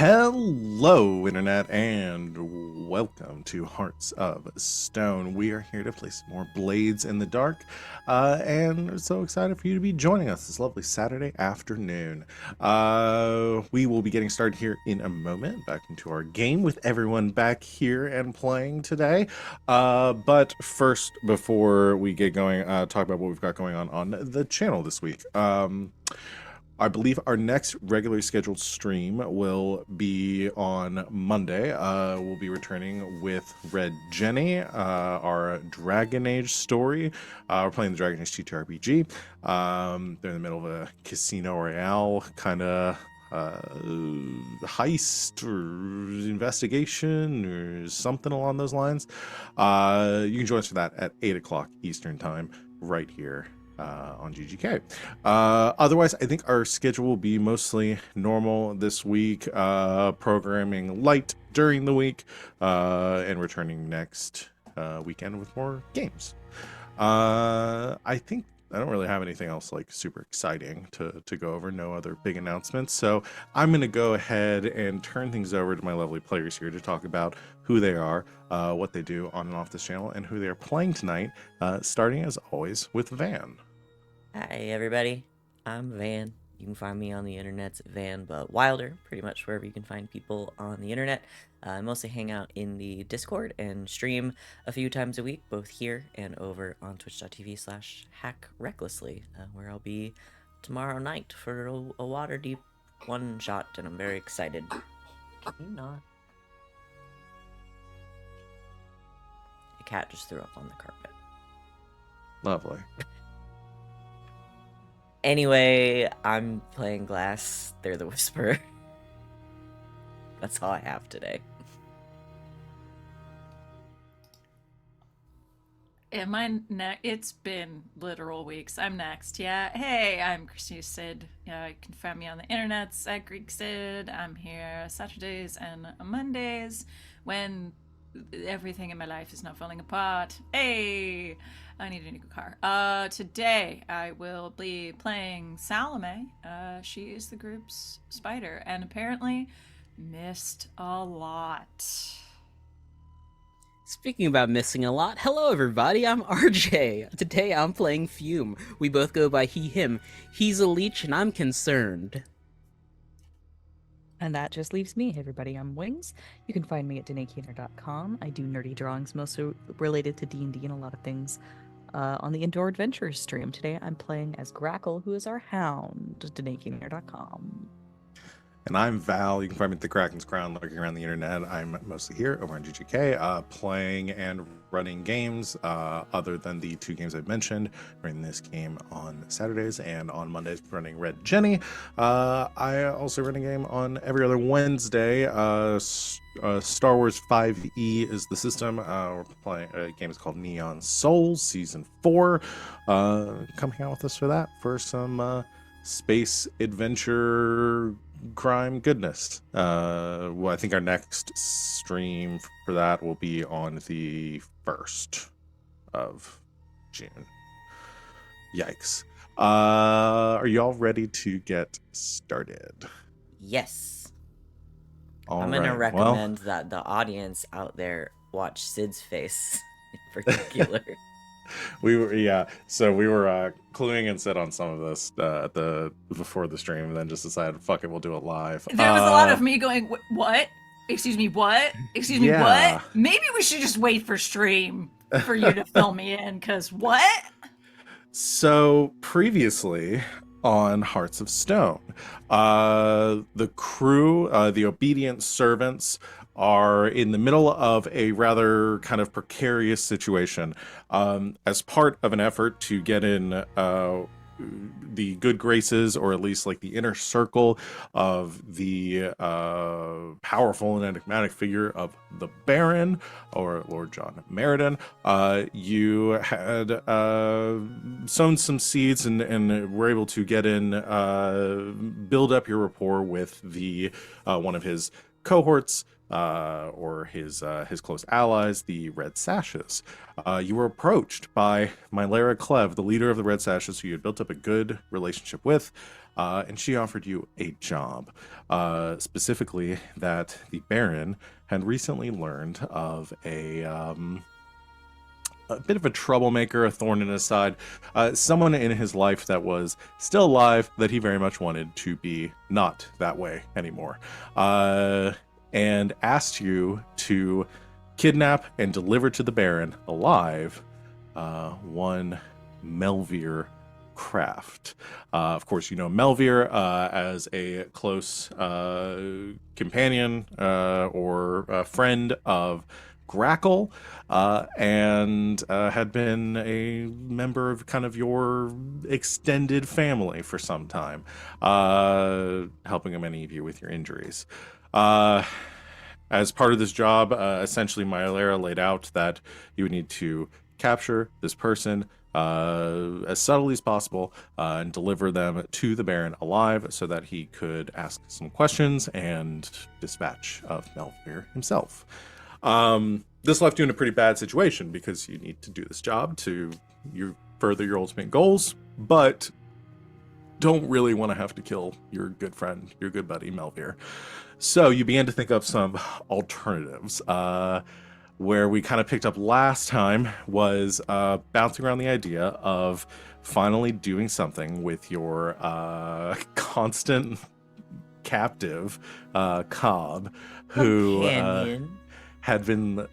Hello, Internet, and welcome to Hearts of Stone. We are here to play some more Blades in the Dark, and so excited for you to be joining us this lovely Saturday afternoon. We will be getting started here in a moment, back into our game with everyone back here and playing today. But first, before we get going, talk about what we've got going on the channel this week. I believe our next regularly scheduled stream will be on Monday. We'll be returning with Red Jenny, our Dragon Age story. We're playing the Dragon Age TTRPG. They're in the middle of a Casino Royale kind of heist or investigation or something along those lines. You can join us for that at 8 o'clock Eastern Time right here on GGK. Otherwise, I think our schedule will be mostly normal this week, programming light during the week, and returning next weekend with more games. I think I don't really have anything else like super exciting to go over, no other big announcements. So I'm going to go ahead and turn things over to my lovely players here to talk about who they are, what they do on and off this channel, and who they are playing tonight, starting as always with Van. Hi everybody, I'm Van. You can find me on the internet at Van but Wilder, pretty much wherever you can find people on the internet. I mostly hang out in the Discord and stream a few times a week, both here and over on twitch.tv/hackrecklessly, where I'll be tomorrow night for a Waterdeep one shot, and I'm very excited. Can you not? The cat just threw up on the carpet. Lovely. Anyway, I'm playing Glass. They're the Whisperer. That's all I have today. Am I next? It's been literal weeks. I'm next. Yeah. Hey, I'm Christy Sid. You can find me on the internet at Greek Sid. I'm here Saturdays and Mondays when everything in my life is not falling apart. Hey, I need a new car. Today I will be playing Salome. She is the group's spider and apparently missed a lot. Speaking about missing a lot, hello everybody, I'm RJ. Today I'm playing Fume. We both go by he, him. He's a leech and I'm concerned. And that just leaves me. Hey everybody, I'm Wings. You can find me at DanaeKeener.com. I do nerdy drawings, mostly related to D&D and a lot of things. On the Indoor Adventures stream today, I'm playing as Grackle, who is our hound. DanaeKeener.com. And I'm Val. You can find me at the Kraken's Crown, lurking around the internet. I'm mostly here over on GGK, playing and running games, other than the two games I've mentioned. Running this game on Saturdays, and on Mondays running Red Jenny. I also run a game on every other Wednesday. Star Wars 5e is the system. We're playing a game is called Neon Souls Season 4. Come hang out with us for that, for some space adventure crime goodness. Well, I think our next stream for that will be on the 1st of June. Yikes. Are y'all ready to get started? Yes. All I'm going to right, recommend that the audience out there watch Sid's face in particular. we were cluing and sit on some of this before the stream, and then just decided, fuck it, we'll do it live. There was a lot of me going, what? Excuse me, what? Excuse me, Yeah. what? Maybe we should just wait for stream for you to fill me in, because what? So previously on Hearts of Stone, the crew, the obedient servants, are in the middle of a rather kind of precarious situation, as part of an effort to get in the good graces, or at least like the inner circle of the powerful and enigmatic figure of the Baron, or Lord John Meriden. You had sown some seeds and were able to get in, build up your rapport with the one of his cohorts, or his close allies, the Red Sashes. You were approached by Mylera Clev, the leader of the Red Sashes, who you had built up a good relationship with, and she offered you a job. Specifically, that the Baron had recently learned of a bit of a troublemaker, a thorn in his side, someone in his life that was still alive that he very much wanted to be not that way anymore, and asked you to kidnap and deliver to the Baron alive one Melvir Craft. Of course, you know Melvir as a close companion or friend of Grackle, and had been a member of kind of your extended family for some time, helping many of you with your injuries. As part of this job, essentially Mylera laid out that you would need to capture this person as subtly as possible and deliver them to the Baron alive so that he could ask some questions and dispatch of Melvir himself. This left you in a pretty bad situation because you need to do this job to further your ultimate goals, but don't really want to have to kill your good friend, your good buddy Melvir. So you began to think of some alternatives. Where we kind of picked up last time was bouncing around the idea of finally doing something with your constant captive, Cobb, who had been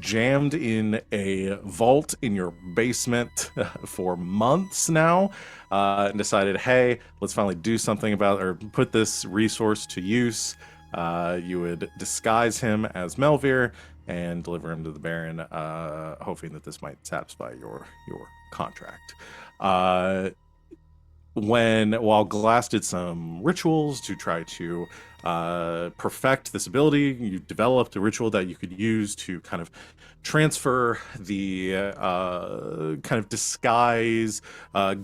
jammed in a vault in your basement for months now, and decided, hey, let's finally do something about, or put this resource to use. You would disguise him as Melvir and deliver him to the Baron, hoping that this might satisfy your contract. While Glass did some rituals to try to perfect this ability, you developed a ritual that you could use to kind of transfer the kind of disguise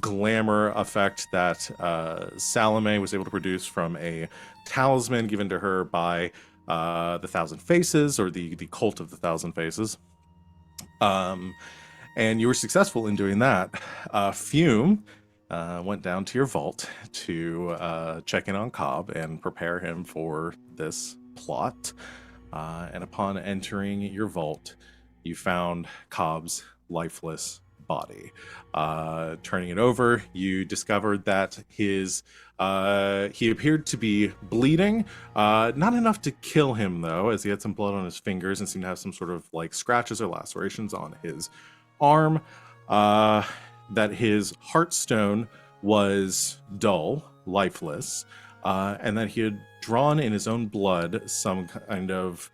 glamour effect that Salome was able to produce from a talisman given to her by the Thousand Faces, or the Cult of the Thousand Faces. And you were successful in doing that. Fume went down to your vault to check in on Cobb and prepare him for this plot. And upon entering your vault, you found Cobb's lifeless body. Turning it over, you discovered that he appeared to be bleeding, not enough to kill him though, as he had some blood on his fingers and seemed to have some sort of like scratches or lacerations on his arm. That his heartstone was dull, lifeless, and that he had drawn in his own blood some kind of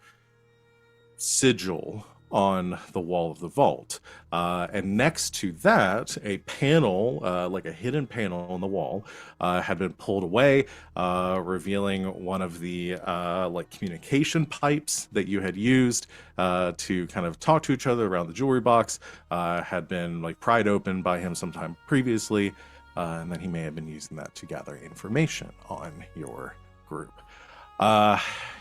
sigil on the wall of the vault. And next to that, a panel, like a hidden panel on the wall, had been pulled away, revealing one of the like communication pipes that you had used to kind of talk to each other around the jewelry box, had been like pried open by him sometime previously, and then he may have been using that to gather information on your group.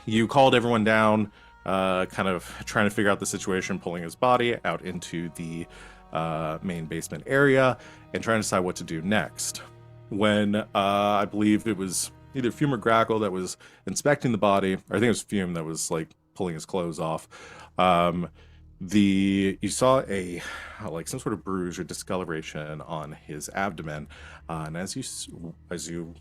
You called everyone down, kind of trying to figure out the situation, pulling his body out into the main basement area and trying to decide what to do next. When I believe it was either Fume or Grackle that was inspecting the body, or I think it was Fume that was like pulling his clothes off. You saw a like some sort of bruise or discoloration on his abdomen, and as you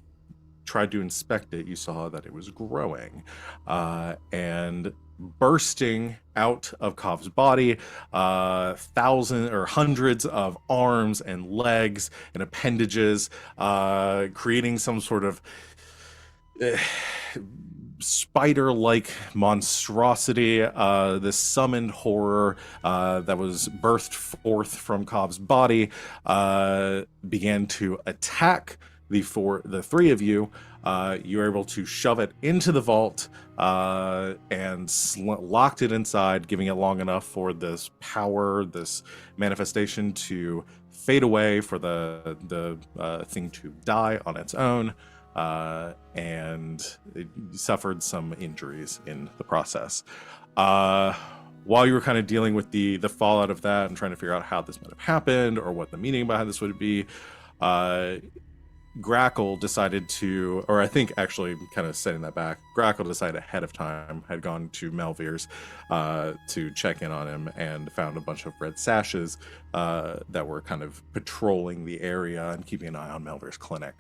tried to inspect it, you saw that it was growing, and bursting out of Cobb's body, thousands or hundreds of arms and legs and appendages, creating some sort of spider-like monstrosity. This summoned horror that was birthed forth from Cobb's body began to attack the three of you. You were able to shove it into the vault and locked it inside, giving it long enough for this power, this manifestation to fade away, for the thing to die on its own. and it suffered some injuries in the process. While you were kind of dealing with the fallout of that and trying to figure out how this might have happened or what the meaning behind this would be, Grackle decided to, or I think actually kind of setting that back, Grackle decided ahead of time, had gone to Melvier's to check in on him and found a bunch of red sashes that were kind of patrolling the area and keeping an eye on Melvier's clinic.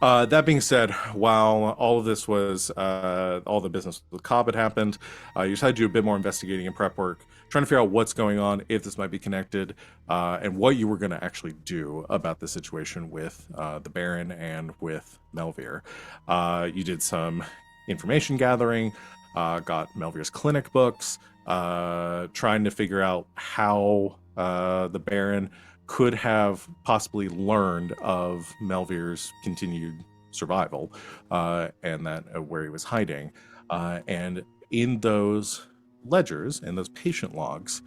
That being said, while all of this was, all the business with Cobb had happened, you decided to do a bit more investigating and prep work, trying to figure out what's going on, if this might be connected, and what you were going to actually do about the situation with the Baron and with Melvier. You did some information gathering, got Melvier's clinic books, trying to figure out how the Baron could have possibly learned of Melvier's continued survival and that where he was hiding. And in those ledgers and those patient logs,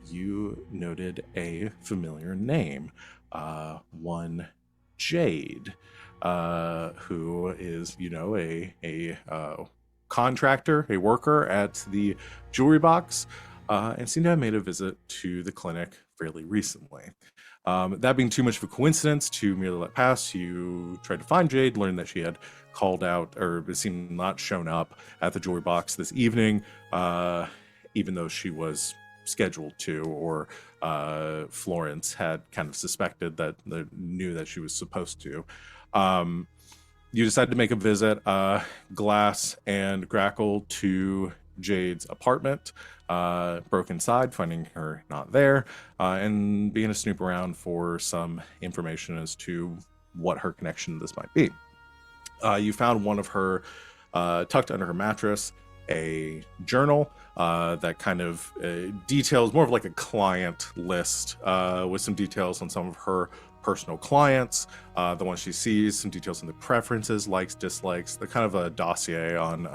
you noted a familiar name, one Jade, who is, a contractor, a worker at the jewelry box, and seemed to have made a visit to the clinic fairly recently. That being too much of a coincidence to merely let pass, you tried to find Jade, learned that she had called out, or seemed not shown up at the jewelry box this evening, even though she was scheduled to, or Florence had kind of suspected that, knew that she was supposed to. You decided to make a visit, Glass and Grackle, to Jade's apartment, broke inside, finding her not there, and began to snoop around for some information as to what her connection to this might be. You found one of her, tucked under her mattress, a journal that kind of details, more of like a client list, with some details on some of her personal clients, the ones she sees, some details on the preferences, likes, dislikes, the kind of a dossier on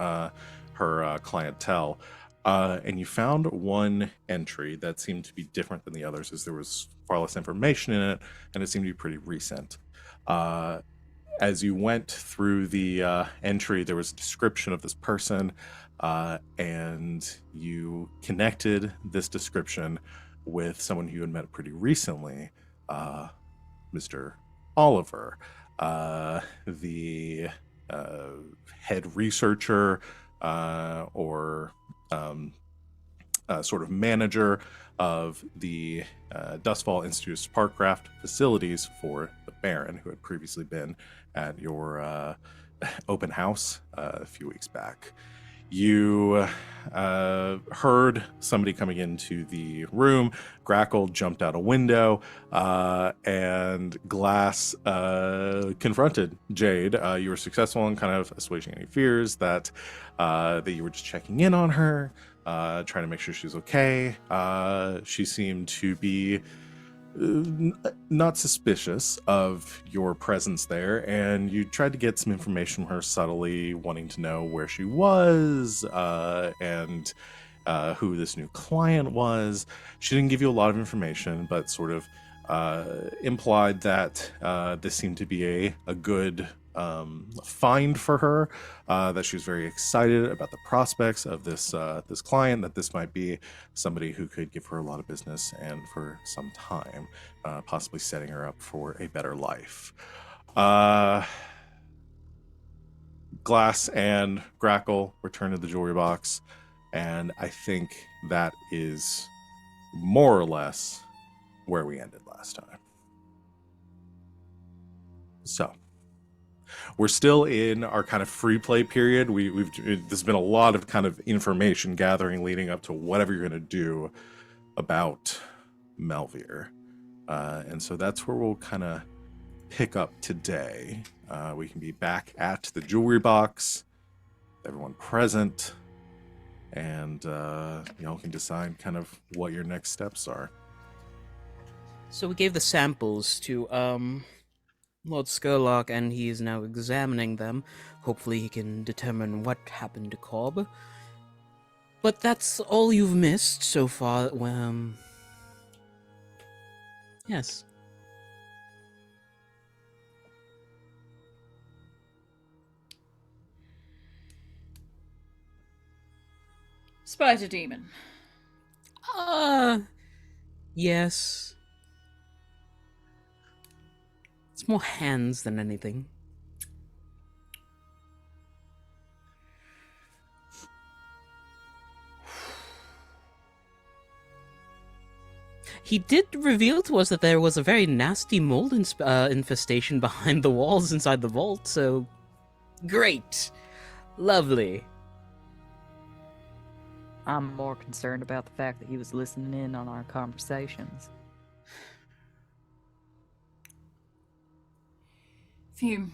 her clientele. And you found one entry that seemed to be different than the others, as there was far less information in it, and it seemed to be pretty recent. As you went through the entry, there was a description of this person, and you connected this description with someone you had met pretty recently, Mr. Oliver, the head researcher, or sort of manager of the Dustfall Institute's Parkcraft facilities for the Baron, who had previously been at your open house a few weeks back. You heard somebody coming into the room. Grackle jumped out a window, and Glass confronted Jade. You were successful in kind of assuaging any fears that you were just checking in on her, trying to make sure she was okay. She seemed to be not suspicious of your presence there, and you tried to get some information from her subtly, wanting to know where she was, and who this new client was. She didn't give you a lot of information, but sort of implied that this seemed to be a good find for her, that she was very excited about the prospects of this client, that this might be somebody who could give her a lot of business and for some time, possibly setting her up for a better life. Glass and Grackle return to the jewelry box, and I think that is more or less where we ended last time. So we're still in our kind of free play period. There's been a lot of kind of information gathering leading up to whatever you're going to do about Melvier. And so that's where we'll kind of pick up today. We can be back at the jewelry box, everyone present, and y'all can decide kind of what your next steps are. So we gave the samples to Lord Skurlock, and he is now examining them. Hopefully he can determine what happened to Cobb. But that's all you've missed so far. Yes. Spider demon. Yes. It's more hands than anything. He did reveal to us that there was a very nasty mold infestation behind the walls inside the vault, so... Great! Lovely. I'm more concerned about the fact that he was listening in on our conversations. Fume.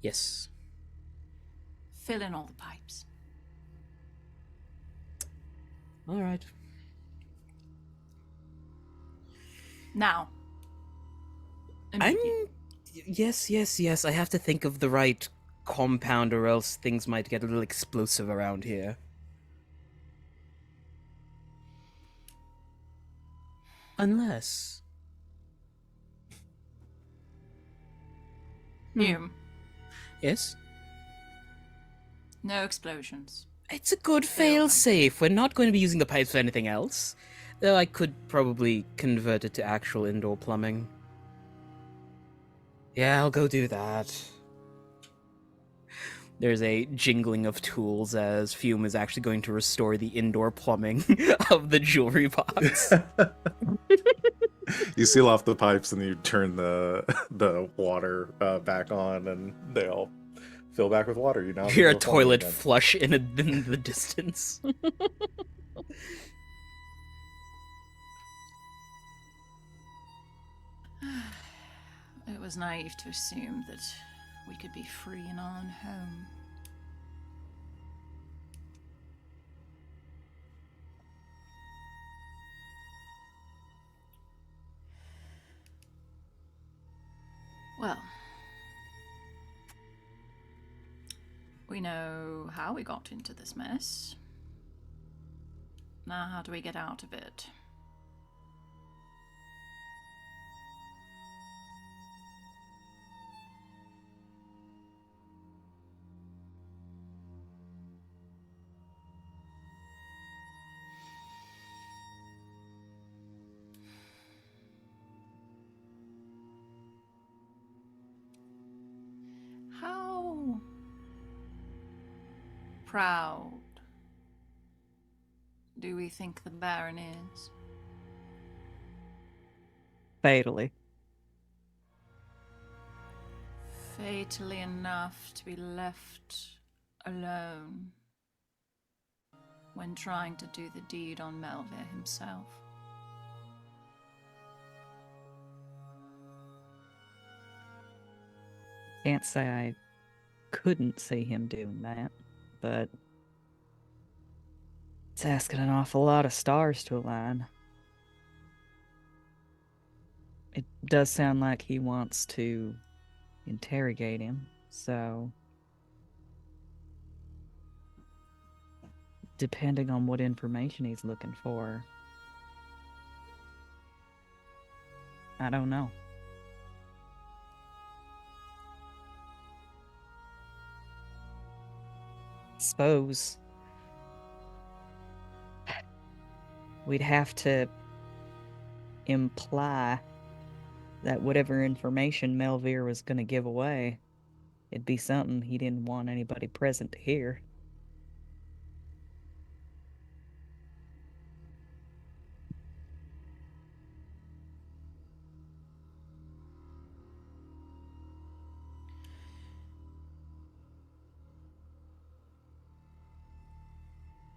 Yes. Fill in all the pipes. Alright. Now. Immediate. Yes. I have to think of the right compound or else things might get a little explosive around here. Unless... Fume. Yes? No explosions. It's a good fail-safe. We're not going to be using the pipes for anything else. Though I could probably convert it to actual indoor plumbing. Yeah, I'll go do that. There's a jingling of tools as Fume is actually going to restore the indoor plumbing of the jewelry box. You seal off the pipes and you turn the water back on, and they all fill back with water. You now Hear a have plumbing toilet again. flush in the distance. It was naive to assume that we could be free and on home. Well, we know how we got into this mess. Now, how do we get out of it? How proud do we think the Baron is? Fatally. Fatally enough to be left alone when trying to do the deed on Melville himself. Can't say I couldn't see him doing that, but it's asking an awful lot of stars to align. It does sound like he wants to interrogate him, so depending on what information he's looking for, I don't know. Suppose we'd have to imply that whatever information Melville was going to give away, it'd be something he didn't want anybody present to hear.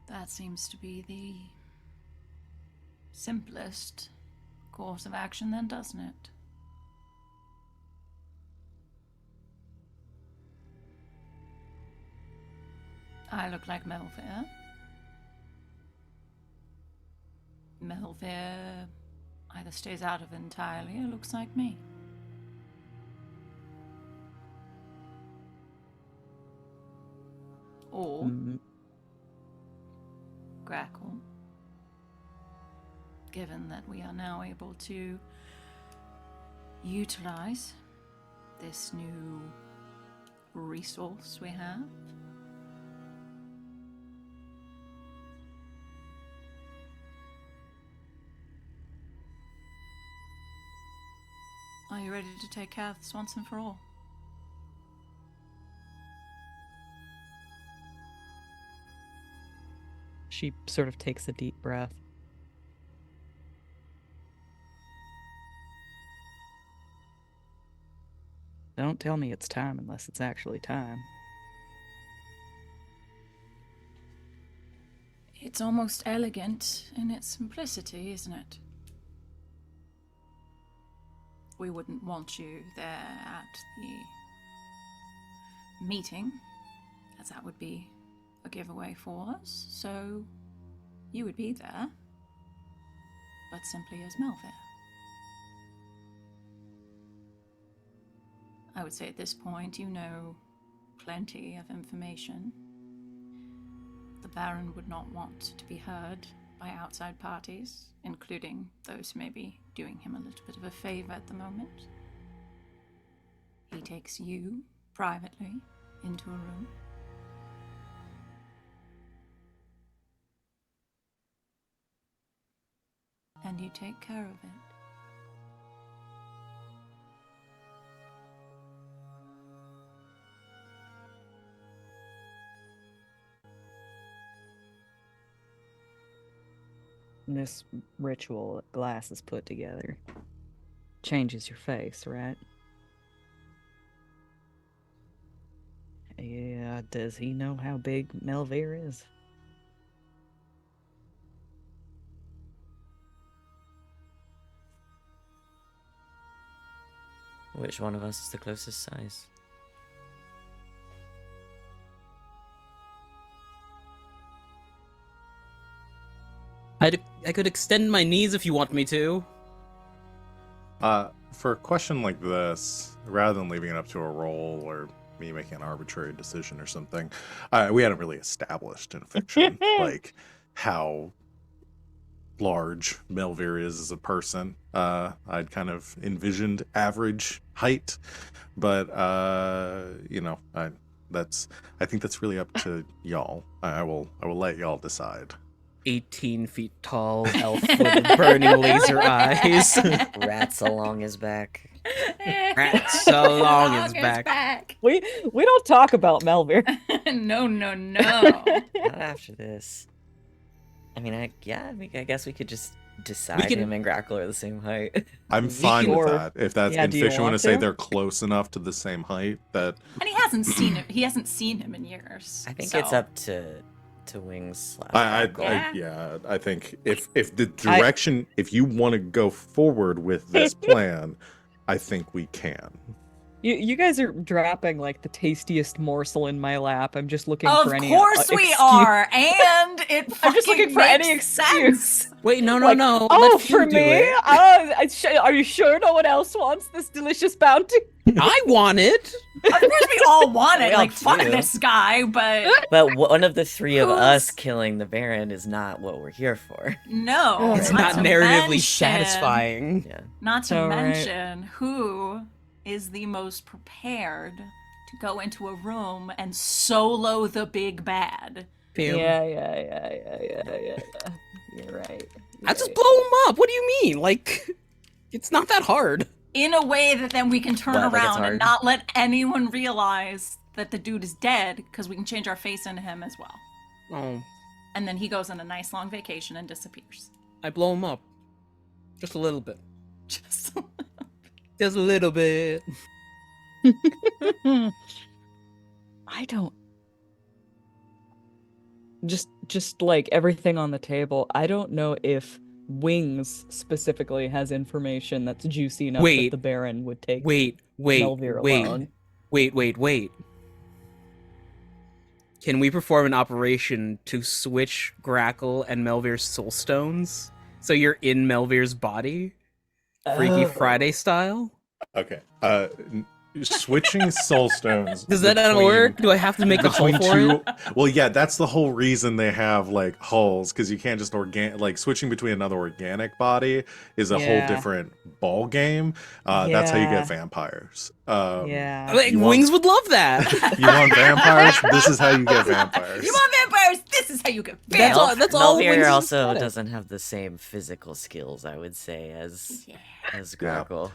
That seems to be the simplest course of action then, doesn't it? I look like Melville. Melville either stays out of it entirely or looks like me. Or Grackle, given that we are now able to utilize this new resource we have. Are you ready to take care of this once and for all? She sort of takes a deep breath. Don't tell me it's time unless it's actually time. It's almost elegant in its simplicity, isn't it? We wouldn't want you there at the meeting, as that would be a giveaway for us, so you would be there, but simply as Melville. I would say at this point you know plenty of information. The Baron would not want to be heard by outside parties, including those who may be doing him a little bit of a favor at the moment. He takes you privately into a room. And you take care of it. This ritual Glass is put together changes your face, right? Yeah, does he know how big Melville is? Which one of us is the closest size? I could extend my knees if you want me to. For a question like this, rather than leaving it up to a roll or me making an arbitrary decision or something, we hadn't really established in fiction like how large Melville is as a person. I'd kind of envisioned average height, but you know, I think that's really up to y'all. I will let y'all decide. 18 feet tall, elf with burning laser eyes. Rats along his back. Rats along his back. We don't talk about Melville. No. Not after this. I mean, I guess we could just decide him and Grackle are the same height. I'm We fine can- with that. If that's Yeah, in do you fiction, when I want say to? they're close enough to the same height, that And he hasn't seen him. He hasn't seen him in years. I think so. it's up to Wings / I Grackle. I think if the direction, if you want to go forward with this plan, I think we can. You guys are dropping like the tastiest morsel in my lap. I'm just looking Of for any. course we excuse. are, and it I'm just looking fucking for any makes excuse. sense. Wait, no. Oh, Let for Fume do me? it. Are you sure no one else wants this delicious bounty? I want it. Of course we all want it. We all Like, fuck do. this guy, but But one of the three of Who's- us killing the Baron is not what we're here for. no. Oh, It's Right. not to narratively mention- satisfying. Yeah. Not to All right. mention who is the most prepared to go into a room and solo the big bad. Fume. Yeah. You're right. I just blow him up. What do you mean? Like, it's not that hard. In a way that then we can turn What, like it's around hard? and not let anyone realize that the dude is dead, because we can change our face into him as well. Oh, And then he goes on a nice long vacation and disappears. I blow him up. Just a little bit. Just Just a little bit. I don't. Just like everything on the table, I don't know if Wings specifically has information that's juicy enough Wait. that the Baron would take Wait. Melville alone. Wait. Can we perform an operation to switch Grackle and Melville's soul stones? So you're in Melville's body? Freaky Oh. Friday style? Okay. Switching soul stones. Does that not between- work? Do I have to make a hole between for two it? Well, yeah, that's the whole reason they have like hulls, because you can't just like switching between another organic body is a whole Yeah. different ball game. That's how you Yeah. get vampires. Yeah. Like, You want- Wings would love that. You want vampires? This is how you get vampires. You want vampires? This is how you get That's all- vampires. all Melville Wings also said. doesn't have the same physical skills, I would say, as Yeah. Grackle.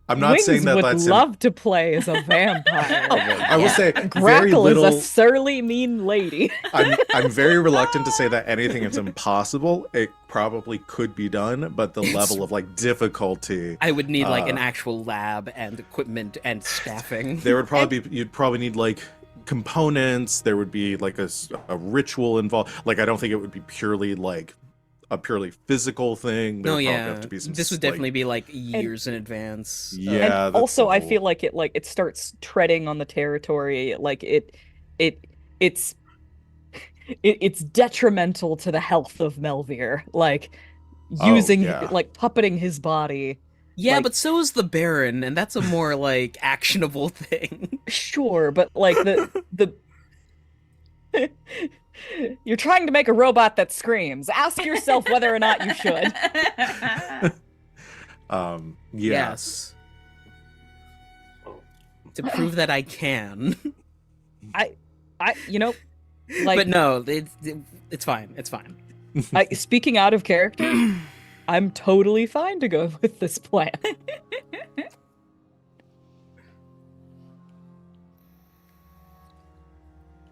I'm not Wings saying that would that's love to play as a vampire. I will say very Grackle little. is a surly, mean lady. I'm very reluctant to say that anything is impossible. It probably could be done, but the level of like difficulty. I would need like an actual lab and equipment and staffing. There would probably be. You'd probably need like components. There would be like a ritual involved. Like I don't think it would be purely like a purely physical thing. There No, would probably yeah. have to be some, This would definitely be like years in advance. Yeah. And that's also, the I whole- feel like it starts treading on the territory. Like it's it's detrimental to the health of Melvir. Like using yeah. like puppeting his body. Yeah, Like- but so is the Baron, and that's a more like actionable thing. Sure, but like the you're trying to make a robot that screams. Ask yourself whether or not you should. Yeah. Yes. To prove that I can. I you know, like But no, it's fine. It's fine. speaking out of character, I'm totally fine to go with this plan.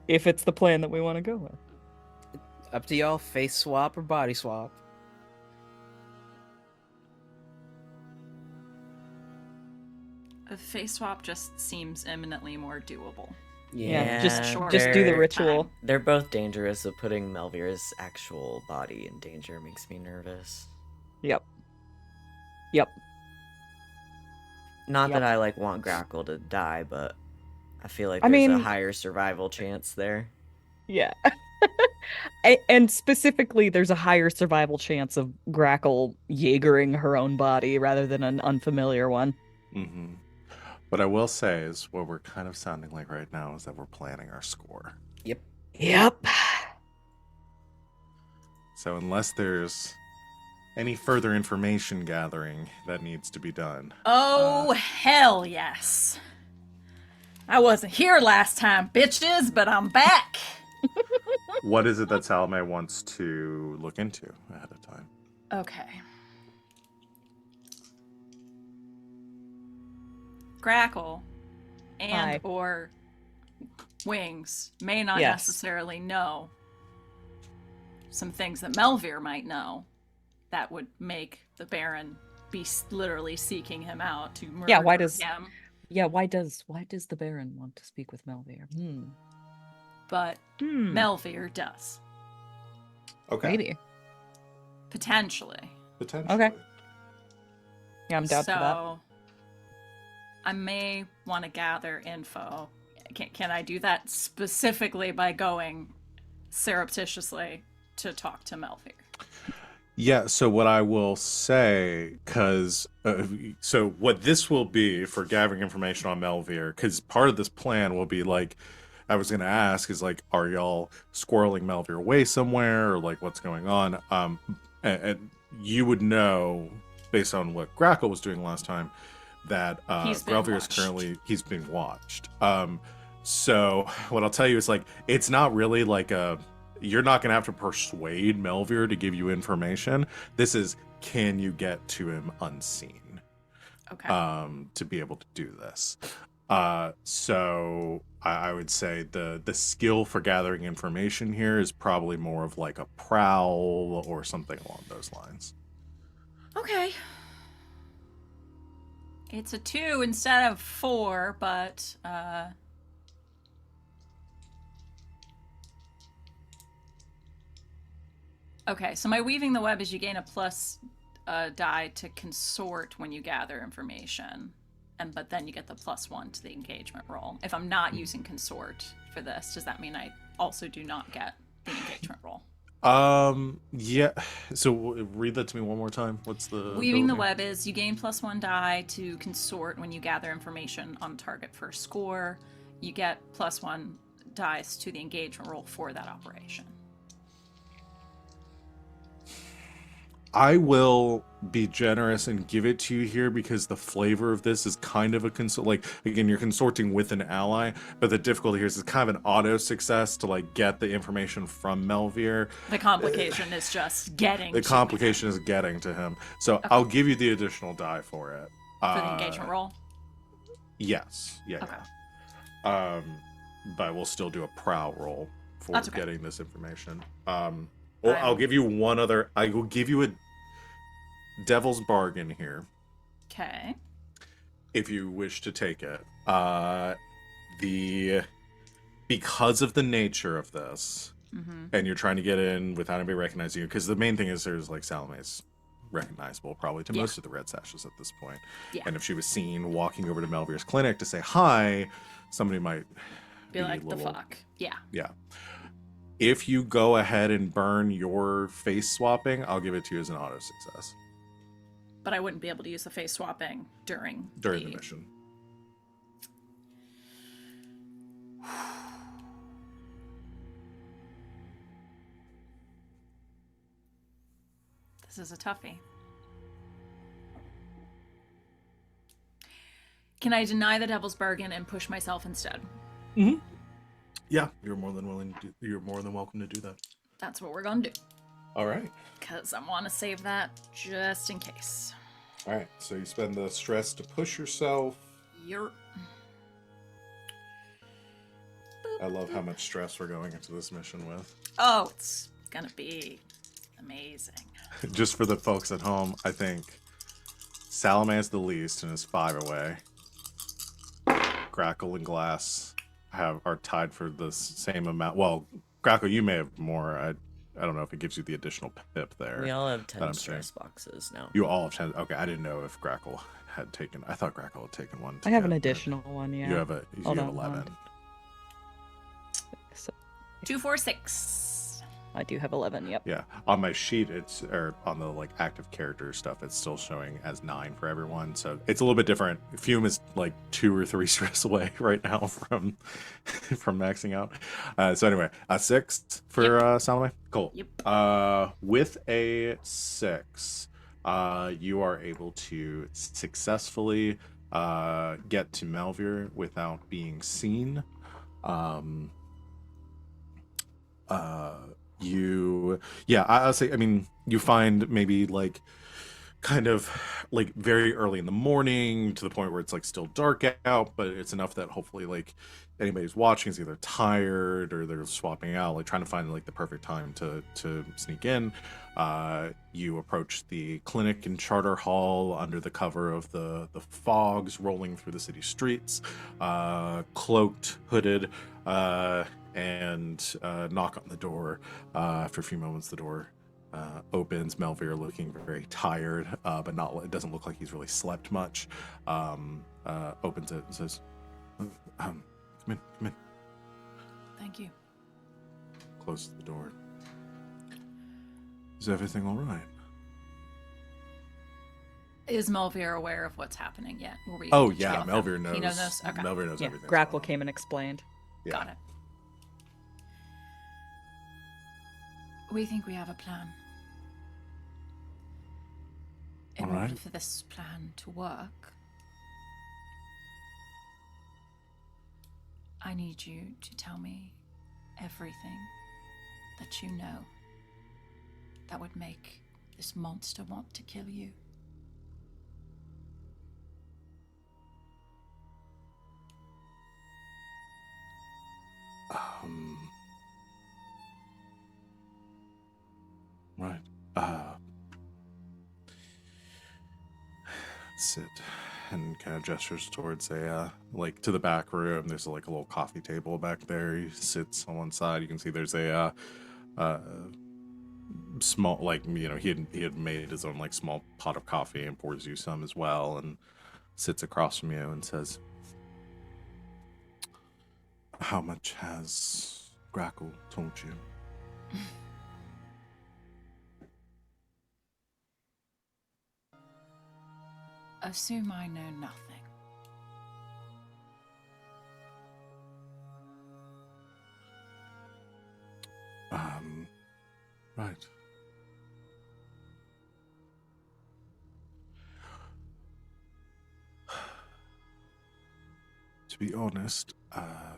If it's the plan that we want to go with. Up to y'all, face swap or body swap. A face swap just seems eminently more doable. Yeah, just Short do the period of ritual. time. They're both dangerous, so putting Melvir's actual body in danger makes me nervous. Yep. Not Yep. that I like want Grackle to die, but I feel like I there's a mean- higher survival chance there. Yeah. And specifically, there's a higher survival chance of Grackle Jaegering her own body rather than an unfamiliar one. Mm-hmm. What I will say is what we're kind of sounding like right now is that we're planning our score. Yep. So unless there's any further information gathering that needs to be done. Oh, hell yes. I wasn't here last time, bitches, but I'm back. What is it that Salome wants to look into ahead of time? Okay. Grackle and Hi. or Wings may not Yes. necessarily know some things that Melvir might know that would make the Baron be literally seeking him out to murder Yeah, why does- him. Yeah, why does the Baron want to speak with Melvir? But Melvir does. Okay. Maybe. Potentially. Potentially. Okay. Yeah, I'm down for that. So I may want to gather info. Can I do that specifically by going surreptitiously to talk to Melvir? Yeah, so what I will say, because so what this will be for gathering information on Melvir, because part of this plan will be like, I was gonna ask is like, are y'all squirreling Melvir away somewhere, or like what's going on? And you would know based on what Grackle was doing last time that He's been Melvir is watched. currently he's being watched. So what I'll tell you is like, it's not really like a. You're not going to have to persuade Melvir to give you information. This is, can you get to him unseen Okay. to be able to do this? So I would say the skill for gathering information here is probably more of like a prowl or something along those lines. Okay. It's a 2 instead of 4, but okay, so my weaving the web is you gain a plus die to consort when you gather information. But then you get the +1 to the engagement roll. If I'm not using consort for this, does that mean I also do not get the engagement roll? Yeah. So read that to me one more time. What's the Weaving the ability? web is you gain +1 die to consort when you gather information on target for a score. You get +1 dice to the engagement roll for that operation. I will be generous and give it to you here because the flavor of this is kind of a consort. Like again, you're consorting with an ally, but the difficulty here is it's kind of an auto success to like get the information from Melvir. The complication is just getting The to complication is getting to him. So I'll give you the additional die for it. For the engagement roll? Yes. Yeah. Okay. Yeah. But we'll still do a prowl roll for That's okay. getting this information. Well, I'll give you one other. I will give you a devil's bargain here. Okay. If you wish to take it. Because of the nature of this, and you're trying to get in without anybody recognizing you, because the main thing is there's like Salome's recognizable probably to most of the red sashes at this point. Yeah. And if she was seen walking over to Melvier's clinic to say hi, somebody might Be like, a little, the fuck? Yeah. Yeah. If you go ahead and burn your face swapping, I'll give it to you as an auto success. But I wouldn't be able to use the face swapping during the mission. This is a toughie. Can I deny the devil's bargain and push myself instead? Mm-hmm. Yeah, you're more than welcome to do that. That's what we're gonna do. All right. Because I want to save that just in case. All right. So you spend the stress to push yourself. You're. I love how much stress we're going into this mission with. Oh, it's gonna be amazing. Just for the folks at home, I think Salome is the least and is 5 away. Grackle and Glass are tied for the same amount. Well, Grackle, you may have more. I don't know if it gives you the additional pip there. We all have 10 stress boxes now. You all have 10. Okay, I didn't know if Grackle had taken. I thought Grackle had taken one. I have an additional one. Yeah. You have 11. 2, 4, 6. I do have 11. Yep. Yeah, on my sheet, or on the like active character stuff, it's still showing as 9 for everyone. So it's a little bit different. Fume is like 2 or 3 stress away right now from maxing out. So anyway, a 6 for Salome. Cool. Yep. With a 6, you are able to successfessfully get to Melvier without being seen. I'll say, I mean, you find maybe like kind of like very early in the morning to the point where it's like still dark out, but it's enough that hopefully like anybody's watching is either tired or they're swapping out, like trying to find like the perfect time to sneak in. You approach the clinic in Charter Hall under the cover of the fogs rolling through the city streets, cloaked, hooded, and knock on the door. After a few moments, the door opens. Melvier, looking very tired, but it doesn't look like he's really slept much. Opens it and says, "Come in." Thank you. Closes the door. Is everything all right? Is Melvier aware of what's happening yet? Oh yeah, Melvier knows. He knows this? Okay. Melvier knows Yeah. everything. Grackle came and explained. Yeah. Got it. We think we have a plan. In All right. order for this plan to work, I need you to tell me everything that you know that would make this monster want to kill you. Right. Sit and kind of gestures towards like to the back room. There's like a little coffee table back there. He sits on one side. You can see there's a small, like, you know, he had made his own like small pot of coffee and pours you some as well, and sits across from you and says, "How much has Grackle told you?" Assume I know nothing. Right. To be honest, I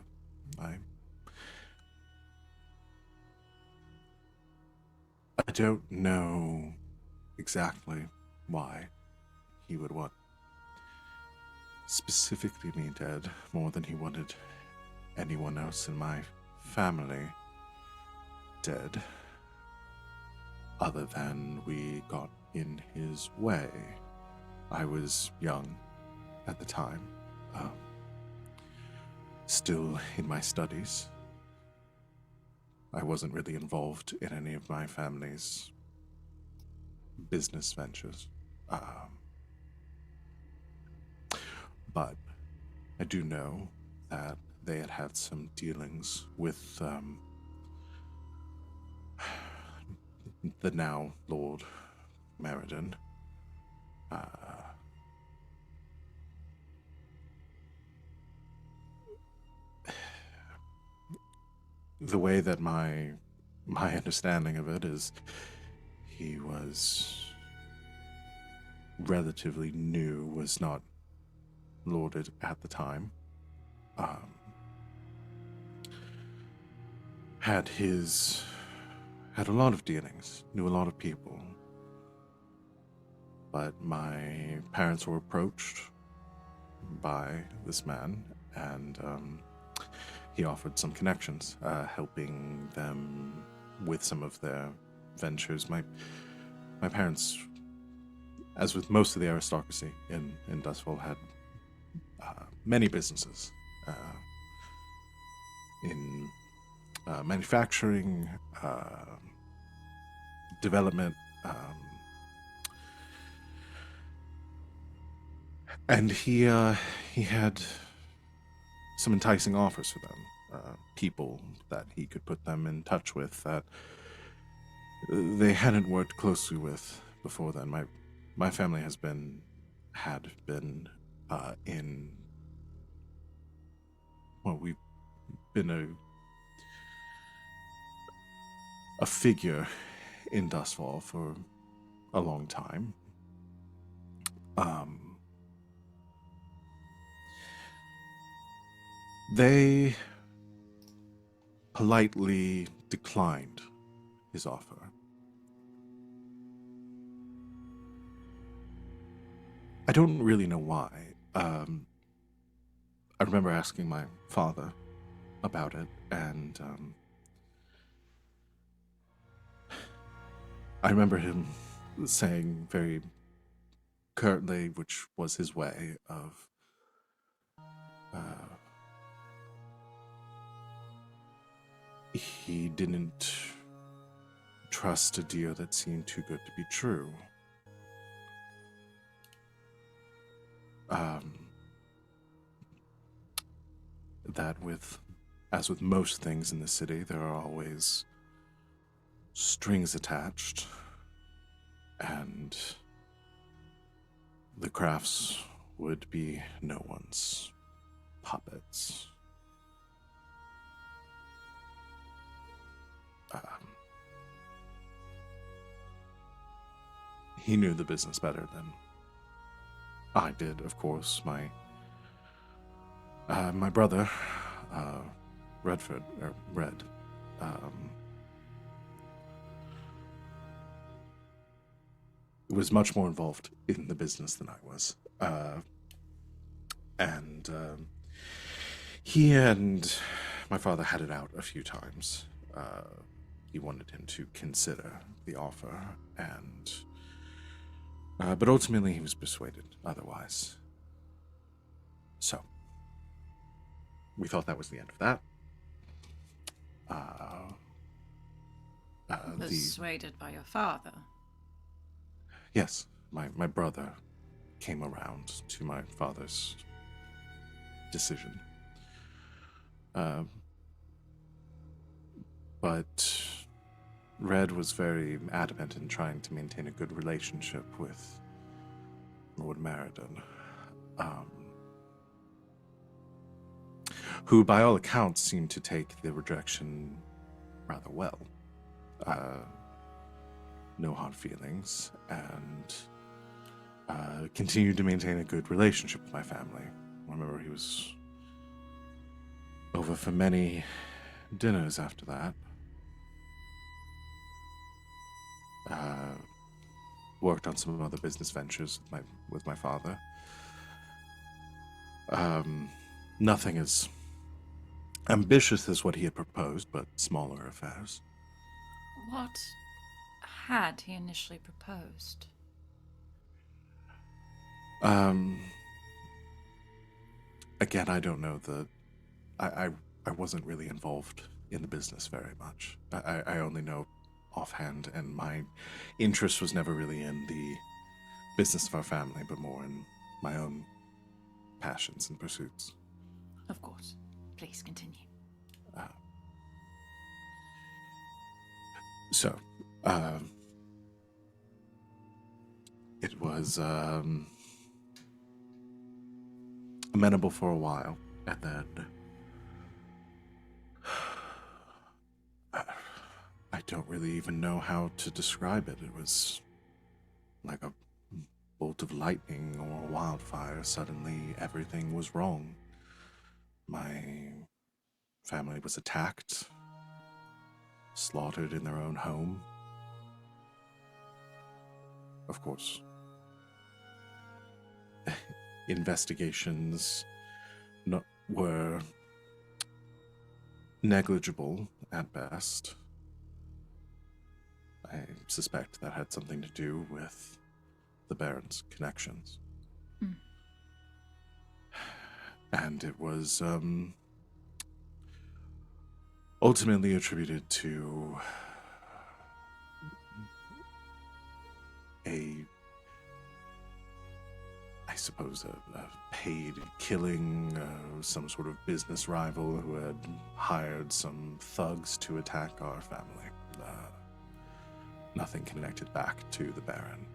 don't know exactly why he would want specifically me dead more than he wanted anyone else in my family dead, other than we got in his way. I was young at the time, still in my studies. I wasn't really involved in any of my family's business ventures. But I do know that they had had some dealings with the now Lord Meriden. The way that my understanding of it is, he was relatively new, was not lorded at the time. Had a lot of dealings, knew a lot of people. But my parents were approached by this man, and he offered some connections, helping them with some of their ventures. My parents, as with most of the aristocracy in Dustfall, had many businesses in manufacturing, development, and he had some enticing offers for them, people that he could put them in touch with that they hadn't worked closely with before then. My family had been in, well, we've been a figure in Dustfall for a long time. They politely declined his offer. I don't really know why. I remember asking my father about it, and I remember him saying very curtly, which was his way of he didn't trust a deal that seemed too good to be true. That as with most things in the city, there are always strings attached, and the crafts would be no one's puppets. He knew the business better than I did, of course. My brother, Red, was much more involved in the business than I was. And he and my father had it out a few times. He wanted him to consider the offer, and but ultimately he was persuaded otherwise. So we thought that was the end of that. Persuaded by your father? Yes, my brother came around to my father's decision. But Red was very adamant in trying to maintain a good relationship with Lord Meriden, who by all accounts seemed to take the rejection rather well. No hard feelings, and continued to maintain a good relationship with my family. I remember he was over for many dinners after that. Worked on some other business ventures with my father. Nothing as ambitious as what he had proposed, but smaller affairs. What had he initially proposed? Again, I don't know I wasn't really involved in the business very much. I only know offhand, and my interest was never really in the business of our family, but more in my own passions and pursuits. Of course. Please continue. So, it was amenable for a while, and then I don't really even know how to describe it. It was like a bolt of lightning or a wildfire. Suddenly, everything was wrong. My family was attacked, slaughtered in their own home. Of course, investigations were negligible at best. I suspect that had something to do with the Baron's connections. Mm. And it was ultimately attributed to I suppose, a paid killing, some sort of business rival who had hired some thugs to attack our family. Nothing connected back to the Baron.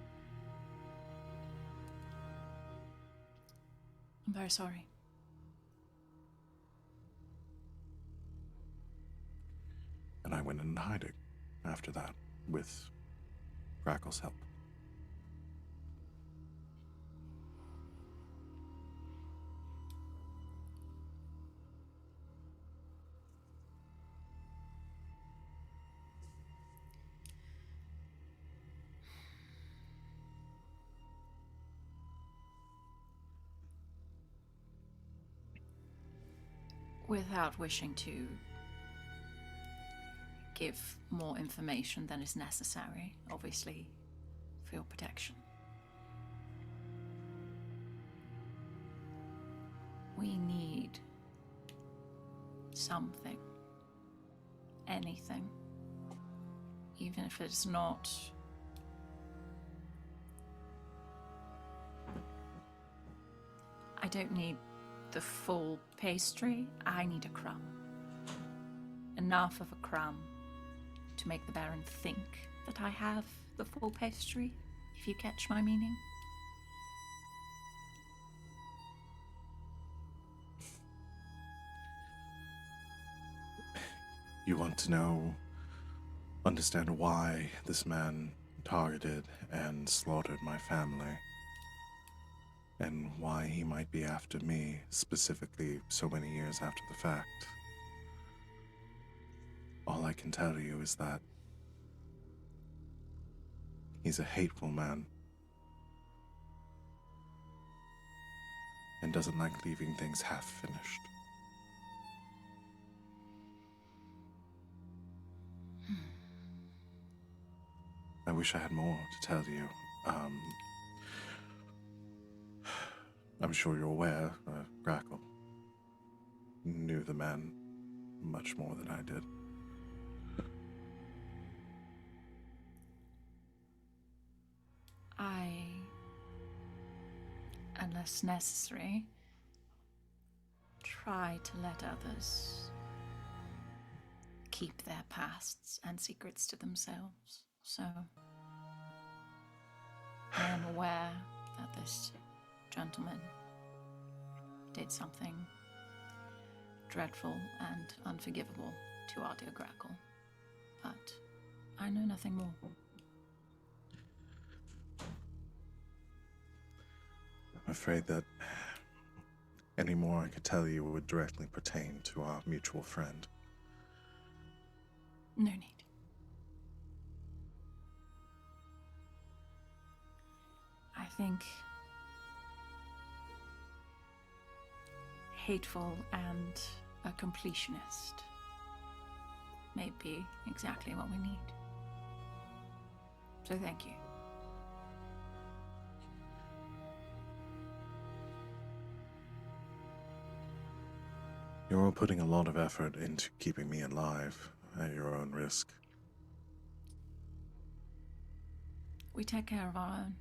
I'm very sorry. And I went into hiding after that, with Grackle's help. Without wishing to give more information than is necessary, obviously, for your protection. We need something, anything, even if it's not I don't need the full pastry, I need a crumb. Enough of a crumb to make the Baron think that I have the full pastry, if you catch my meaning. You want to understand why this man targeted and slaughtered my family, and why he might be after me, specifically so many years after the fact. All I can tell you is that he's a hateful man and doesn't like leaving things half finished. I wish I had more to tell you. I'm sure you're aware, Grackle knew the man much more than I did. Unless necessary, try to let others keep their pasts and secrets to themselves. So, I am aware that this gentleman did something dreadful and unforgivable to our dear Grackle, but I know nothing more. I'm afraid that any more I could tell you would directly pertain to our mutual friend. No need. I think hateful and a completionist may be exactly what we need. So thank you. You're all putting a lot of effort into keeping me alive at your own risk. We take care of our own.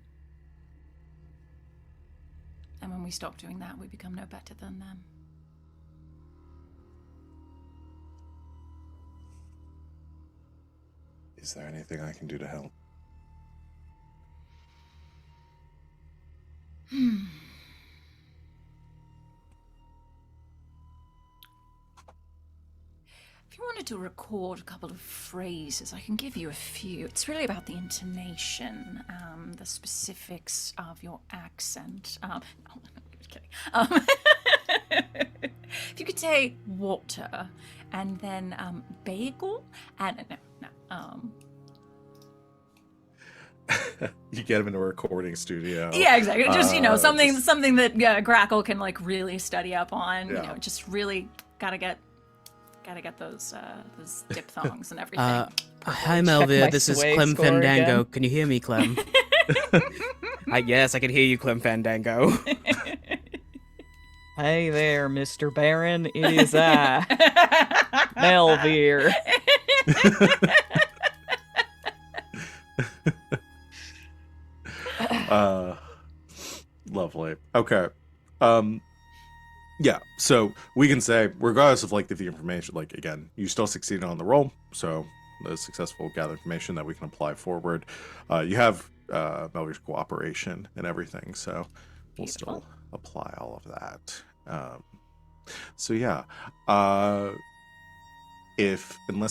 And when we stop doing that, we become no better than them. Is there anything I can do to help? If you wanted to record a couple of phrases, I can give you a few. It's really about the intonation, the specifics of your accent. No, I'm just kidding. If you could say water, and then bagel, and no. You get him into a recording studio. Yeah, exactly. Just something that Grackle can like really study up on. Yeah. You know, just really gotta get those diphthongs and everything. Hi, my Melvia. This is sway Clem score Fandango. again. Can you hear me, Clem? Yes, I can hear you, Clem Fandango. Hey there, Mr. Baron. It is I, Melvir. Lovely. Okay. Yeah, so we can say, regardless of like the information, like again, you still succeeded on the roll, so the successful gather information that we can apply forward. You have Melvir's cooperation and everything, so we'll still apply all of that. So yeah, unless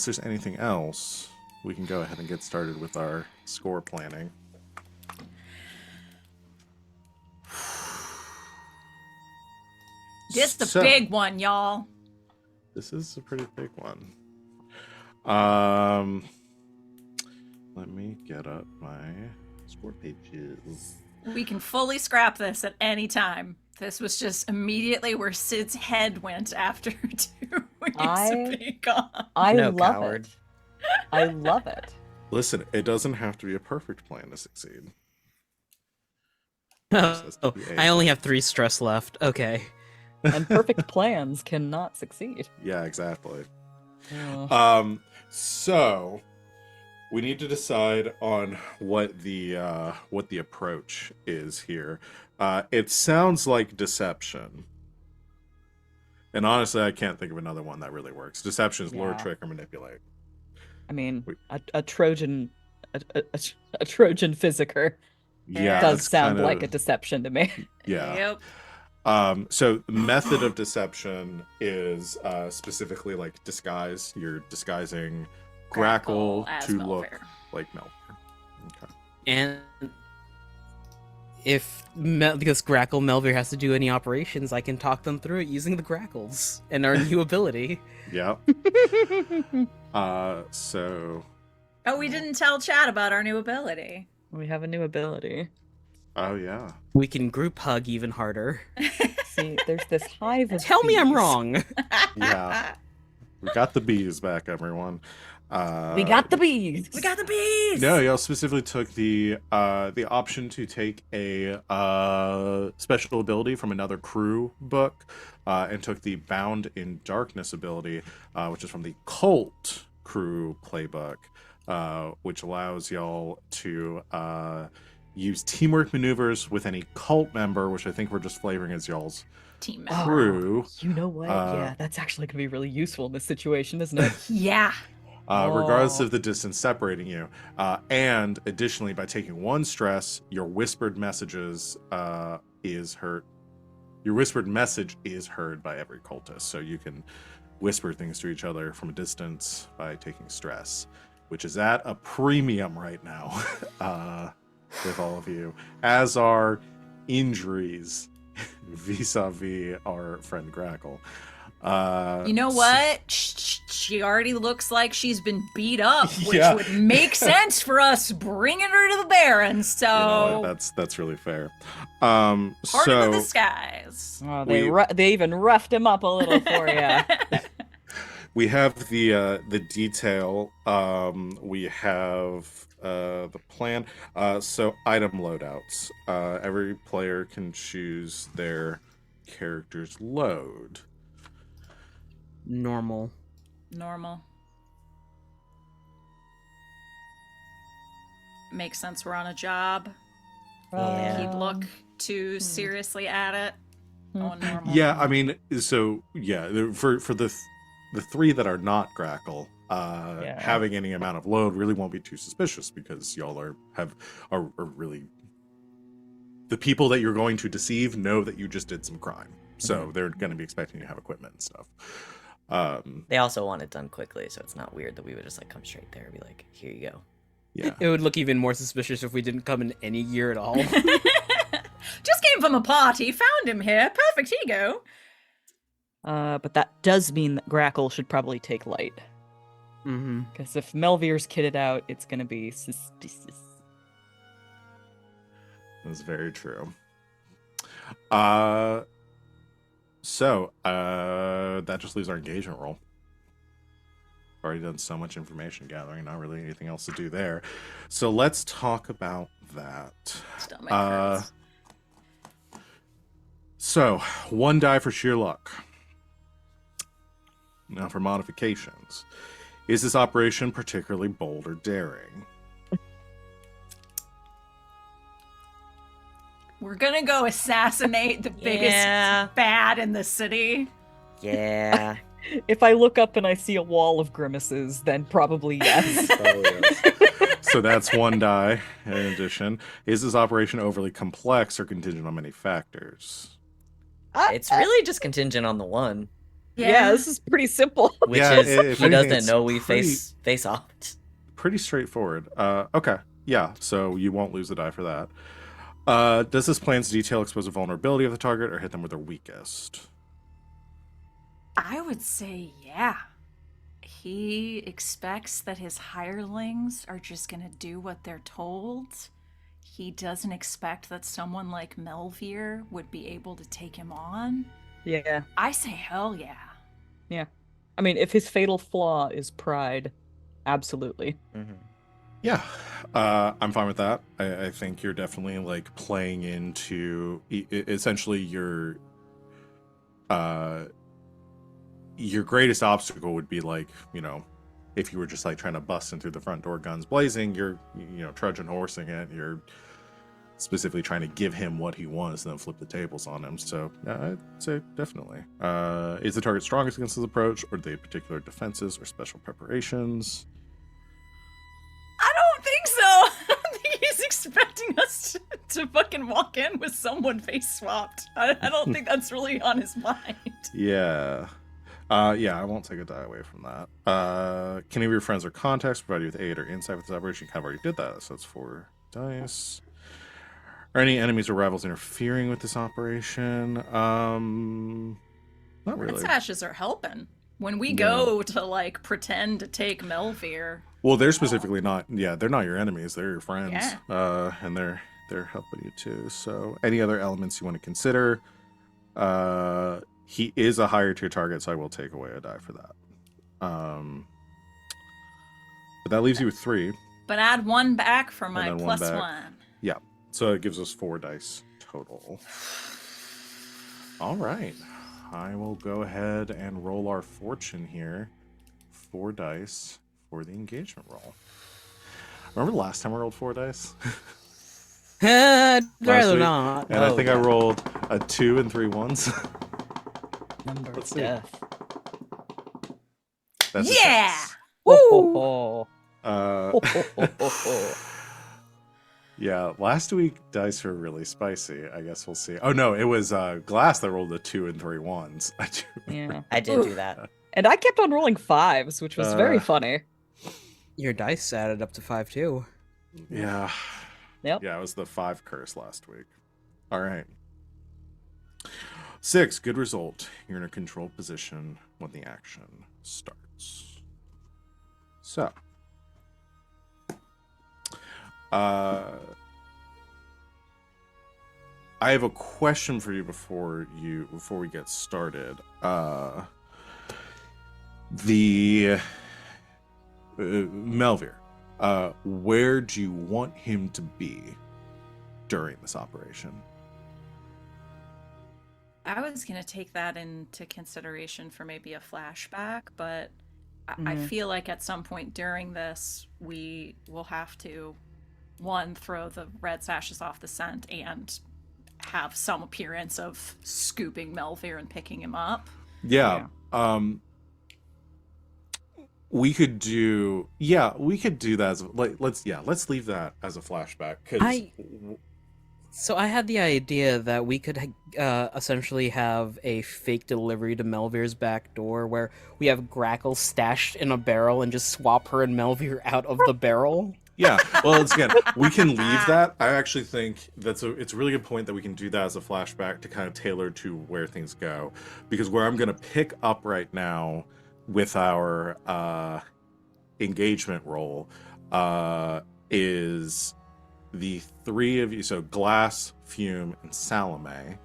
there's anything else, we can go ahead and get started with our score planning. This is the big one, y'all. This is a pretty big one. Let me get up my score pages. We can fully scrap this at any time. This was just immediately where Sid's head went after 2 weeks of being gone. I No love coward. it. I love it. Listen, it doesn't have to be a perfect plan to succeed. Oh, I only have 3 stress left. Okay. And perfect plans cannot succeed. Yeah, exactly. Oh. So we need to decide on what the approach is here. It sounds like deception. And honestly, I can't think of another one that really works. Deception is lure, Yeah. trick, or manipulate. I mean, a Trojan physicker Yeah, does that's sound kind like a of- deception to me. Yeah. Yep. So the method of deception is specifically like disguise. You're disguising Grackle as to Melvir. look like Melvir. Okay. And because Grackle Melvir has to do any operations, I can talk them through it using the Grackles and our new ability. Yeah. So. Oh, we didn't tell Chad about our new ability. We have a new ability. Oh yeah. We can group hug even harder. See, there's this hive of Tell me I'm bees. wrong. Yeah. We got the bees back, everyone. We got the bees. We got the bees. No, y'all specifically took the option to take a special ability from another crew book, and took the Bound in Darkness ability, which is from the Cult crew playbook, which allows y'all to use teamwork maneuvers with any cult member, which I think we're just flavoring as y'all's Team Oh. member. crew. You know what? Yeah, that's actually going to be really useful in this situation, isn't it? Yeah. Regardless Oh. of the distance separating you. And additionally, by taking 1 stress, your whispered messages is heard. Your whispered message is heard by every cultist, so you can whisper things to each other from a distance by taking stress, which is at a premium right now with all of you, as are injuries vis-a-vis our friend Grackle. You know what? She already looks like she's been beat up, which Yeah. would make sense for us bringing her to the Baron. So, You know what? That's really fair. part So of the skies. Oh, We- they even roughed him up a little for you. we have the detail. We have the plan. So item loadouts. Every player can choose their character's load. Normal. Normal. Makes sense. We're on a job. If he'd look too seriously at it. Oh, normal. Yeah, I mean, so yeah, for the three that are not Grackle, having any amount of load really won't be too suspicious because y'all are really the people that you're going to deceive know that you just did some crime, so they're going to be expecting you to have equipment and stuff. They also want it done quickly, so it's not weird that we would just like come straight there and be like, "Here you go." Yeah, It would look even more suspicious if we didn't come in any gear at all. Just came from a party, found him here. Perfect, here you go. But that does mean that Grackle should probably take light. Mm-hmm. Because if Melvir's kitted out, it's going to be suspicious. that's very true. So that just leaves our engagement roll. Already done so much information gathering, not really anything else to do there. So let's talk about that. Stomach hurts. So, 1 die for sheer luck. Now for modifications. Is this operation particularly bold or daring? We're gonna go assassinate the biggest Yeah. bad in the city. Yeah. If I look up and I see a wall of grimaces, then probably yes. Oh, yes. So that's 1 die in addition. Is this operation overly complex or contingent on many factors? It's really just contingent on the one, Yeah, this is pretty simple. which Yeah, is if he anything, doesn't it's know we pretty- face off. Pretty straightforward. Okay. Yeah, so you won't lose the die for that. Does this plan's detail expose a vulnerability of the target or hit them where they're weakest? I would say, yeah. He expects that his hirelings are just gonna do what they're told. He doesn't expect that someone like Melvir would be able to take him on. Yeah. I say hell yeah. Yeah. I mean, if his fatal flaw is pride, absolutely. Mm-hmm. Yeah, I'm fine with that. I think you're definitely like playing into essentially your greatest obstacle would be like, you know, if you were just like trying to bust in through the front door guns blazing, you're, you know, Trojan horsing it. You're specifically trying to give him what he wants and then flip the tables on him. So I'd say definitely. Is the target strongest against this approach, or do they have particular defenses or special preparations? I don't think so. I don't think he's expecting us to fucking walk in with someone face swapped. I don't think that's really on his mind. Yeah. Yeah, I won't take a die away from that. Can any of your friends or contacts provide you with aid or insight with this operation? You kind of already did that, so that's 4 dice. Are any enemies or rivals interfering with this operation? Not Red really. sashes are helping. When we No. go to like pretend to take Melvir, Well, they're specifically not. Yeah, they're not your enemies. They're your friends. Yeah. And they're helping you too. So, any other elements you want to consider? He is a higher tier target, so I will take away a die for that. But that leaves you with 3. but add 1 back for my then 1 plus back. 1. Yeah. So it gives us 4 dice total. All right. I will go ahead and roll our fortune here. 4 dice for the engagement roll. Remember the last time I rolled 4 dice? I'd rather week? not. And I think I rolled a 2 and 3 1s. Number Let's of see. death. That's a Yeah! six. Woo! Yeah, last week dice were really spicy. I guess we'll see. Oh no, it was Glass that rolled the 2 and 3 1s. I do. Yeah. I did do that. And I kept on rolling 5s, which was very funny. Your dice added up to 5 too. Yeah. Yep. Yeah, it was the 5 curse last week. All right. 6, good result. You're in a controlled position when the action starts. So, I have a question for you before we get started. Melvir, where do you want him to be during this operation? I was going to take that into consideration for maybe a flashback, but I feel like at some point during this, we will have to, one, throw the red sashes off the scent and have some appearance of scooping Melvir and picking him up. Yeah. We could do that as let's leave that as a flashback, cuz So I had the idea that we could essentially have a fake delivery to Melvir's back door where we have Grackle stashed in a barrel and just swap her and Melvir out of the barrel. Yeah, well, again, we can leave that. I actually think it's a really good point that we can do that as a flashback to kind of tailor to where things go. Because where I'm going to pick up right now with our engagement roll is the three of you. So Glass, Fume, and Salome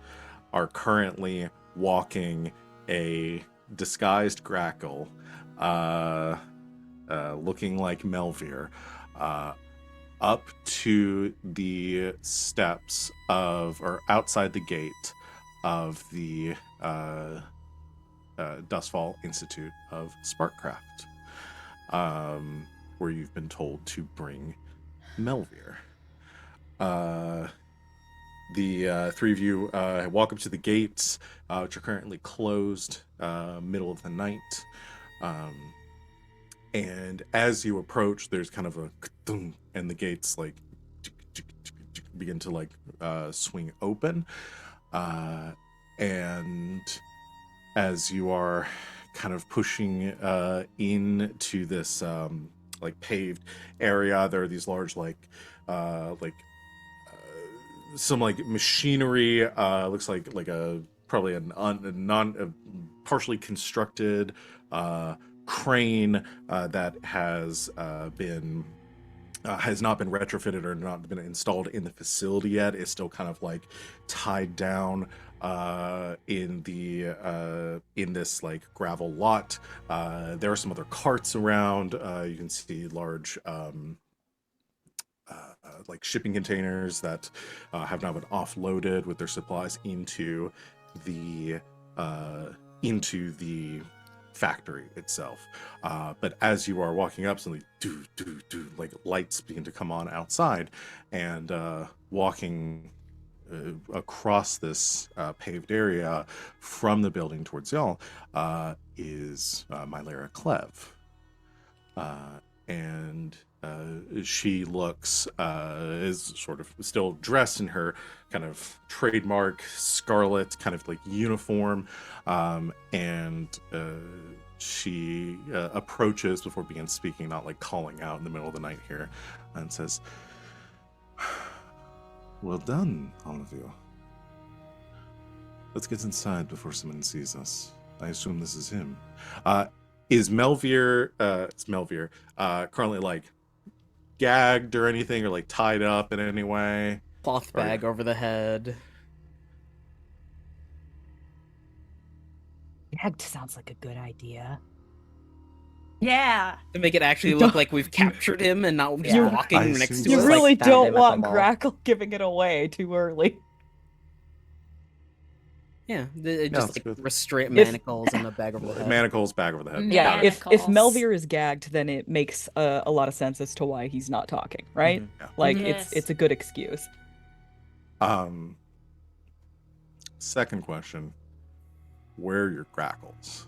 are currently walking a disguised Grackle, looking like Melvir, up to the steps or outside the gate of the Dustfall Institute of Sparkcraft, where you've been told to bring Melvir. The three of you walk up to the gates, which are currently closed, middle of the night. And as you approach, there's kind of a and the gates like begin to like swing open. And as you are kind of pushing into this like paved area, there are these large some like machinery. Looks like a probably a partially constructed crane that has not been retrofitted or not been installed in the facility yet. Is still kind of like tied down in this like gravel lot. There are some other carts around. You can see large like shipping containers that have now been offloaded with their supplies into the factory itself. But as you are walking up, suddenly like lights begin to come on outside, and walking across this paved area from the building towards y'all is Mylera Clev. And she looks is sort of still dressed in her kind of trademark scarlet kind of like uniform, and she approaches before begins speaking, not like calling out in the middle of the night here, and says, "Well done, all of you. Let's get inside before someone sees us. I assume this is him." Is Melvir currently like gagged or anything, or like tied up in any way? Cloth bag over the head. Gagged sounds like a good idea. Yeah. To make it actually look like we've captured him and not just walking I next assume to You us. really found don't him at the want mall. Grackle giving it away too early. Yeah, that's just like good. restraint If- manacles and a bag over the head. Manacles back over the head. Yeah, Got it. if Melvir is gagged, then it makes a lot of sense as to why he's not talking, right? Mhm. Yeah. Like Yes. it's a good excuse. Second question: where are your Grackles?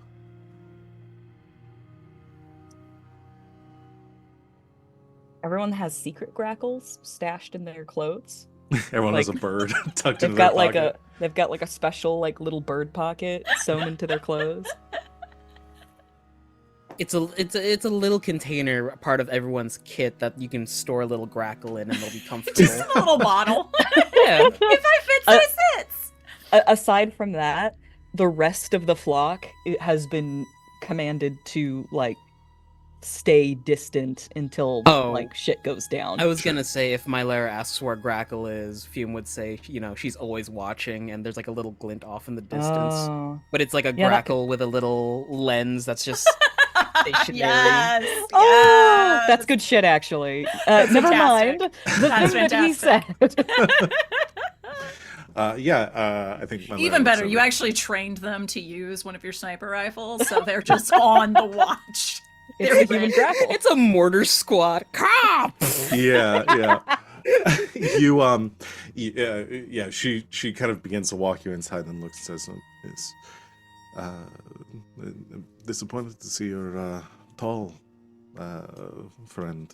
Everyone has secret Grackles stashed in their clothes. Everyone has a Like, bird tucked They've into their got like pocket. they've got like a special like little bird pocket sewn into their clothes. It's a little container, part of everyone's kit that you can store a little Grackle in, and they'll be comfortable. Just a little bottle. Yeah. If I fit, so it sits. Aside from that, the rest of the flock has been commanded to like stay distant until Oh, like shit goes down. I was Sure. gonna say if Mylera asks where Grackle is, Fume would say, she's always watching, and there's like a little glint off in the distance. Oh, But it's like a yeah, that. Grackle with a little lens that's just stationary. Yes, Oh, that's yes. good shit, actually. That's Never fantastic. mind the That's thing that he said. I think my Even better, you actually trained them to use one of your sniper rifles, so they're just on the watch. It's They're the human ready. Grackle. It's a mortar squad. Cop! Yeah. Yeah. She kind of begins to walk you inside and looks and says, "It's disappointed to see your tall friend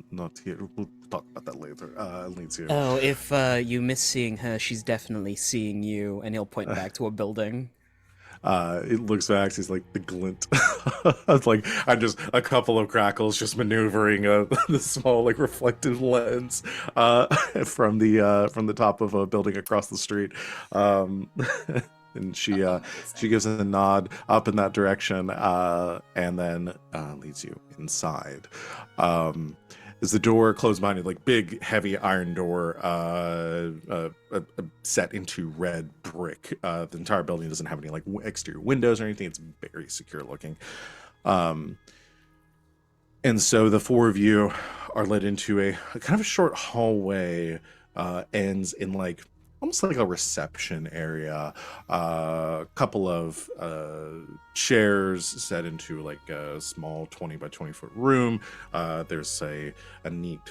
not here. We'll talk about that later. Leads here. Oh, if you miss seeing her, she's definitely seeing you, and he'll point back to a building. It looks back. He's like the glint. It's like I'm just a couple of crackles, just maneuvering the small like reflective lens from the top of a building across the street. And she gives a nod up in that direction, and then leads you inside. Is the door closed behind you, like big, heavy iron door, set into red brick. The entire building doesn't have any like exterior windows or anything. It's very secure looking. And so the four of you are led into a kind of a short hallway, ends in like almost like a reception area. A couple of chairs set into like a small 20 by 20 foot room. There's a neat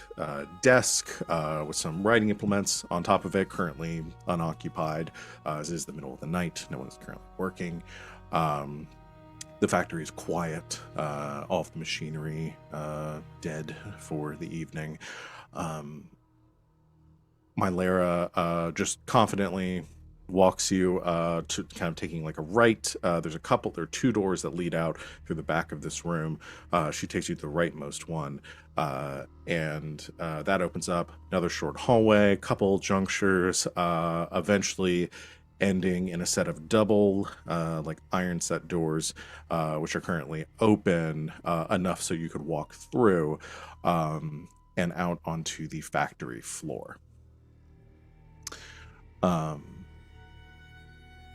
desk with some writing implements on top of it, currently unoccupied, as it is the middle of the night. No one is currently working. The factory is quiet. All of the machinery dead for the evening. Mylera just confidently walks you to kind of taking like a right. There are two doors that lead out through the back of this room. She takes you to the rightmost one, and that opens up another short hallway, couple junctures, eventually ending in a set of double like iron set doors, which are currently open enough so you could walk through, and out onto the factory floor.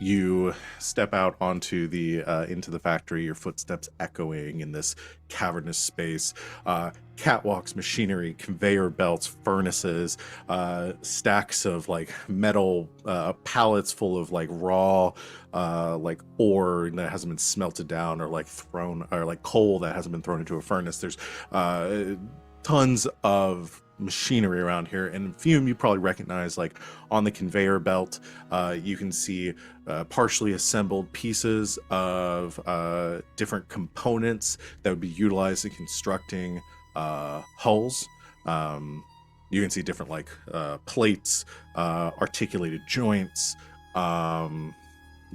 You step out onto the into the factory, your footsteps echoing in this cavernous space. Catwalks, machinery, conveyor belts, furnaces, stacks of like metal pallets full of like raw like ore that hasn't been smelted down, or like thrown, or like coal that hasn't been thrown into a furnace. There's tons of machinery around here. And Fume, you probably recognize, like on the conveyor belt, you can see partially assembled pieces of different components that would be utilized in constructing hulls. You can see different like plates, articulated joints,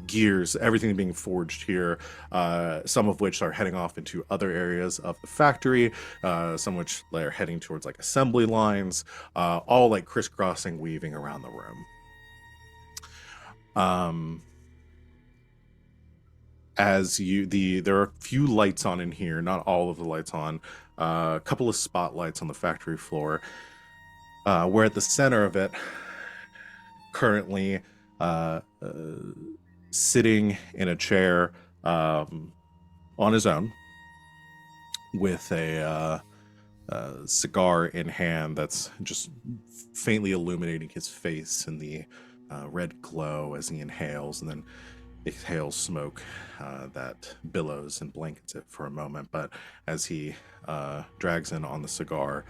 gears, everything being forged here, some of which are heading off into other areas of the factory, some of which are heading towards like assembly lines, all like crisscrossing, weaving around the room. There are a few lights on in here, not all of the lights on, a couple of spotlights on the factory floor, where at the center of it, currently sitting in a chair on his own with a cigar in hand that's just faintly illuminating his face in the red glow as he inhales, and then exhales smoke that billows and blankets it for a moment. But as he drags in on the cigar,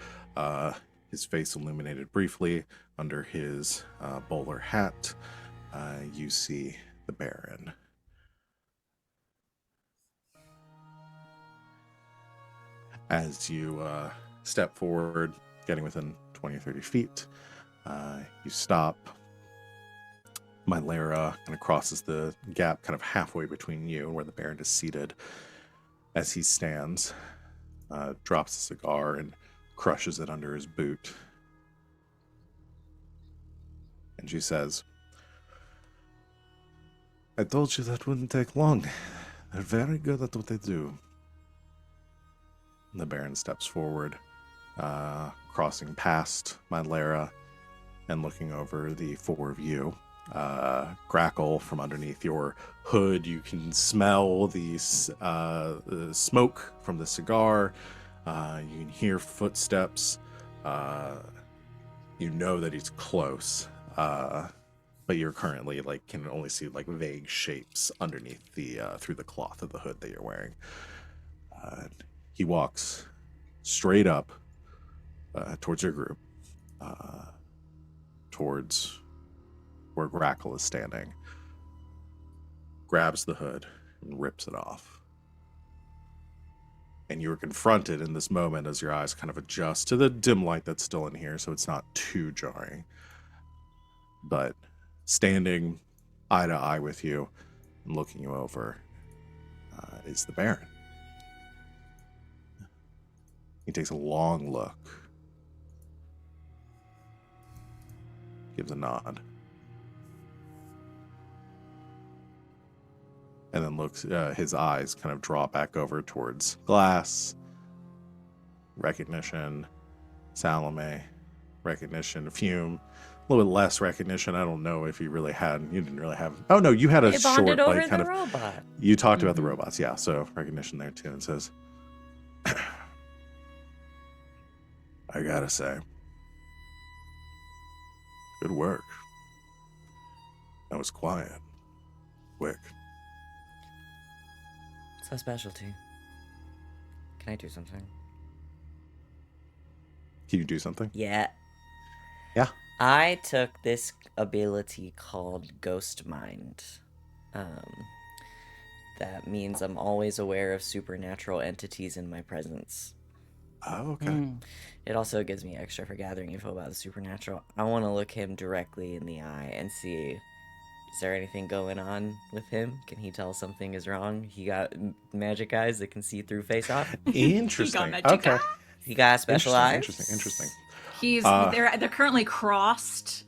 his face illuminated briefly under his bowler hat, you see the Baron. As you step forward, getting within 20 or 30 feet, you stop. Mylera kind of crosses the gap kind of halfway between you and where the Baron is seated. As he stands, drops the cigar and crushes it under his boot. And she says, I told you that wouldn't take long. They're very good at what they do. The Baron steps forward, crossing past Mylara and looking over the four of you. Grackle, from underneath your hood, you can smell the smoke from the cigar. You can hear footsteps. You know that he's close, but you're currently can only see vague shapes underneath the through the cloth of the hood that you're wearing. He walks straight up towards your group, towards where Grackle is standing, grabs the hood and rips it off. And you're confronted in this moment as your eyes kind of adjust to the dim light that's still in here, so it's not too jarring. But standing eye to eye with you and looking you over is the Baron. He takes a long look, gives a nod, and then looks, his eyes kind of draw back over towards Glass, recognition, Salome, recognition, Fume, a little bit less recognition. I don't know if you didn't really have, oh no, you had a They short, bonded over kind the of, robot. you talked about the robots, yeah, so recognition there too, and says, I gotta say, good work. That was quiet, quick. It's a specialty. Can I do something? Can you do something? Yeah. Yeah. I took this ability called Ghost Mind. That means I'm always aware of supernatural entities in my presence. Oh, okay. It also gives me extra for gathering info about the supernatural. I want to look him directly in the eye and see, is there anything going on with him? Can he tell something is wrong? He got magic eyes that can see through face off. Interesting. magic Okay. eye. He got special eyes. Interesting. He's they're currently crossed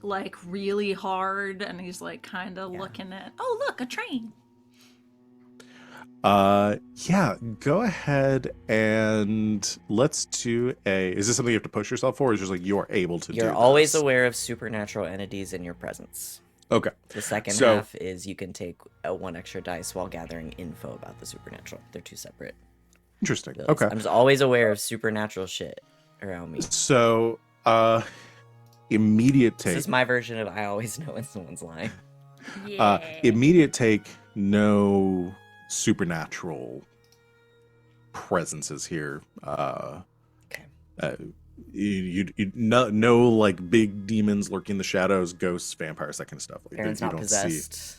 really hard, and he's kind of looking at. Oh, look, a train. Yeah, go ahead and let's do is this something you have to push yourself for, or is it just you're able to do You're always this? aware of supernatural entities in your presence. Okay. The second So- half is you can take one extra dice while gathering info about the supernatural. They're two separate. Interesting. abilities. Okay. I'm just always aware of supernatural shit around me. So, immediate take. This is my version of I always know when someone's lying. Yeah. Immediate take, no supernatural presences here. Okay. No big demons lurking in the shadows, ghosts, vampires, that kind of stuff. Aaron's you not don't possessed. see.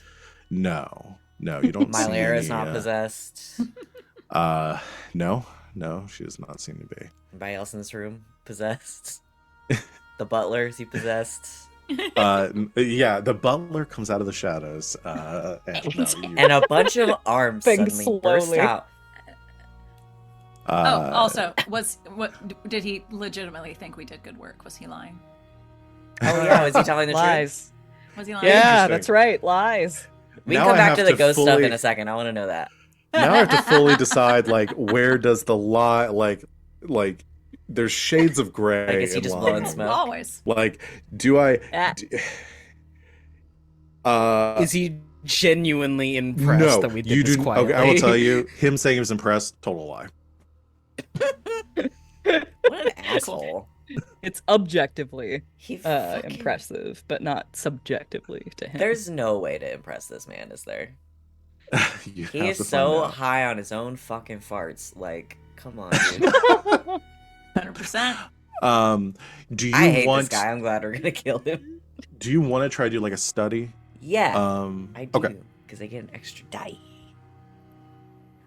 No, you don't see Mylara's any, not possessed. No, she does not seem to be. Anybody else in this room possessed? The butler, is he possessed? Yeah, the butler comes out of the shadows, And a bunch of arms Moving suddenly burst slowly. out. Also, did he legitimately think we did good work? Was he lying? Oh yeah, was he telling the truth? Lies. Was he lying? Yeah, Interesting. that's right. Lies. We Now can come I back have to the to ghost stuff fully- in a second. I want to know that. Now I have to fully decide where does the lie like there's shades of gray. Like, is he in just lying. blowing smoke? Always. Do I? Ah. Is he genuinely impressed No, that we did you this do. quietly? Okay, I will tell you. Him saying he was impressed, total lie. What an asshole. It's objectively He fucking... impressive, but not subjectively to him. There's no way to impress this man, is there? You He have is to so find out. high on his own fucking farts. Like, come on, dude. 100%. Do you I hate want? this guy. I'm glad we're gonna kill him. Do you want to try to do a study? Yeah, I do. Okay. Because I get an extra die.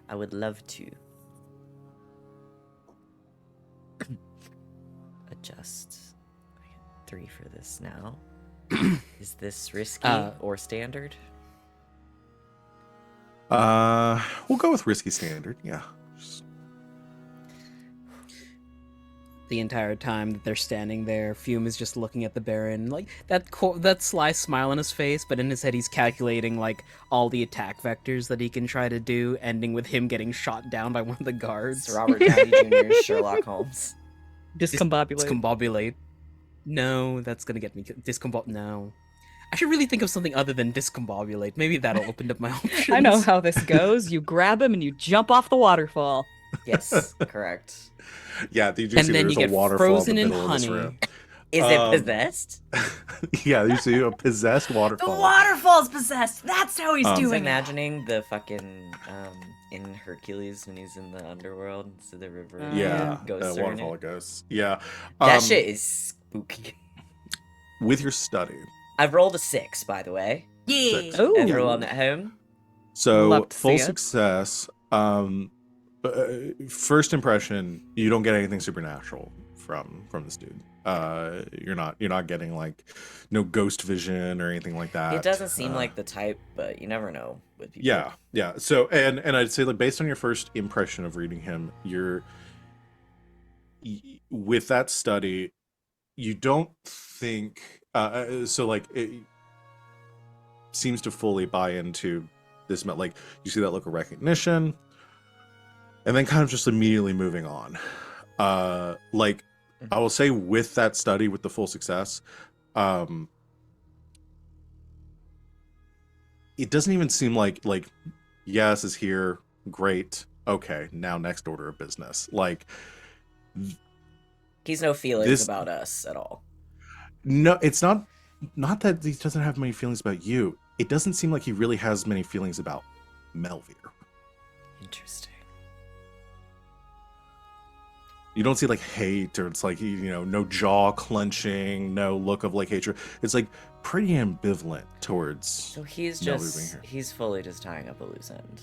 I would love to. Adjust. I get 3 for this now. Is this risky or standard? We'll go with risky standard. Yeah. the entire time that they're standing there, Fume is just looking at the Baron, like that sly smile on his face, but in his head he's calculating like all the attack vectors that he can try to do, ending with him getting shot down by one of the guards. It's Robert Downey Jr.'s Sherlock Holmes. Discombobulate. Discombobulate. No, that's gonna get me No. I should really think of something other than discombobulate. Maybe that'll open up my options. I know how this goes. You grab him and you jump off the waterfall. Yes, correct. Yeah, you do And see then there's you a get waterfall in the frozen in middle of this honey. room. Is it possessed? Yeah, you see a possessed The waterfall. waterfall's possessed. That's how he's I was doing it. imagining the fucking in Hercules when he's in the underworld, so the river. Yeah, ghosts are in waterfall it. of ghosts. Yeah, That shit is spooky. with your study. I've rolled a 6, by the way. Yeah. Oh, Everyone at home. So Love to full see it. success. First impression, you don't get anything supernatural from this dude. You're not getting like no ghost vision or anything like that. It doesn't seem like the type, but you never know with people. Yeah. So and I'd say like based on your first impression of reading him, with that study, you don't think so like it seems to fully buy into this. Like you see that look of recognition, and then kind of just immediately moving on. Like I will say with that study, with the full success, it doesn't even seem like yes is here, great, okay, now next order of business. Like He's no feelings This- about us at all. no, it's not that he doesn't have many feelings about you. It doesn't seem like he really has many feelings about Melvir. Interesting. You don't see like hate, or it's like, no jaw clenching, no look of like hatred. It's like pretty ambivalent towards. So he's Melvir being just here. he's fully just tying up a loose end.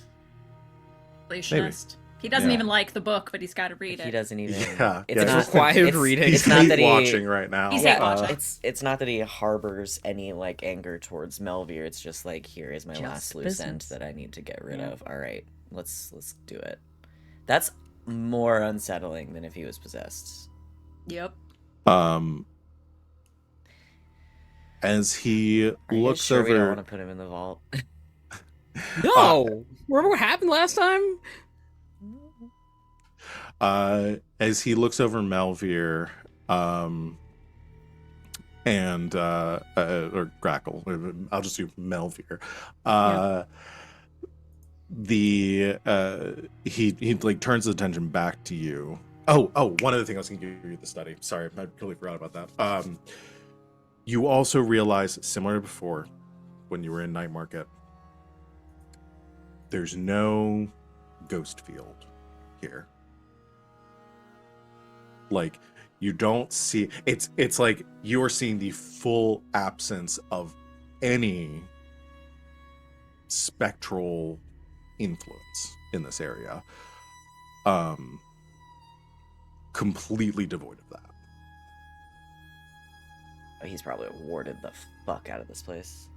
Completionist. He doesn't Yeah. even like the book, but he's got to read He it. doesn't even. Yeah, it's yeah, not he's required it's- reading. He's It's not that hate he. watching right now. He's Yeah, hate watching. it's not that he harbors any like anger towards Melvir. It's just like, here is my Just last loose end business. that I need to get rid Yeah. of. All right, let's do it. That's more unsettling than if he was possessed. Yep. As he Are you looks guys sure we don't over. want to put him in the vault? No! Remember what happened last time? As he looks over Melvir, and or Grackle, I'll just do Melvir. He like turns his attention back to you. Oh, one other thing I was going to give you the study. Sorry, I totally forgot about that. You also realize, similar to before, when you were in Night Market, there's no ghost field here. Like you don't see it's like you're seeing the full absence of any spectral influence in this area. Completely devoid of that. Oh, he's probably warded the fuck out of this place.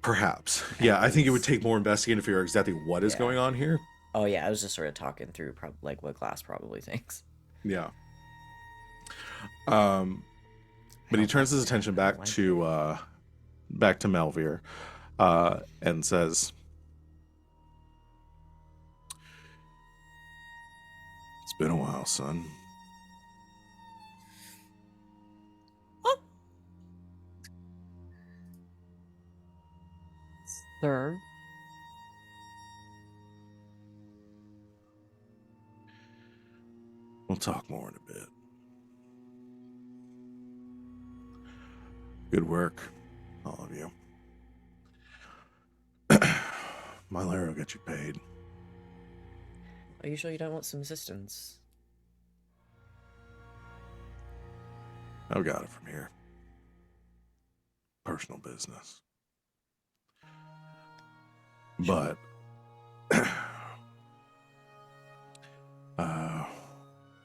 Perhaps. Yeah, I think it would take more investigating to figure out exactly what is Yeah. going on here. Oh yeah, I was just sort of talking through like what Glass probably thinks. Yeah. But he turns his attention back to Melvir, and says, "It's been a while, son. Sir. We'll talk more in a bit. Good work, all of you. My lair will get you paid. Are you sure you don't want some assistance? I've got it from here. Personal business. But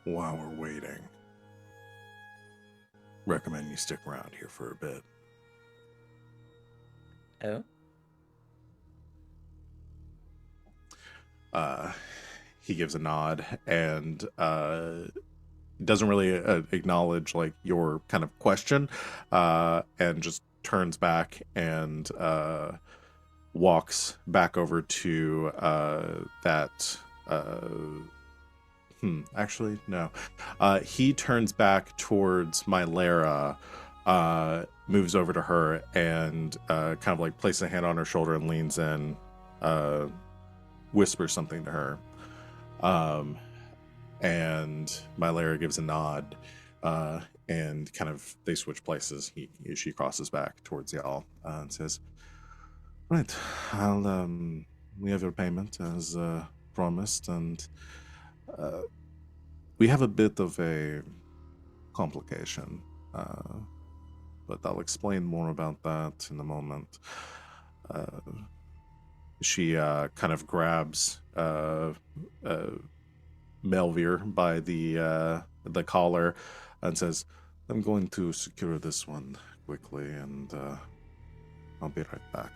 while we're waiting, recommend you stick around here for a bit. Oh? He gives a nod, and doesn't really acknowledge like your kind of question, and just turns back and walks back over to that. Actually, no. He turns back towards Mylera, moves over to her, and kind of like places a hand on her shoulder and leans in, whispers something to her. And Mylera gives a nod, and kind of they switch places. She crosses back towards y'all and says, "Right, I'll we have your payment as promised, and we have a bit of a complication, but I'll explain more about that in a moment." She kind of grabs Melvir by the collar and says, "I'm going to secure this one quickly, and I'll be right back."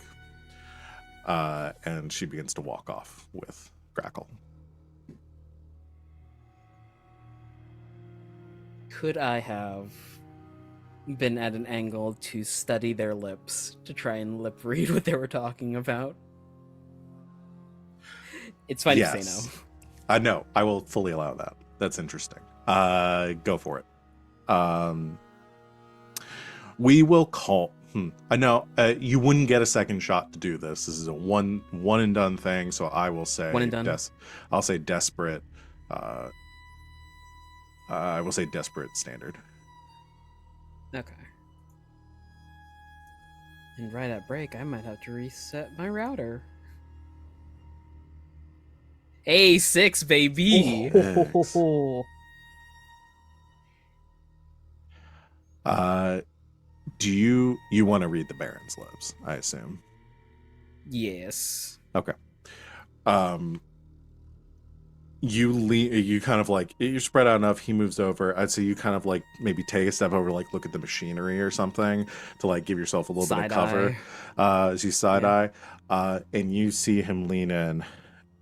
And she begins to walk off with Grackle. Could I have been at an angle to study their lips to try and lip read what they were talking about? It's fine to say no. No, I will fully allow that. That's interesting. Go for it. We will call. I know you wouldn't get a second shot to do this. This is a one and done thing. So I will say one and done. I'll say desperate. I will say desperate standard. Okay. And right at break, I might have to reset my router. A6, baby! Do you want to read the Baron's lips, I assume? Yes. Okay. You kind of like, you spread out enough, he moves over. I'd say you kind of like maybe take a step over, like look at the machinery or something to like give yourself a little bit of cover. As you side eye, and you see him lean in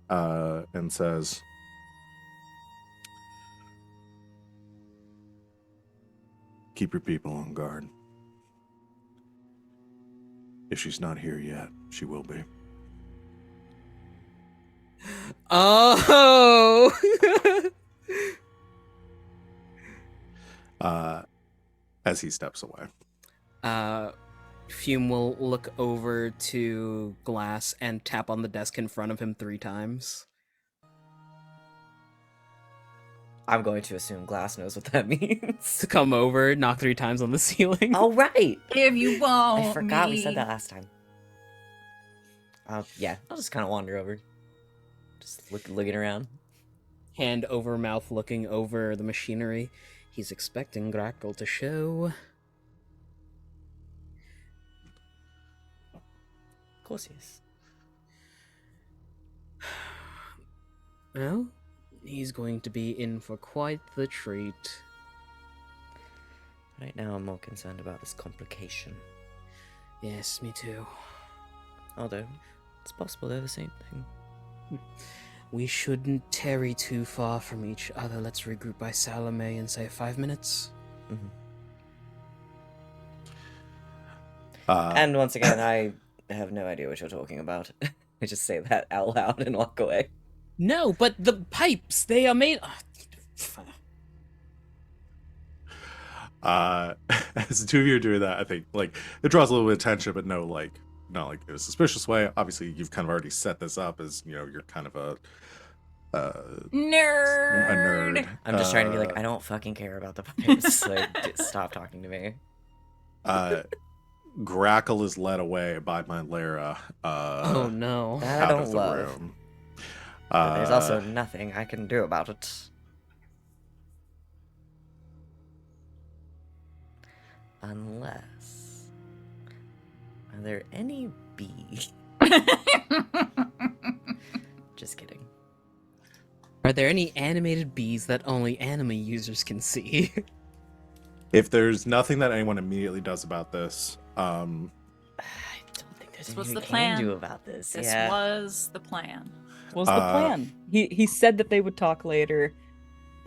and says, "Keep your people on guard. If she's not here yet, she will be." Oh! As he steps away. Fume will look over to Glass and tap on the desk in front of him 3 times. I'm going to assume Glass knows what that means. To come over, knock 3 times on the ceiling. Oh, right! If you want I forgot we me. said that last time. Yeah, I'll just kind of wander over. Just looking around. Hand over mouth looking over the machinery. He's expecting Grackle to show. Of course he is. Well, he's going to be in for quite the treat. Right now I'm more concerned about this complication. Yes, me too. Although, it's possible they're the same thing. We shouldn't tarry too far from each other. Let's regroup by Salome in, say, 5 minutes. Mm-hmm. And once again, I have no idea what you're talking about. I just say that out loud and walk away. No, but the pipes, they are made... As the two of you are doing that, I think like it draws a little bit of attention, but not like in a suspicious way. Obviously, you've kind of already set this up as you're kind of a nerd. I'm just trying to be like, I don't fucking care about the pipes. Like, stop talking to me. Grackle is led away by Mylera. Oh no! That I don't love. Room. But there's also nothing I can do about it. Unless... Are there any bees? Just kidding. Are there any animated bees that only anime users can see? If there's nothing that anyone immediately does about this, I don't think there's This was anything the we plan. can do about this. This Yeah. was the plan. Was the plan. He said that they would talk later.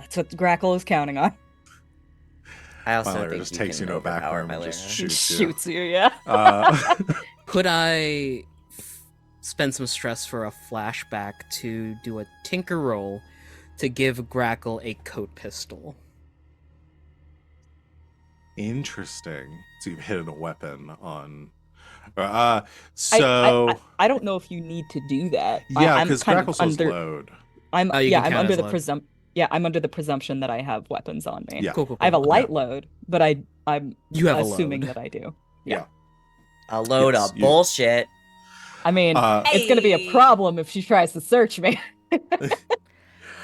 That's what Grackle is counting on. I also Myler think just you takes can you to a back overpower room my and just Lara. shoots you. Shoots you, yeah. Could I spend some stress for a flashback to do a tinker roll to give Grackle a coat pistol? Interesting. So you've hidden a weapon on. I So don't know if you need to do that. yeah, I'm because kind of Grackle says under. load. I'm Oh, you can I'm count under as the load. I'm under the presumption that I have weapons on me. Yeah. Cool. I have a Okay. light load, but I'm You have a assuming load. that I do. Yeah. A load Yes, of you- bullshit. I mean, Uh, it's gonna be a Hey. problem if she tries to search me.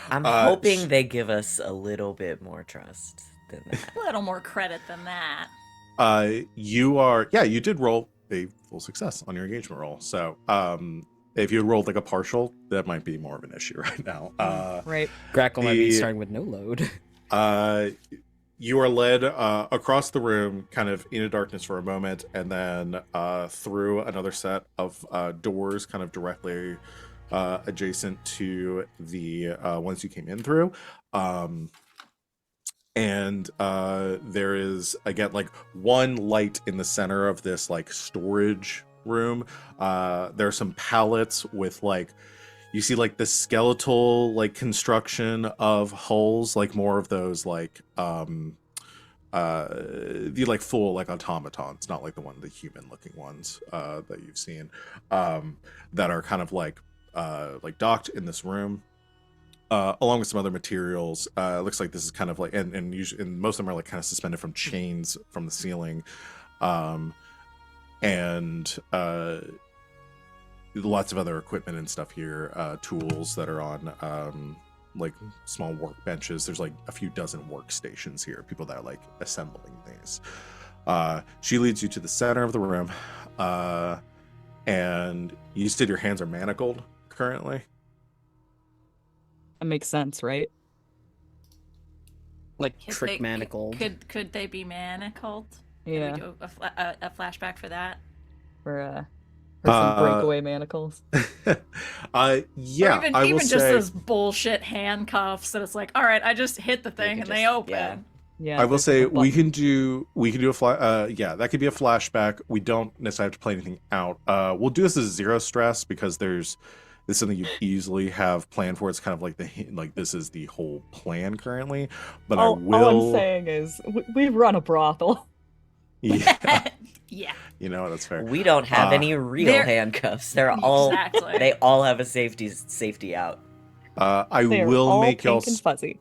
I'm Uh, hoping sh- they give us a little bit more trust than that. A little more credit than that. you did roll a full success on your engagement roll. So if you had rolled like a partial, that might be more of an issue right now. Right. Grackle might be the- starting with no load. You are led across the room, kind of into darkness for a moment, and then through another set of doors, kind of directly adjacent to the ones you came in through. And there is, again, like one light in the center of this like storage room. There are some pallets with like, you see like the skeletal like construction of hulls, like more of those like the like full like automatons, not like the human looking ones that you've seen, that are kind of like docked in this room. Along with some other materials. It looks like this is kind of like, and usually, and most of them are like kind of suspended from chains from the ceiling, and lots of other equipment and stuff here, tools that are on like small workbenches. There's like a few dozen workstations here, people that are like assembling these. She leads you to the center of the room, and you said your hands are manacled currently. That makes sense, right? Like Could trick they- manacled. Could they be manacled? Yeah. Can we do a flashback for that? For some breakaway manacles. Yeah, Or even, I will even just say. those bullshit handcuffs that it's like, all right, I just hit the thing can and they just- open. yeah. Yeah. I will there's say a we button. can do a that could be a flashback. We don't necessarily have to play anything out. We'll do this as zero stress because this is something you easily have planned for. It's kind of like this is the whole plan currently. But all I'm I will. saying is we run a brothel. Yeah, Yeah, you know that's fair. We don't have any real They're- handcuffs. They're all exactly. they all have a safety out. I They're will all make y'all. pink and fuzzy.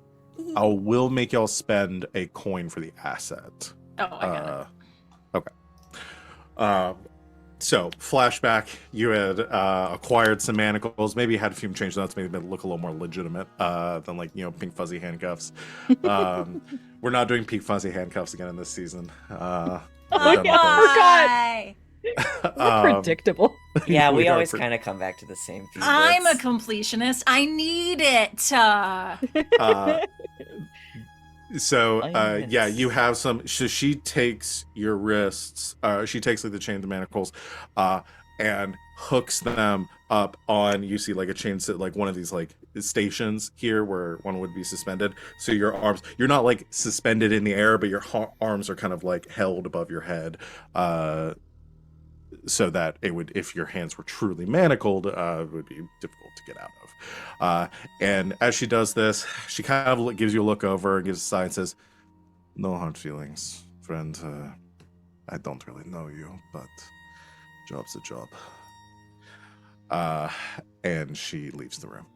I will make y'all spend a coin for the asset. Oh, I got it. Okay. So flashback, you had acquired some manacles. Maybe you had Fume change those, maybe look a little more legitimate than like pink fuzzy handcuffs. We're not doing pink fuzzy handcuffs again in this season. Oh, done yeah, with those. Why? We're predictable. Yeah, we are always kind of come back to the same few I'm a bits. completionist. I need it. So Yes. yeah, you have some. So she takes your wrists. She takes like the chain of manacles, and hooks them up on. You see like a chain, like one of these like stations here where one would be suspended. So your arms, you're not like suspended in the air, but your arms are kind of like held above your head, so that it would, if your hands were truly manacled, it would be difficult to get out of. And as she does this, she kind of gives you a look over and gives a sigh and says, "No hard feelings, friend. I don't really know you, but job's a job." And she leaves the room.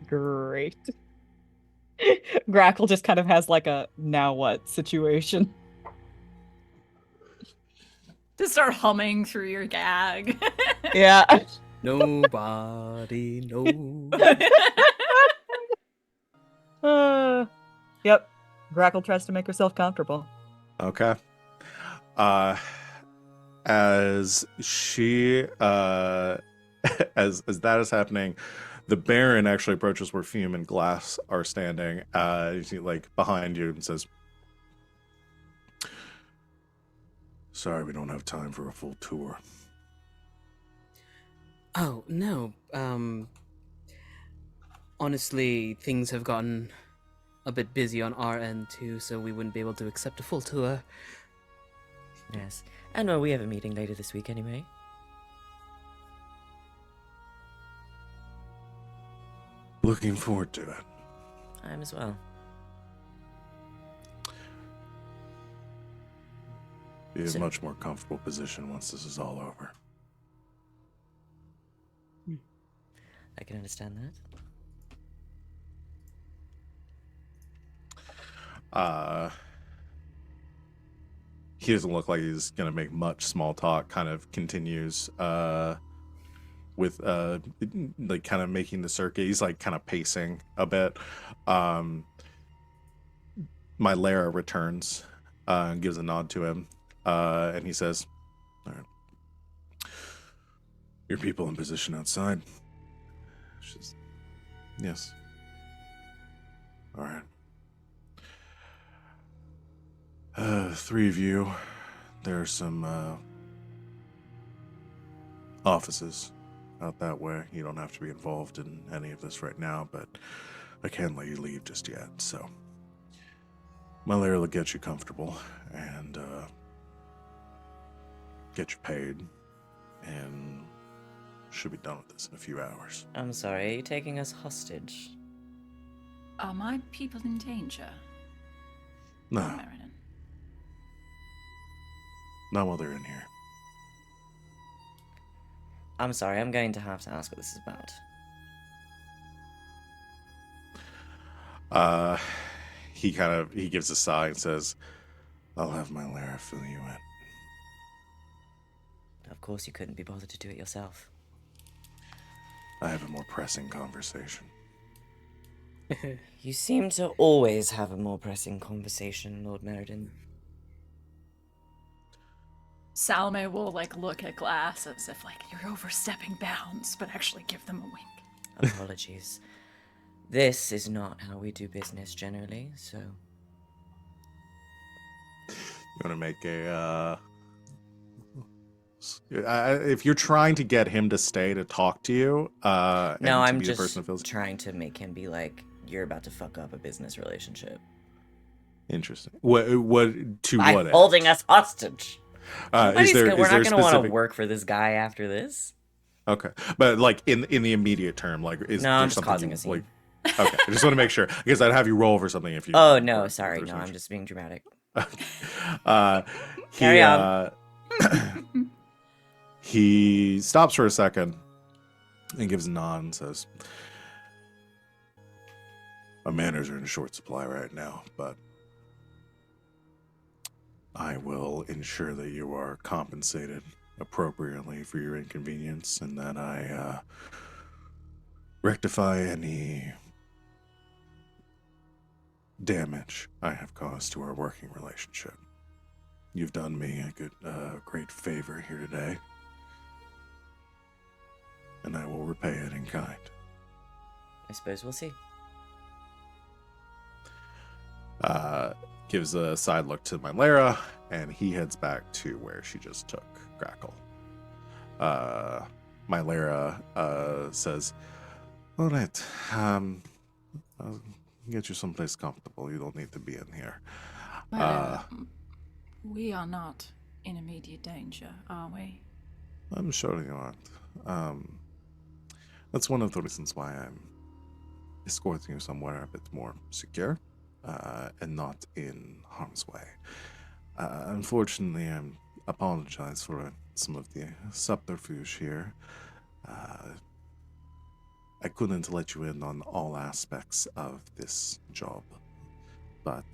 Great. Grackle just kind of has like a now what situation. To start humming through your gag. Yeah. Nobody knows. Yep. Grackle tries to make herself comfortable. Okay. As she as that is happening, the Baron actually approaches where Fume and Glass are standing. You see, like behind you, and says, "Sorry, we don't have time for a full tour." Oh, no. Honestly, things have gotten a bit busy on our end too, so we wouldn't be able to accept a full tour. Yes. And well, we have a meeting later this week anyway. Looking forward to it. I am as well. Be in So- a much more comfortable position once this is all over. I can understand that. He doesn't look like he's gonna make much small talk. Kind of continues with like kind of making the circuit. He's like kind of pacing a bit. My Lara returns and gives a nod to him, and he says, "All right, your people in position outside." She's, yes. All right. Three of you. There are some offices out that way. You don't have to be involved in any of this right now, but I can't let you leave just yet. So, my lair will get you comfortable and get you paid, and should be done with this in a few hours. I'm sorry, are you taking us hostage? Are my people in danger? No, Meriden? not while they're in here. I'm sorry, I'm going to have to ask what this is about. He gives a sigh and says, "I'll have my Lara fill you in." Of course you couldn't be bothered to do it yourself. I have a more pressing conversation. You seem to always have a more pressing conversation, Lord Meriden. Salome will look at Glass as if you're overstepping bounds, but actually give them a wink. Apologies. This is not how we do business generally, so... You want to make a if you're trying to get him to stay to talk to you, and No, to I'm be the just person that feels trying to make him be like, you're about to fuck up a business relationship. interesting. What to By what end? holding us hostage. We're We're not going to want to work for this guy after this. Okay, but in the immediate term, is No, there I'm just something causing you, a scene. Okay, I just want to make sure because I'd have you roll for something if you. Oh, no, if sorry. there's No, an I'm just being dramatic. Carry Carry on. He stops for a second and gives a nod and says, "My manners are in short supply right now, but I will ensure that you are compensated appropriately for your inconvenience and that I rectify any damage I have caused to our working relationship. You've done me a great favor here today, and I will repay it in kind." I suppose we'll see. Gives a side look to my Lara, and he heads back to where she just took Grackle. My Lara says, "All right, I'll get you someplace comfortable. You don't need to be in here." We are not in immediate danger, are we? I'm sure you aren't. That's one of the reasons why I'm escorting you somewhere a bit more secure, and not in harm's way. Unfortunately, I apologize for some of the subterfuge here. I couldn't let you in on all aspects of this job, but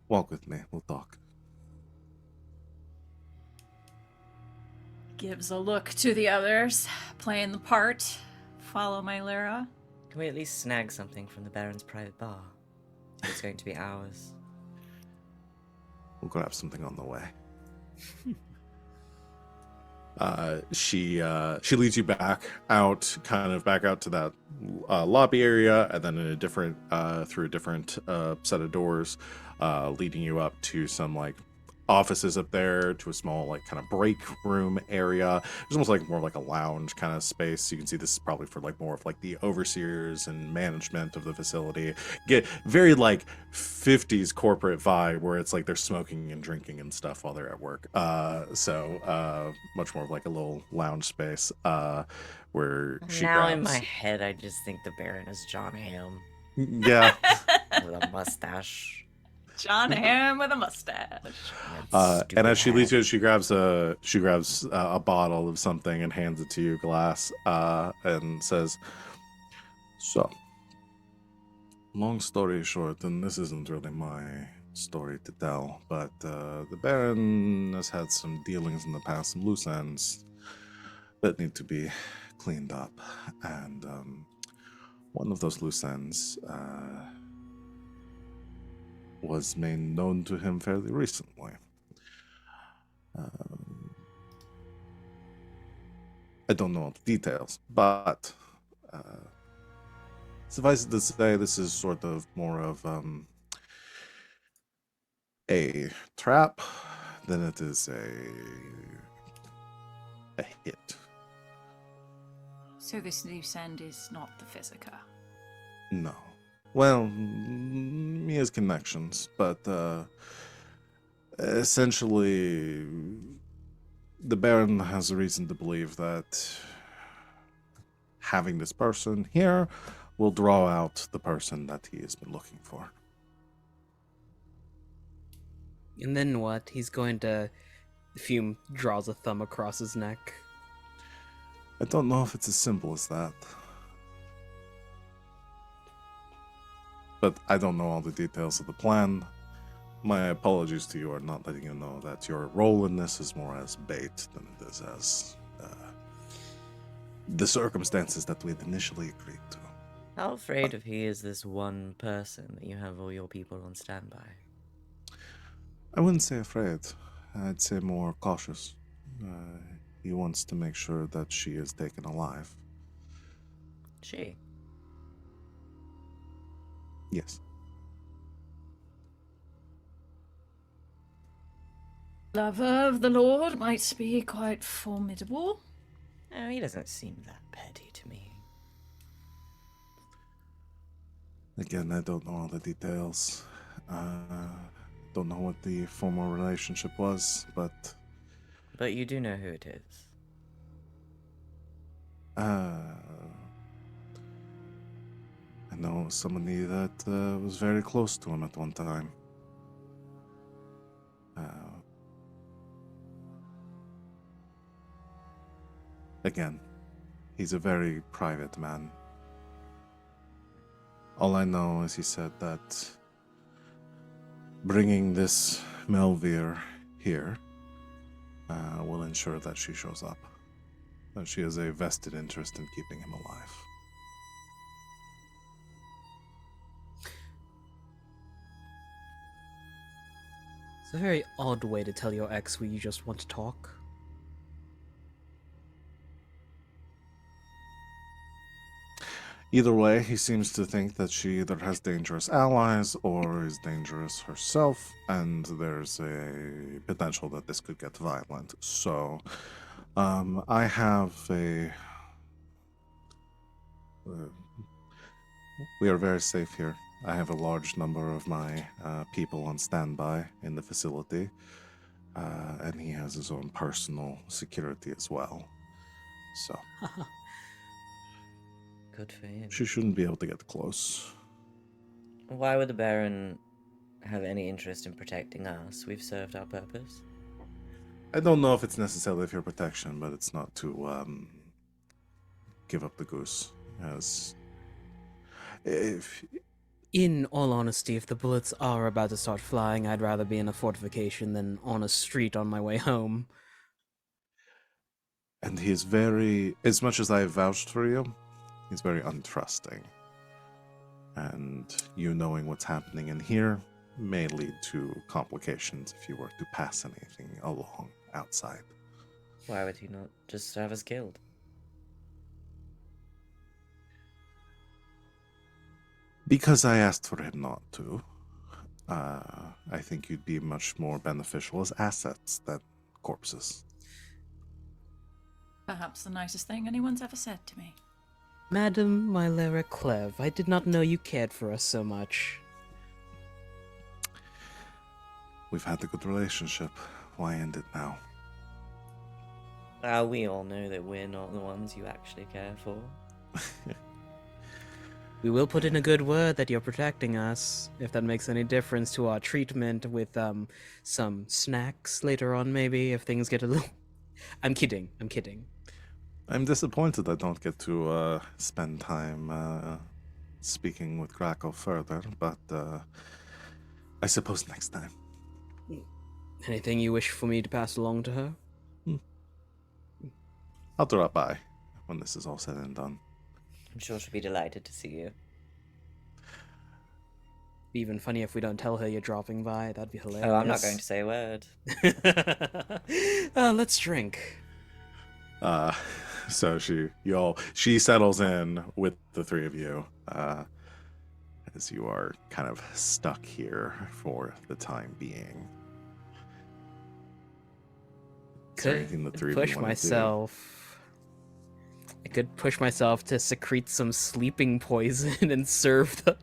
walk with me, we'll talk. Gives a look to the others, playing the part. Follow my Lara. Can we at least snag something from the Baron's private bar? It's going to be ours. We'll grab something on the way. She leads you back out to that lobby area, and then in a different through a different set of doors, leading you up to some offices up there to a small like kind of break room area. It's almost like more like a lounge kind of space. You can see this is probably for like more of like the overseers and management of the facility. Get very like 50s corporate vibe where it's like they're smoking and drinking and stuff while they're at work. So much more of like a little lounge space where she Now grabs. in my head, I just think the Baron is John Hamm Yeah. with a mustache. John Hamm with a mustache. And as she leaves you, she grabs a bottle of something and hands it to you, glass, and says, "So, long story short, and this isn't really my story to tell, but the Baron has had some dealings in the past, some loose ends that need to be cleaned up, and one of those loose ends was made known to him fairly recently. I don't know all the details, but suffice it to say, this is sort of more of a trap than it is a hit. So this loose end is not the Physica. No. Well, he has connections, but essentially, the Baron has a reason to believe that having this person here will draw out the person that he has been looking for. And then what? He's going to... Fume draws a thumb across his neck. I don't know if it's as simple as that. But I don't know all the details of the plan. My apologies to you for not letting you know that your role in this is more as bait than it is as the circumstances that we'd initially agreed to. How afraid of he is this one person that you have all your people on standby? I wouldn't say afraid. I'd say more cautious. He wants to make sure that she is taken alive. She. Yes. Lover of the Lord might be quite formidable. Oh, he doesn't seem that petty to me. Again, I don't know all the details. Don't know what the former relationship was, but But you do know who it is. I know somebody that was very close to him at one time. Again, he's a very private man. All I know is he said that bringing this Melvir here will ensure that she shows up. That she has a vested interest in keeping him alive. It's a very odd way to tell your ex you just want to talk. Either way, he seems to think that she either has dangerous allies or is dangerous herself, and there's a potential that this could get violent. So, I have a... we are very safe here. I have a large number of my people on standby in the facility, and he has his own personal security as well. So... Good for him. she shouldn't be able to get close. Why would the Baron have any interest in protecting us? We've served our purpose. I don't know if it's necessarily for your protection, but it's not to give up the goose. As if In all honesty, if the bullets are about to start flying, I'd rather be in a fortification than on a street on my way home. and he is very, as much as I have vouched for you, he's very untrusting. And you knowing what's happening in here may lead to complications if you were to pass anything along outside. Why would he not just have us killed? Because I asked for him not to. I think you'd be much more beneficial as assets than corpses. Perhaps the nicest thing anyone's ever said to me. Madam Mylera Clev, I did not know you cared for us so much. We've had a good relationship. Why end it now? We all know that we're not the ones you actually care for. We will put in a good word that you're protecting us, if that makes any difference to our treatment with some snacks later on, maybe, if things get a little... I'm kidding. I'm disappointed I don't get to spend time speaking with Grackle further, but I suppose next time. Anything you wish for me to pass along to her? I'll drop by when this is all said and done. I'm sure she'll be delighted to see you. Be even funny if we don't tell her you're dropping by. That'd be hilarious. Oh, I'm not going to say a word. Let's drink. So she settles in with the three of you, as you are kind of stuck here for the time being. Is there anything the three of you Push want myself. I could push myself to secrete some sleeping poison and serve the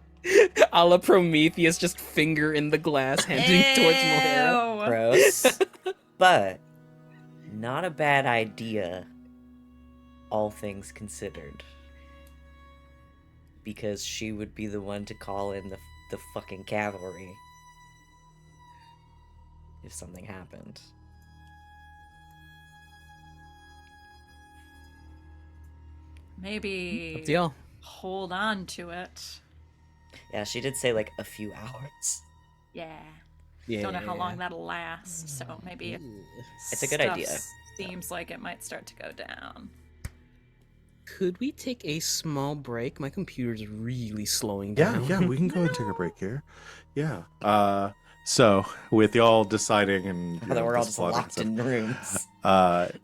a la Prometheus, just finger in the glass, handing towards Moira. Ew. Gross. But not a bad idea, all things considered. Because she would be the one to call in the fucking cavalry if something happened. Maybe Up to y'all. hold on to it. Yeah, she did say like a few hours. Yeah. Yeah. Don't know how long that'll last, so maybe if It's a good stuff idea. Seems like it might start to go down. Could we take a small break? My computer's really slowing Yeah, down. yeah, we can go and take a break here. Yeah. So with y'all deciding and That we're all just plotting locked in rooms.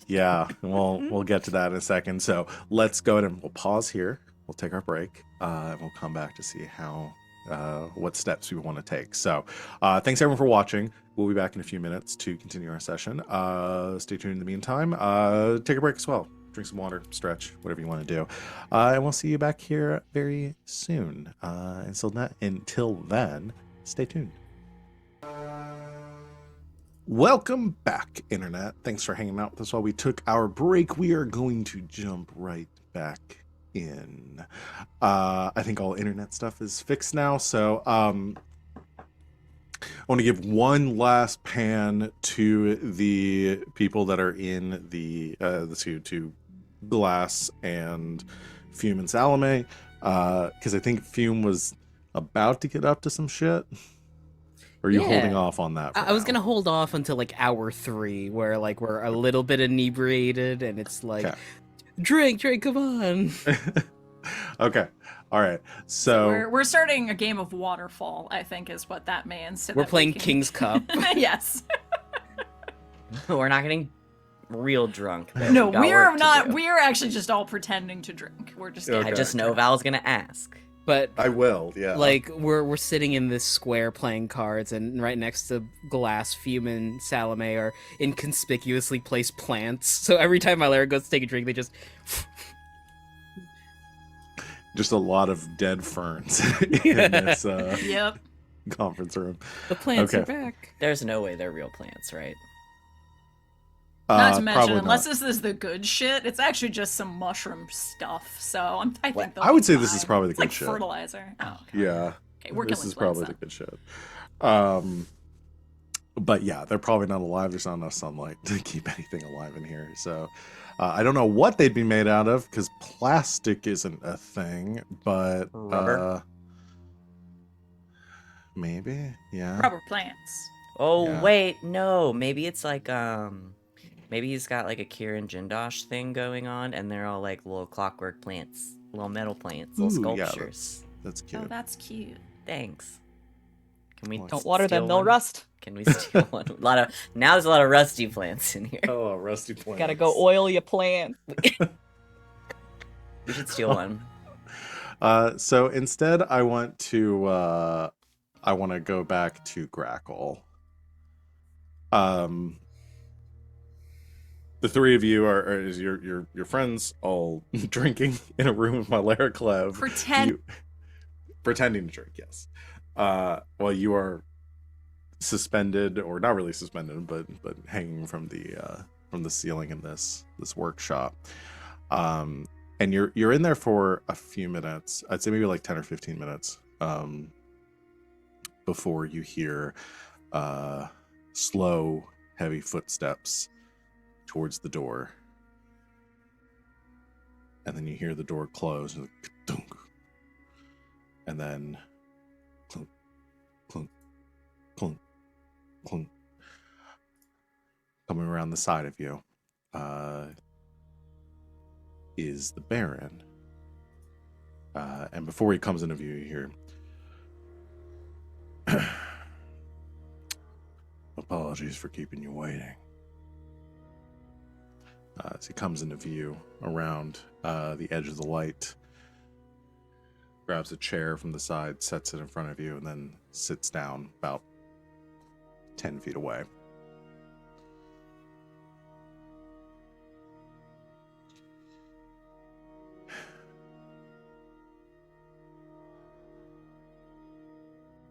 yeah, we'll get to that in a second. So let's go ahead and we'll pause here. We'll take our break, and we'll come back to see how what steps we want to take. So thanks everyone for watching. We'll be back in a few minutes to continue our session. Stay tuned in the meantime. Take a break as well. Drink some water, stretch, whatever you want to do. And we'll see you back here very soon. Until then, stay tuned. Welcome back, Internet. Thanks for hanging out with us while we took our break. We are going to jump right back in. I think all Internet stuff is fixed now, so I want to give one last pan to the people that are in the to Glass and Fume and Salome, because I think Fume was about to get up to some shit. Or are you holding off on that? I was gonna hold off until like hour 3, where like we're a little bit inebriated, and it's like, Okay. drink, come on. Okay, all right. So We're starting a game of waterfall, I think is what that means. So We're that we playing can- King's Cup. Yes. We're not getting real drunk. but No, we got we are work to not. do. We are actually just all pretending to drink. We're just. Okay. I just know Val's gonna ask. But I will, yeah. like we're sitting in this square playing cards, and right next to Glass, Fume, and Salome are inconspicuously placed plants. So every time Mylera goes to take a drink, they just just a lot of dead ferns in this Yep. conference room. the plants are Okay. back. There's no way they're real plants, right? Not to mention, Probably unless not. this is the good shit, it's actually just some mushroom stuff. So I think they'll I would be say this is fine. probably the It's good like shit. fertilizer. Oh, okay. Yeah, Okay, we're this killing is plants probably then. the good shit. But yeah, they're probably not alive. There's not enough sunlight to keep anything alive in here. So I don't know what they'd be made out of because plastic isn't a thing. But Rubber? maybe, yeah. Rubber plants. Oh Yeah. wait, no. Maybe it's like maybe he's got like a Kieran Jindosh thing going on, and they're all like little clockwork plants, little metal plants, little Ooh, yeah, sculptures. That's cute. Oh, that's cute. Thanks. Can we Don't water steal them, they'll one? rust. Can we steal one? Now there's a lot of rusty plants in here. Oh, rusty plants. Gotta go oil your plant. We should steal one. So instead, I want to I want to go back to Grackle. The three of you are is your friends all drinking in a room with my Laraclev. Pretending to drink, yes. Well, you are suspended, or not really suspended, but hanging from the ceiling in this workshop. And you're in there for a few minutes. I'd say maybe like 10 or 15 minutes. Before you hear slow, heavy footsteps towards the door. And then you hear the door close, and then clunk, clunk, clunk, clunk. Coming around the side of you is the Baron. And before he comes into view, you hear, apologies for keeping you waiting. As he comes into view around the edge of the light, grabs a chair from the side, sets it in front of you, and then sits down about 10 feet away.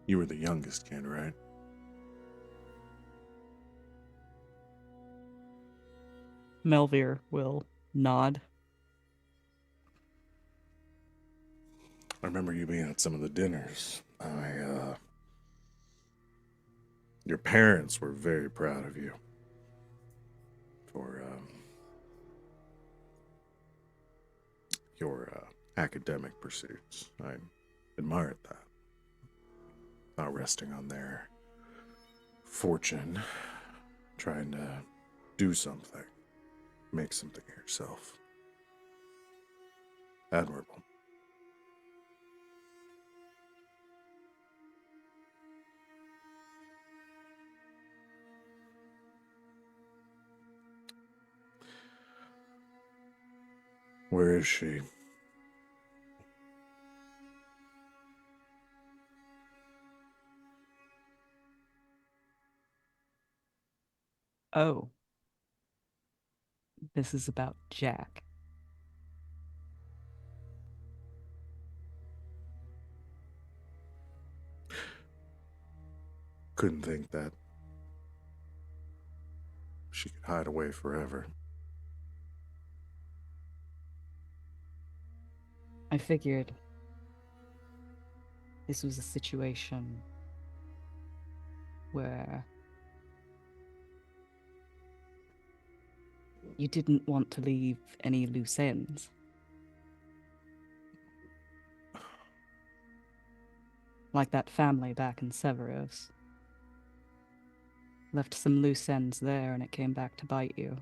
You were the youngest kid, right? Melvir will nod. I remember you being at some of the dinners. Your parents were very proud of you for your academic pursuits. I admired that. Not resting on their fortune, trying to do something, make something of yourself. Admirable. Where is she? Oh. This is about Jack. Couldn't think that she could hide away forever. I figured this was a situation where you didn't want to leave any loose ends. Like that family back in Severos. Left some loose ends there and it came back to bite you.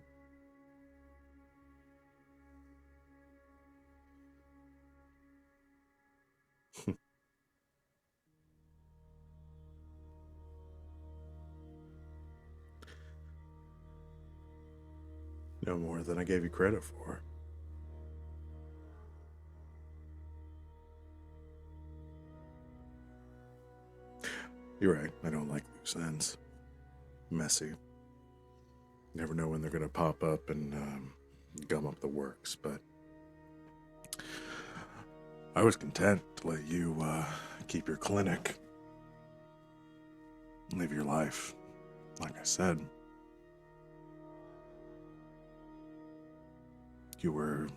No more than I gave you credit for. You're right, I don't like loose ends. Messy. Never know when they're gonna pop up and gum up the works, but I was content to let you keep your clinic. Live your life, like I said. You were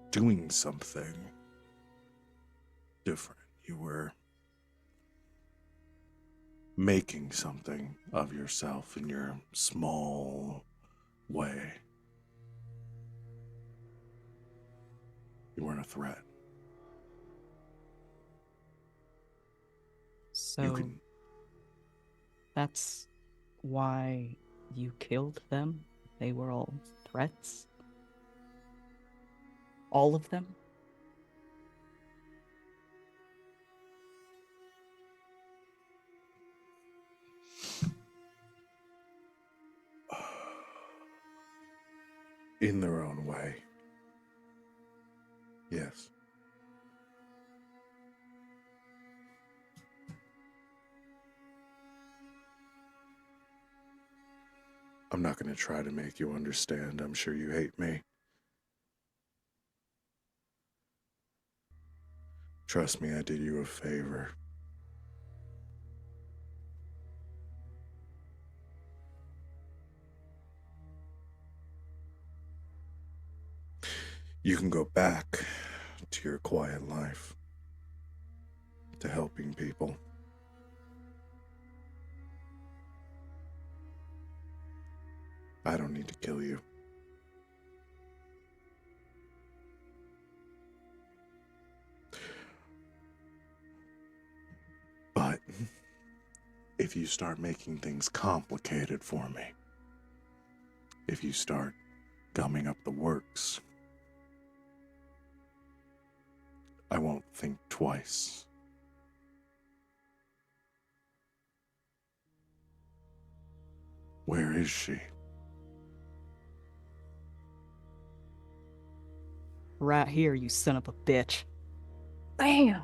doing something different. You were making something of yourself in your small way. You weren't a threat. So that's why you killed them? They were all threats? All of them? In their own way. Yes. I'm not going to try to make you understand. I'm sure you hate me. Trust me, I did you a favor. You can go back to your quiet life, to helping people. I don't need to kill you. But if you start making things complicated for me, if you start gumming up the works, I won't think twice. Where is she? Right here, you son of a bitch. Bam!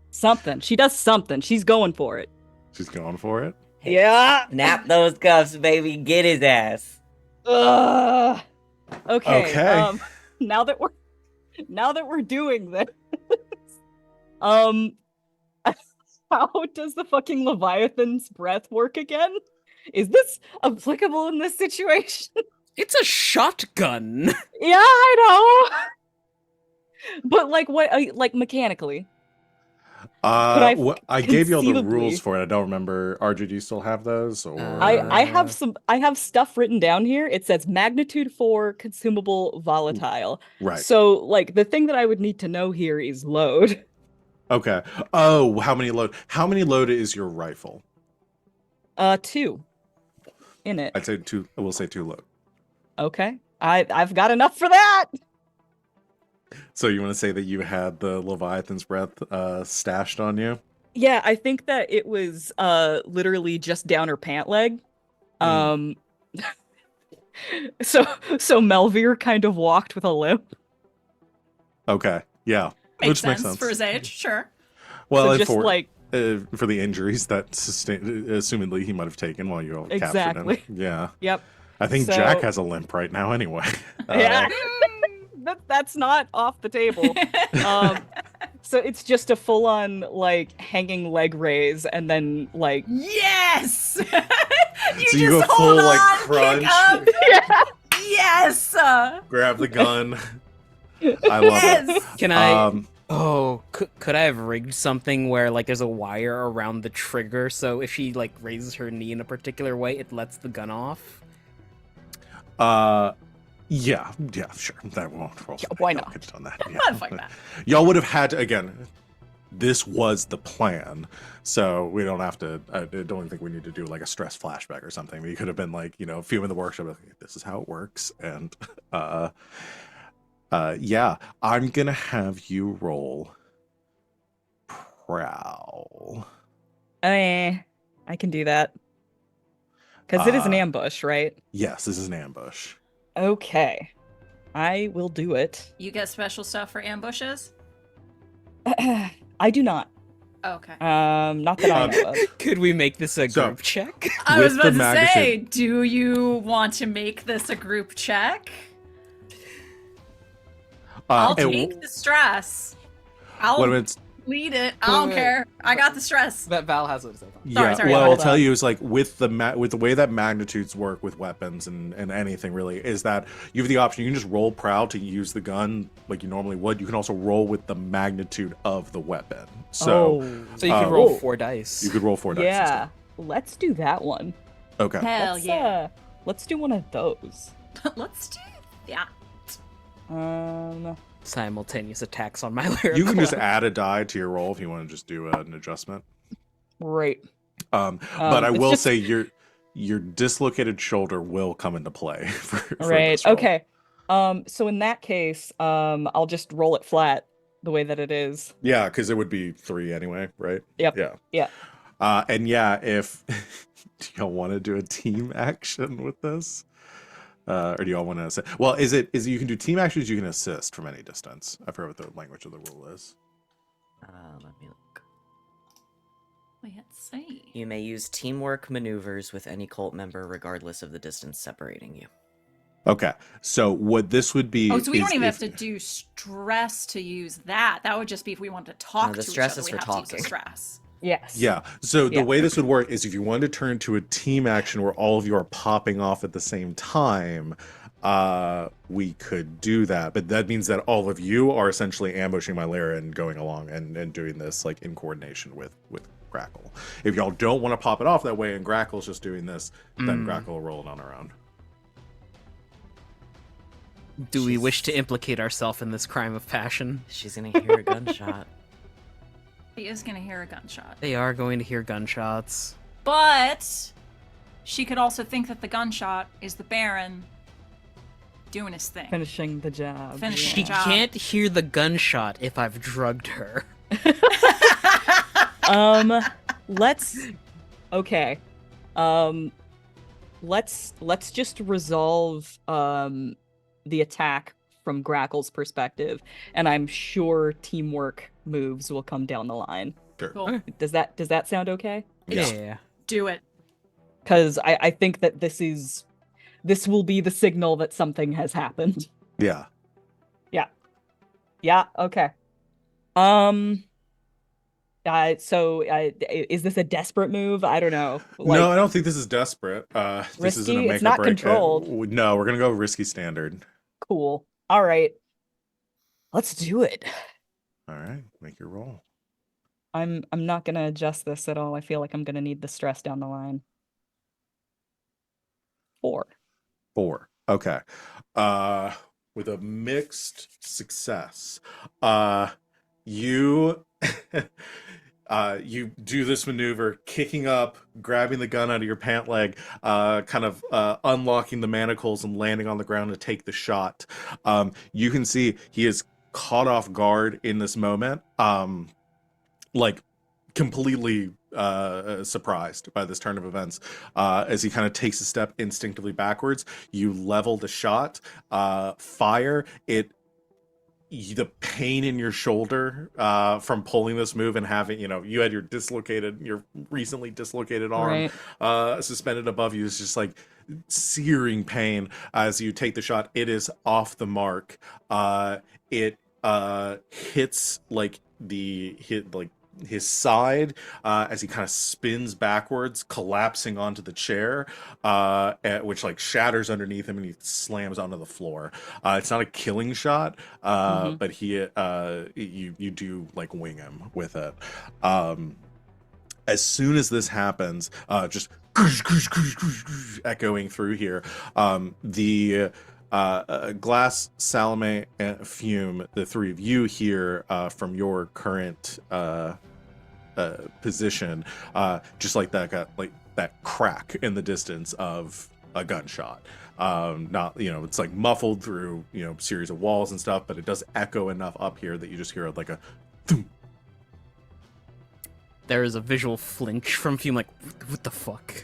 Something. She does something. She's going for it. She's going for it? Yeah! Snap those cuffs, baby. Get his ass. Ugh. Okay. Okay. Now that we're doing this, um, how does the fucking Leviathan's breath work again? Is this applicable in this situation? It's a shotgun. Yeah, I know. But like what? Like mechanically? I I gave you all the conceivably- rules for it. I don't remember. RJ, do you still have those? Or I have stuff written down here. It says magnitude 4 consumable volatile. right. So like the thing that I would need to know here is load. Okay. Oh, how many load? How many load is your rifle? 2 in it. I'd say 2. We'll say 2 load. Okay. I've got enough for that. So you want to say that you had the Leviathan's breath stashed on you? Yeah, I think that it was literally just down her pant leg. So Melvir kind of walked with a limp. Okay. Yeah. Makes Which makes sense sense for his age, sure. Well, So and just like for the injuries that assumedly he might have taken while you all captured Exactly. him. Yeah. Yep. I think So- Jack has a limp right now anyway. Yeah. That's not off the table. So it's just a full-on like hanging leg raise, and then like Yes! you So just you go hold full, on, like, kick crunch. up. yeah. Yes! Grab the gun. I love it. Yes! Can I? Um, Oh, could I have rigged something where like there's a wire around the trigger, so if she like raises her knee in a particular way, it lets the gun off? yeah, sure. That won't roll. Yeah, why Y'all not? could've done that. Fuck that. Y'all would have had to, again, this was the plan, so we don't have to, I don't think we need to do like a stress flashback or something. We could have been like, Fume in the workshop, like, this is how it works, and yeah, I'm gonna have you roll Prowl. I can do that. Because it is an Uh, ambush, right? Yes, this is an ambush. Okay. I will do it. You get special stuff for ambushes? I do not. Okay. Not that I know of. Could we make this a So- group check? I with was about the to magnitude- say, do you want to make this a group check? I'll and take the stress. I'll what it's lead it. I don't Wait. care. I got the stress. That Val has it. Yeah, sorry, what I'll hold tell on. you is like with the way that magnitudes work with weapons and anything really is that you have the option. You can just roll proud to use the gun like you normally would. You can also roll with the magnitude of the weapon. So So you can roll Oh. 4 dice. you could roll 4 dice. Yeah. Let's do that one. Okay. Hell let's, yeah. Let's do one of those. Let's do that. Simultaneous attacks on my lyric. You can just club. add a die to your roll if you want to just do an adjustment. Right. But I it's will just- say your dislocated shoulder will come into play for Right. this roll. Okay. So in that case, I'll just roll it flat the way that it is. Yeah, because it would be 3 anyway, right? Yep. Yeah. Yeah. And yeah, if do y'all want to do a team action with this, or do y'all want to assist? Well, is it you can do team actions? You can assist from any distance. I forget what the language of the rule is. Let me look. Let's see. You may use teamwork maneuvers with any cult member, regardless of the distance separating you. Okay, so what this would be? Oh, so we don't even if, have to do stress to use that. That would just be if we wanted to talk the to each stress other. is We for have to use talking. the stress. Yes. Yeah. So the Yeah. way this would work is if you wanted to turn to a team action where all of you are popping off at the same time, we could do that. But that means that all of you are essentially ambushing my lair and going along and doing this like in coordination with Grackle. If y'all don't want to pop it off that way and Grackle's just doing this, then Grackle will roll it on her own. Do we wish to implicate ourselves in this crime of passion? She's gonna hear a gunshot. He is going to hear a gunshot. They are going to hear gunshots. But she could also think that the gunshot is the Baron doing his thing. Finishing the job. Finishing She the job. can't hear the gunshot if I've drugged her. Let's okay. Let's just resolve the attack from Grackle's perspective, and I'm sure teamwork moves will come down the line. Sure. Cool. Does that sound okay? Yeah. Do it. Because I think that this will be the signal that something has happened. Yeah. Yeah, okay. So is this a desperate move? I don't know. No, I don't think this is desperate. This isn't a Risky? make It's or not break. controlled. No, we're gonna go risky standard. Cool. All right. Let's do it. All right, make your roll. I'm not gonna adjust this at all. I feel like I'm gonna need the stress down the line. 4. 4. Okay. With a mixed success. You you do this maneuver, kicking up, grabbing the gun out of your pant leg, kind of unlocking the manacles and landing on the ground to take the shot. You can see he is caught off guard in this moment, like completely surprised by this turn of events. As he kind of takes a step instinctively backwards, you level the shot, fire it. The pain in your shoulder from pulling this move and having, you had your recently dislocated arm suspended above you, is just like searing pain as you take the shot. It is off the mark. It hits his side as he kind of spins backwards, collapsing onto the chair, which like shatters underneath him, and he slams onto the floor. It's not a killing shot, but you do like wing him with it. As soon as this happens, just echoing through here, the Glass, Salome, and Fume, the three of you here from your current position, just like that, got like that crack in the distance of a gunshot. Not, it's like muffled through, series of walls and stuff, but it does echo enough up here that you just hear like a thump. There is a visual flinch from Fume, like, what the fuck?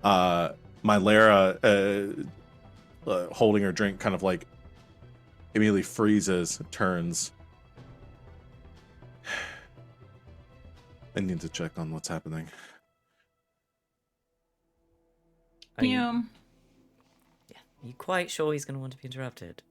My Lara, holding her drink, kind of like immediately freezes, turns. I need to check on what's happening. Fume. You quite sure he's gonna want to be interrupted?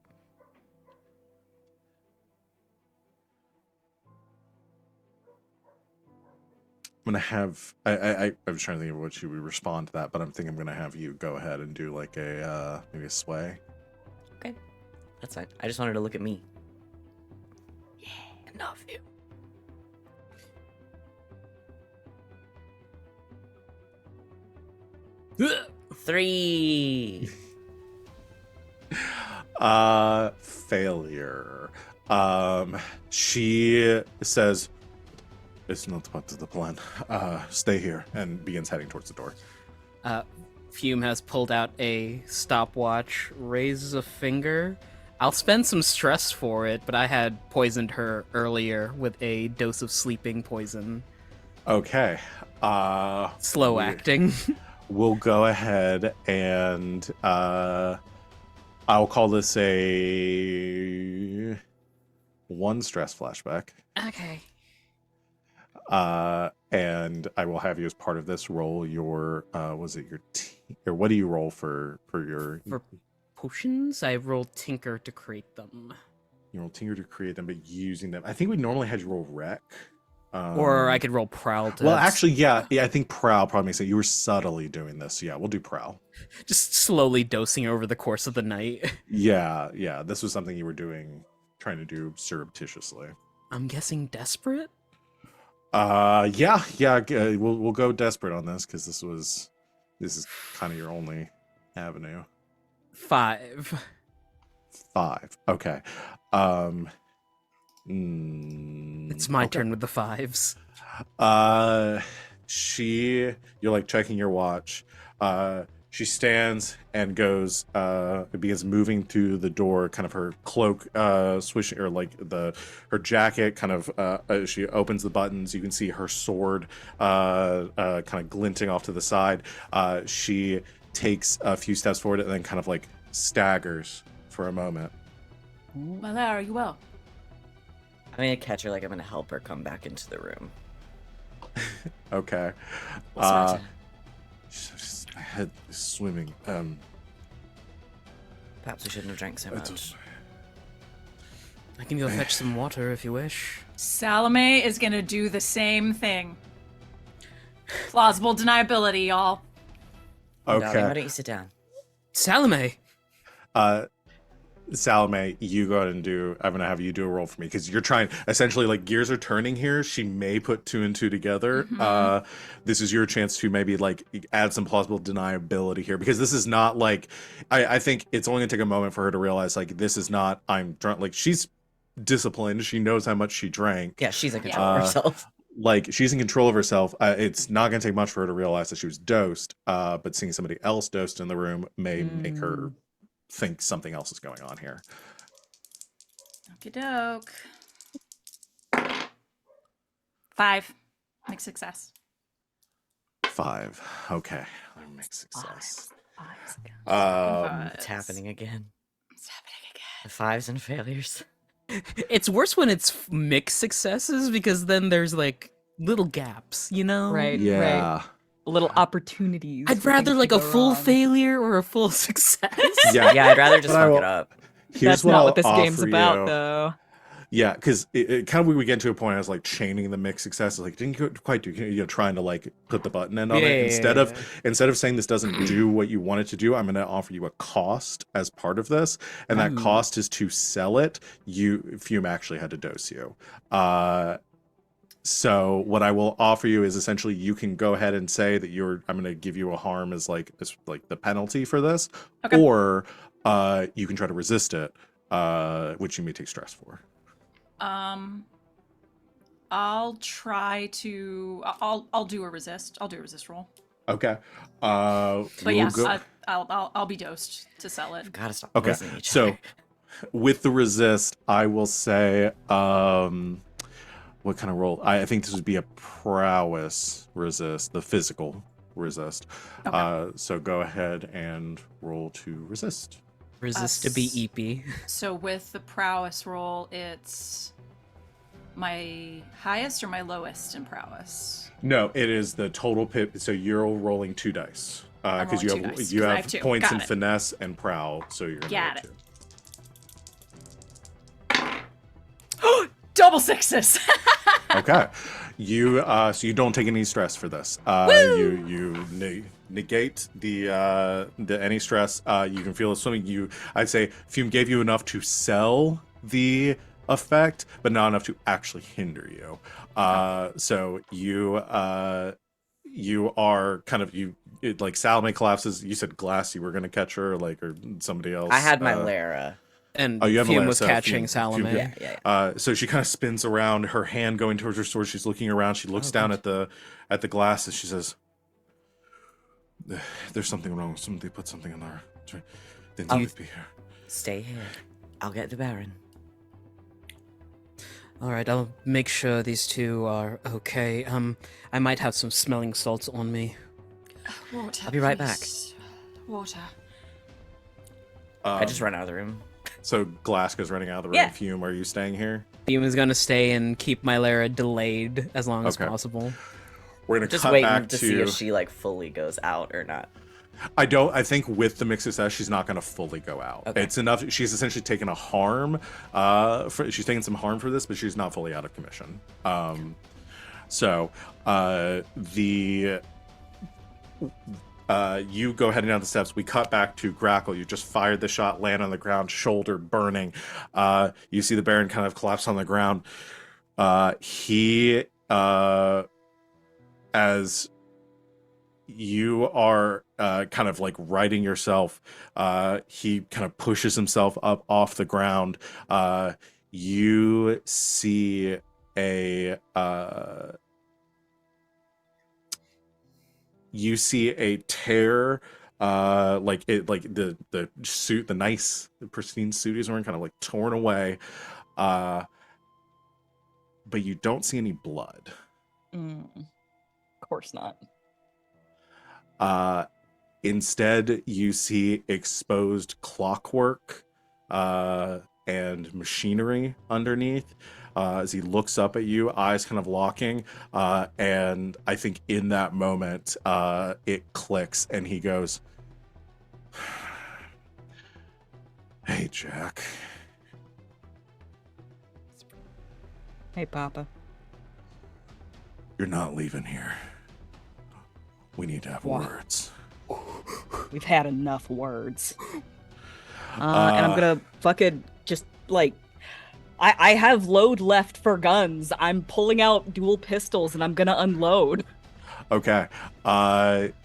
I'm gonna have I was trying to think of what you would respond to that, but I'm thinking I'm gonna have you go ahead and do like a maybe a sway. Okay, that's fine. I just wanted to look at me. Yeah, enough you. Three. Failure. She says, "It's not part of the plan. Stay here," and begins heading towards the door. Fume has pulled out a stopwatch, raises a finger. I'll spend some stress for it, but I had poisoned her earlier with a dose of sleeping poison. Okay. Slow acting. We'll go ahead and I'll call this a 1 stress flashback. Okay. And and I will have you as part of this roll your was it your or what do you roll for your For potions, I rolled Tinker to create them. you roll tinker to create them, but using them. I think we normally had you roll rec. Or I could roll Prowl to... Well, actually, yeah, I think prowl probably makes it. You were subtly doing this. Yeah, we'll do prowl. Just slowly dosing over the course of the night. Yeah. This was something you were trying to do surreptitiously. I'm guessing desperate? Yeah. We'll go desperate on this because this is kind of your only avenue. 5. 5. Okay. It's my turn with the 5s. You're like checking your watch. She stands and goes, begins moving through the door, kind of her cloak swishing, or like her jacket kind of, as she opens the buttons, you can see her sword kind of glinting off to the side. She takes a few steps forward and then kind of like staggers for a moment. Well, are you well? I'm gonna catch her, like I'm gonna help her come back into the room. Okay. What's the matter? I had swimming. Perhaps we shouldn't have drank so much. I can go fetch some water if you wish. Salome is gonna do the same thing. Plausible deniability, y'all. Darling, why Okay. don't you sit down? Salome! Salome, you go ahead and I'm going to have you do a roll for me because you're trying, essentially, like, gears are turning here. She may put 2 and 2 together. This is your chance to maybe, like, add some plausible deniability here because this is not, like, I think it's only going to take a moment for her to realize, like, this is not, I'm drunk. Like, she's disciplined. She knows how much she drank. Yeah, she's in control of herself. Like, she's in control of herself. It's not going to take much for her to realize that she was dosed, but seeing somebody else dosed in the room may make her think something else is going on here. Okie doke. 5. Mixed success. 5. Okay. Let me make success. It's happening again. It's happening again. The 5s and failures. It's worse when it's mixed successes because then there's like little gaps, you know? Right. Yeah. Little opportunities. I'd for rather things like to a go full wrong. failure or a full success. Yeah. Yeah, I'd rather just But I fuck will- it up. Here's That's what not I'll what this game's offer about, you. though. Yeah, because it kind of we get to a point I was like chaining the mixed successes. Like, didn't you quite do, trying to like put the button end on Yeah, it yeah, instead yeah, of saying this doesn't do what you want it to do. I'm going to offer you a cost as part of this, and that Ooh. cost is to sell it. Fume actually had to dose you. So what I will offer you is essentially you can go ahead and say that I'm going to give you a harm as like the penalty for this, Okay. or you can try to resist it, which you may take stress for. I'll try to. I'll do a resist. I'll do a resist roll. Okay. But We'll yeah, go- I'll be dosed to sell it. Gotta stop Okay, poisoning each so other. with the resist, I will say, what kind of roll? I think this would be a prowess resist, the physical resist. Okay. So go ahead and roll to resist. Resist to be EP. So with the prowess roll, it's my highest or my lowest in prowess. No, it is the total pip. So you're rolling 2 dice I'm because you rolling have 2 dice, you 'cause I have have 2. points Got in it. finesse and prowl. So you're gonna Got roll it. 2. Double 6s. Okay, so you don't take any stress for this. You negate the any stress. You can feel it swimming. I'd say Fume gave you enough to sell the effect, but not enough to actually hinder you. So you are kind of like Salome collapses. You said Glass. You were gonna catch her, or somebody else. I had my Lara. And Oh, you have Fume Lara, was so catching Fume- Salome. Fume- Yeah. So she kind of spins around, her hand going towards her sword. She's looking around. She looks down at the glass and she says, "There's something wrong. Somebody put something in there. They need to be here." Stay here. I'll get the Baron. Alright, I'll make sure these two are okay. I might have some smelling salts on me. Water. I'll be right back. please. Water. I just run out of the room. So Glass goes running out of the room. Yeah. Fume, are you staying here? Fume is gonna stay and keep my Lara delayed as long as Okay. possible. we're gonna Just cut waiting back to see if she like fully goes out or not. I think with the mixed success, she's not going to fully go out. Okay. It's enough. She's essentially taken a harm. She's taken some harm for this, but she's not fully out of commission. You go heading down the steps. We cut back to Grackle. You just fired the shot, land on the ground, shoulder burning. You see the Baron kind of collapse on the ground. As you are kind of like righting yourself, he kind of pushes himself up off the ground. You see a tear, like the suit, the nice pristine suit he's wearing, kind of like torn away, but you don't see any blood. Of course not. Instead, you see exposed clockwork and machinery underneath. As he looks up at you, eyes kind of locking, and I think in that moment, it clicks, and he goes, "Hey, Jack." Hey, Papa. "You're not leaving here. We need to have What? words." We've had enough words. And I'm gonna fucking just like I have load left for guns. I'm pulling out dual pistols and I'm gonna unload. Okay.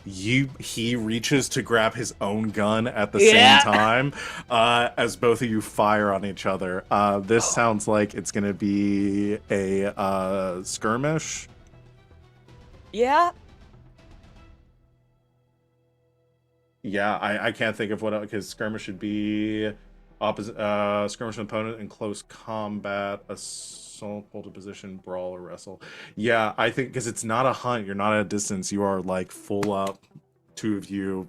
He reaches to grab his own gun at the same time, as both of you fire on each other. This sounds like it's gonna be a skirmish. Yeah. Yeah, I can't think of what, because skirmish should be opposite, skirmish with opponent in close combat, assault, pull to position, brawl, or wrestle. Yeah, I think because it's not a hunt, you're not at a distance, you are like full up, two of you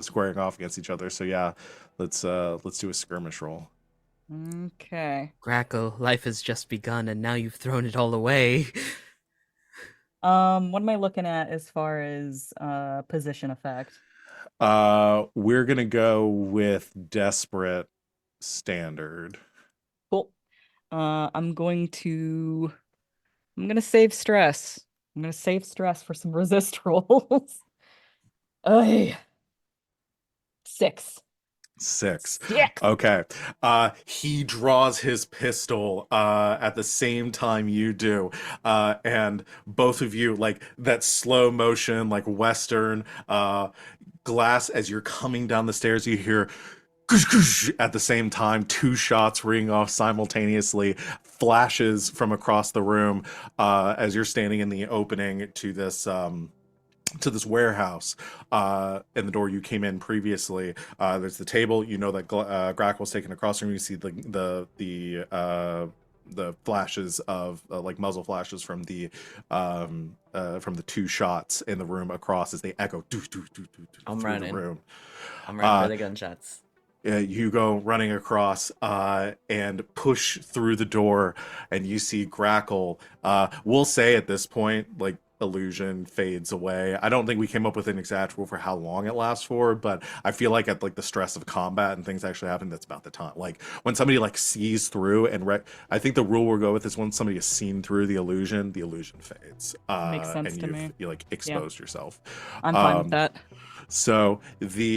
squaring off against each other. So yeah, let's do a skirmish roll. Okay. Grackle, life has just begun, and now you've thrown it all away. What am I looking at as far as position effect? We're gonna go with desperate standard. Cool. I'm gonna save stress. I'm gonna save stress for some resist rolls. Ay. 6. 6. 6. Okay. He draws his pistol at the same time you do. And both of you, like that slow motion, like Western glass, as you're coming down the stairs, you hear at the same time, 2 shots ring off simultaneously, flashes from across the room as you're standing in the opening to this warehouse, in the door you came in previously. There's the table. You know that Grackle's taken across the room. You see the flashes of like muzzle flashes from the 2 shots in the room across as they echo I'm through running. the room. I'm running for the gunshots. You go running across and push through the door, and you see Grackle. We'll say at this point, like, illusion fades away. I don't think we came up with an exact rule for how long it lasts for, but I feel like at like the stress of combat and things actually happen, that's about the time. Like when somebody like sees through and I think the rule we'll go with is when somebody has seen through the illusion fades. Makes sense and to me. you like exposed yourself. I'm fine with that. So as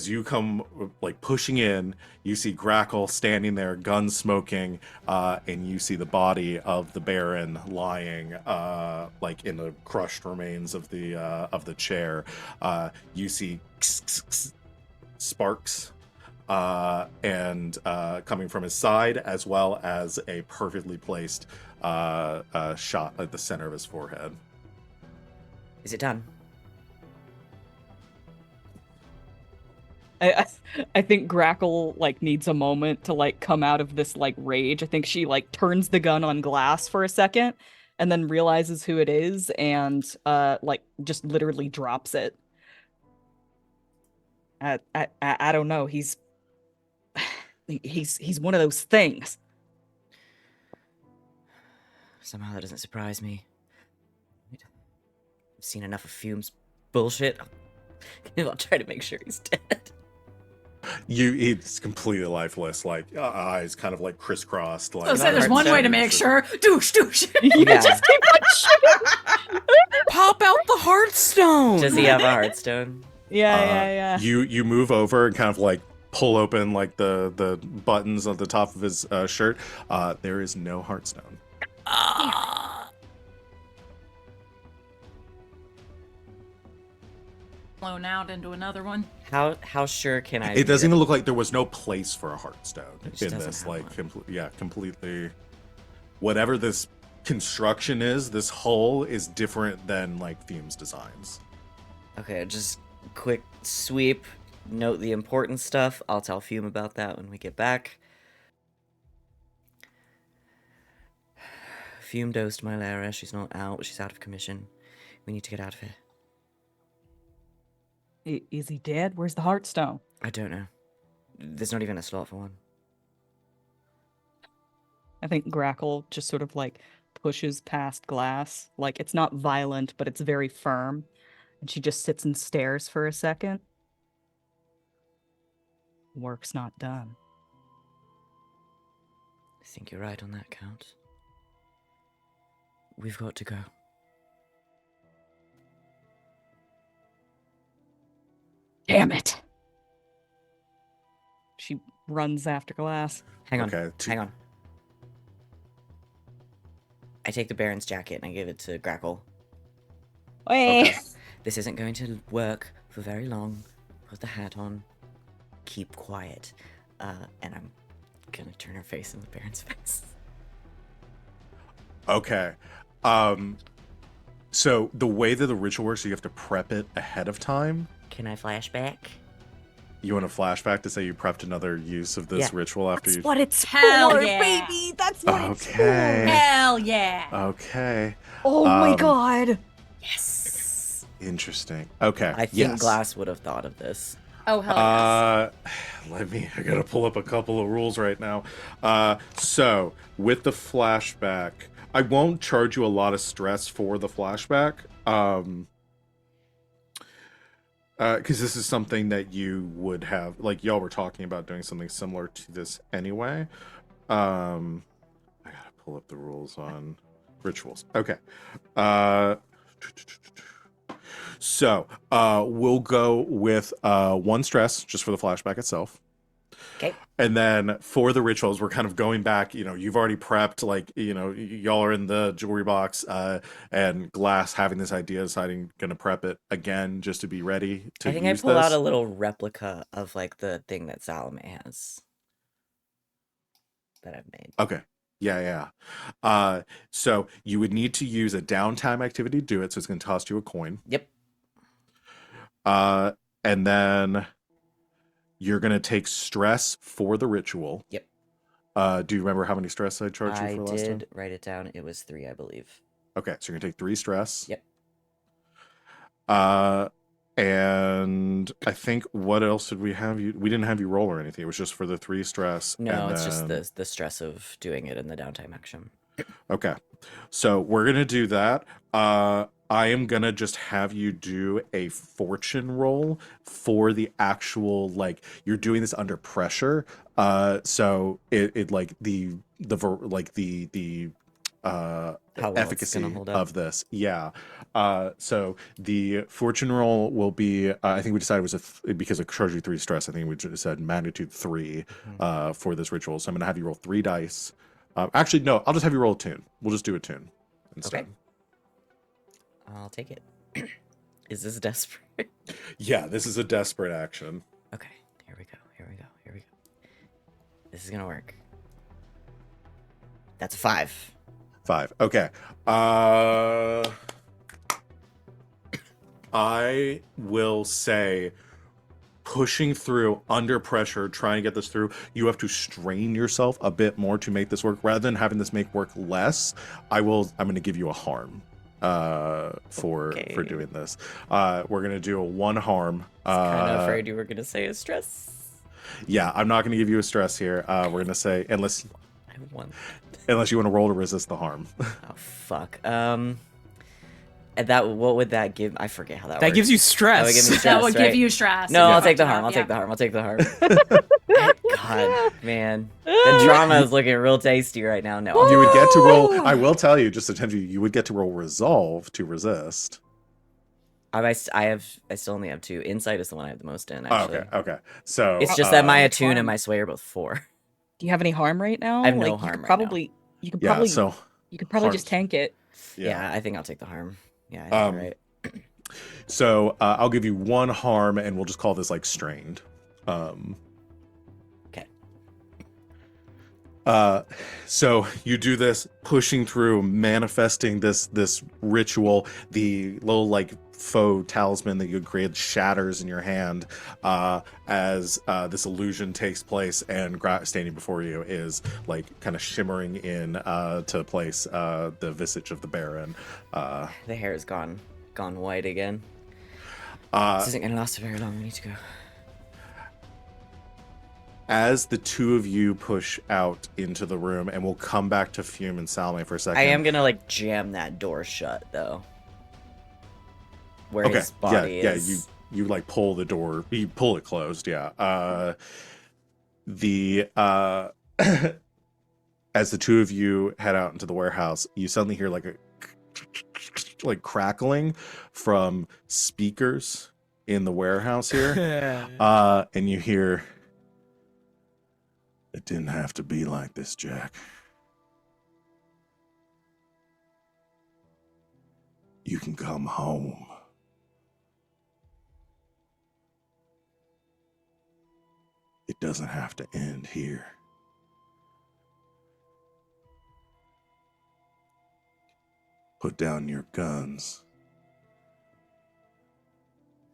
you come like pushing in, you see Grackle standing there, gun smoking, and you see the body of the Baron lying like in the crushed remains of the chair. You see sparks and coming from his side, as well as a perfectly placed shot at the center of his forehead. Is it done? I think Grackle like needs a moment to like come out of this like rage. I think she like turns the gun on glass for a second and then realizes who it is and like just literally drops it. I don't know. He's one of those things. Somehow that doesn't surprise me. seen enough of Fume's bullshit. I'll try to make sure he's dead. It's completely lifeless, like eyes kind of like crisscrossed. Like, So there's one way to make sure. Douche. Yeah. Just keep on shooting. Pop out the Hearthstone! Does he have a Hearthstone? Yeah. You move over and kind of like pull open like the buttons on the top of his shirt. There is no Hearthstone. Blown out into another one. How sure can I? It doesn't even look like there was no place for a Hearthstone just in doesn't this. have Like, one. completely. Whatever this construction is, this hull is different than like Fume's designs. Okay, just quick sweep. Note the important stuff. I'll tell Fume about that when we get back. Fume dosed my Lara. She's not out. She's out of commission. We need to get out of here. Is he dead? Where's the Hearthstone? I don't know. There's not even a slot for one. I think Grackle just sort of like pushes past Glass. Like it's not violent, but it's very firm. And she just sits and stares for a second. Work's not done. I think you're right on that count. We've got to go. Damn it. She runs after Glass. Hang on. Okay, Hang on. I take the Baron's jacket and I give it to Grackle. Hey. This isn't going to work for very long. Put the hat on. Keep quiet. And I'm gonna turn her face in the Baron's face. Okay. So the way that the ritual works, you have to prep it ahead of time. Can I flashback? You want a flashback to say you prepped another use of this Yeah. ritual after That's you. what it's Hell for, yeah. baby. That's what it's Okay. Hell yeah. Okay. for. Oh my Um, god. Yes. Interesting. Okay. I think yes. Glass would have thought of this. Oh hell yes. I gotta pull up a couple of rules right now. So with the flashback, I won't charge you a lot of stress for the flashback. Because this is something that you would have, like y'all were talking about doing something similar to this anyway. I gotta pull up the rules on rituals. Okay. So we'll go with 1 stress just for the flashback itself. Okay. And then for the rituals, we're kind of going back, you've already prepped, like, y'all are in the jewelry box, and Glass having this idea, deciding gonna prep it again just to be ready to I think use I pull this. out a little replica of like the thing that Salome has that I've made. Okay. Yeah. So you would need to use a downtime activity to do it, so it's gonna cost you a coin. Yep. And then you're gonna take stress for the ritual. Yep. Do you remember how many stress I charged you I for last time? did write it down. It was 3, I believe. Okay, so you're gonna take 3 stress. Yep. And I think what else did we have you? We didn't have you roll or anything. It was just for the 3 stress. No, and it's then- just the stress of doing it in the downtime action. Okay, so we're gonna do that. I am gonna just have you do a fortune roll for the actual, like, you're doing this under pressure. So it like the How well it's efficacy gonna hold up. of this. Yeah. So the fortune roll will be, I think we decided it was because of charge you 3 stress, I think we just said magnitude 3 for this ritual. So I'm gonna have you roll 3 dice. Actually, no, I'll just have you roll a tune. We'll just do a tune instead. Okay. I'll take it. Is this desperate? Yeah, this is a desperate action. Okay, here we go. This is gonna work. That's a 5. 5. Okay. I will say, pushing through under pressure, trying to get this through, you have to strain yourself a bit more to make this work. Rather than having this make work less, I'm going to give you a harm for doing this. We're going to do a 1 harm. Kind of afraid you were gonna say a stress. Yeah, I'm not going to give you a stress here. We're going to say, unless I want. you want to roll to resist the harm. Oh fuck. what would that give? I forget how that That works. gives you stress. That would give me That stress, would right? give you stress. No, if I'll you take the fucked harm. up, I'll take the yeah. harm. I'll take the harm. God, man, the drama is looking real tasty right now. No, You would get to roll. I will tell you, just to tempt you, you would get to roll resolve to resist. I still only have 2. Insight is the one I have the most in. Oh, Actually, okay. So it's just that my How much attune and harm? my sway are both 4. Do you have any harm right now? I have no like, harm you could right now. probably, you could yeah, probably, so you could probably harm- just tank it. Yeah, I think I'll take the harm. Yeah, I think you're right. So I'll give you 1 harm, and we'll just call this like strained. Okay. So you do this, pushing through, manifesting this ritual. The little like faux talisman that you had created shatters in your hand as this illusion takes place, and standing before you is like kind of shimmering in to place the visage of the Baron. The hair is gone white again. This isn't gonna last very long. We need to go. As the 2 of you push out into the room, and we'll come back to Fume and Salome for a second. I am gonna like jam that door shut though. Where Okay, his body is. yeah, you like pull the door, you pull it closed, yeah. The as the 2 of you head out into the warehouse, you suddenly hear like a like crackling from speakers in the warehouse here. And you hear, "It didn't have to be like this, Jack. You can come home." It doesn't have to end here. Put down your guns,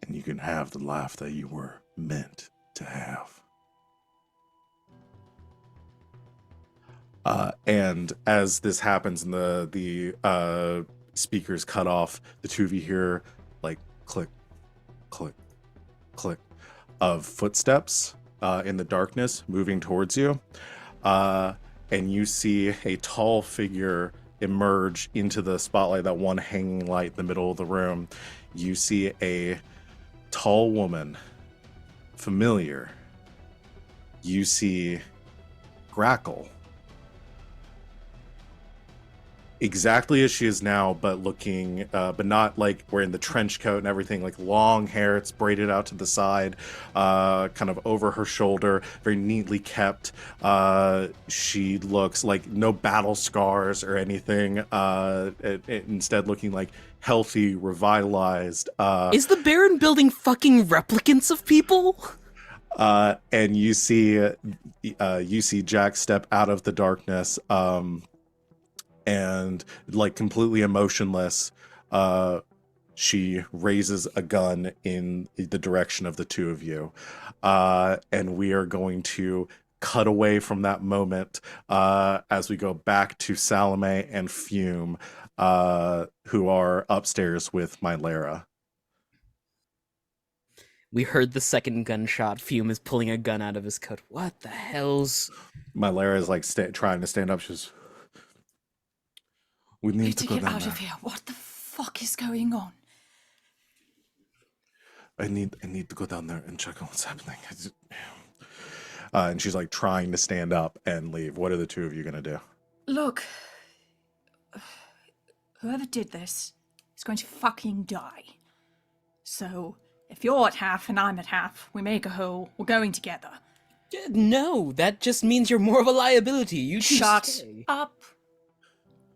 and you can have the life that you were meant to have. And as this happens and the speakers cut off, the 2 of you hear like click, click, click of footsteps in the darkness moving towards you. And you see a tall figure emerge into the spotlight, that one hanging light in the middle of the room. You see a tall woman, familiar. You see Grackle, exactly as she is now, but looking, but not like wearing the trench coat and everything, like long hair, it's braided out to the side, kind of over her shoulder, very neatly kept. She looks like no battle scars or anything, instead looking like healthy, revitalized. Is the Baron building fucking replicants of people? And you see Jack step out of the darkness, and like completely emotionless, she raises a gun in the direction of the 2 of you, and we are going to cut away from that moment as we go back to Salome and Fume, who are upstairs with Mylera. We heard the second gunshot. Fume is pulling a gun out of his coat. What the hell's... Mylera is like trying to stand up. She's, "We need to go get down out there. of here. What the fuck is going on? I need to go down there and check on what's happening." And she's like trying to stand up and leave. What are the 2 of you gonna do? Look, whoever did this is going to fucking die. So, if you're at half and I'm at half, we make a whole. We're going together. No, that just means you're more of a liability. You two Shut stay. up.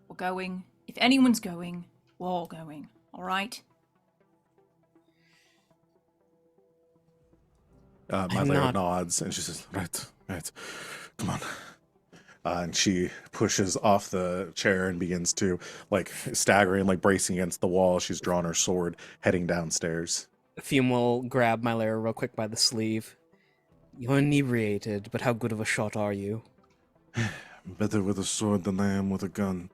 We're going. If anyone's going, we're all going. All right? Mylera not- nods and she says, right, come on. And she pushes off the chair and begins to, like, staggering, like bracing against the wall. She's drawn her sword, heading downstairs. Fume will grab Mylera real quick by the sleeve. You're inebriated, but how good of a shot are you? Better with a sword than I am with a gun.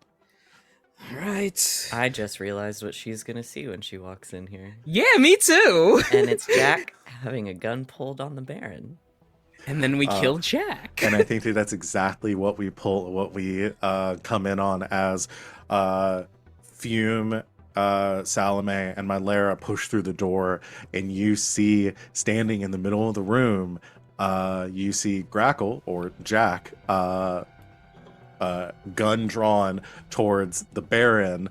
Right. I just realized what she's gonna see when she walks in here, Yeah, me too! and it's Jack having a gun pulled on the Baron. And then we kill Jack. And I think that's exactly what we come in on as Fume Salome and my Lara push through the door, and you see standing in the middle of the room, you see Grackle or Jack, gun drawn towards the Baron,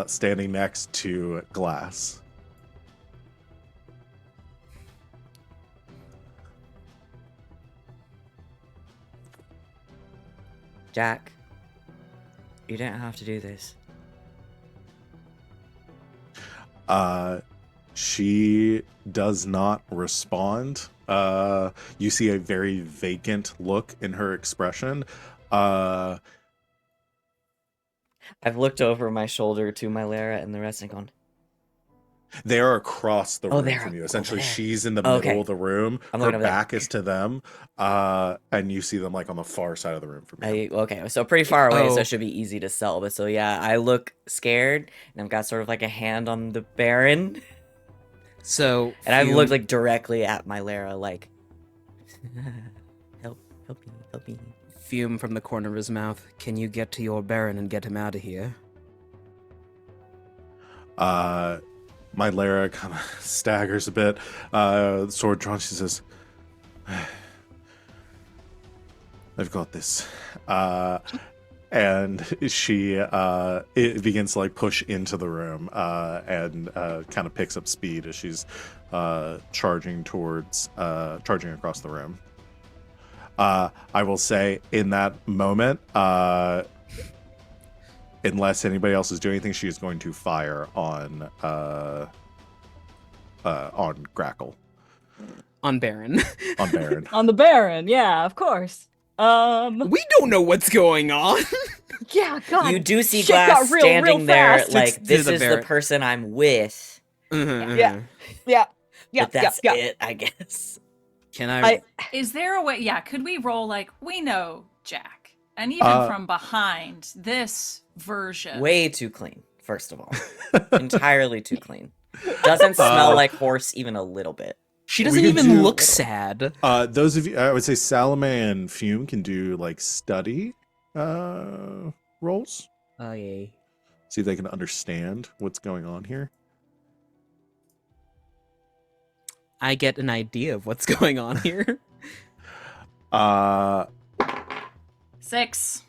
standing next to Glass. Jack, you didn't have to do this. She does not respond. You see a very vacant look in her expression. I've looked over my shoulder to my Lara and the rest and gone, They are across the Oh, room they're from you. over Essentially, there. she's in the Okay. middle of the room. I'm Her looking over there. back is to them, and you see them like on the far side of the room from you. Okay, so pretty far away, so Oh. it should be easy to sell. But so yeah, I look scared, and I've got sort of like a hand on the Baron, So and I've Fume- looked like directly at my Lara, like, help me. Fume from the corner of his mouth. Can you get to your Baron and get him out of here? My Lara kind of staggers a bit. Sword drawn, she says, "I've got this." And she it begins to like push into the room and kind of picks up speed as she's charging across the room. I will say in that moment, unless anybody else is doing anything, she is going to fire on Grackle, On Baron. on Baron. On the Baron, yeah, of course. We don't know what's going on. Yeah, God. You do see shit Glass got real standing there, fast. like, To this the is the Baron. person I'm with. Mhm, Yeah. mhm. Yeah. But that's it, I guess. Can I? Is there a way? Yeah, could we roll like we know Jack, and even from behind this version? Way too clean, first of all. Entirely too clean. Doesn't smell like horse even a little bit. She We doesn't could even do- look sad. Those of you, I would say Salome and Fume can do like study rolls. Oh yeah. See if they can understand what's going on here. I get an idea of what's going on here. 6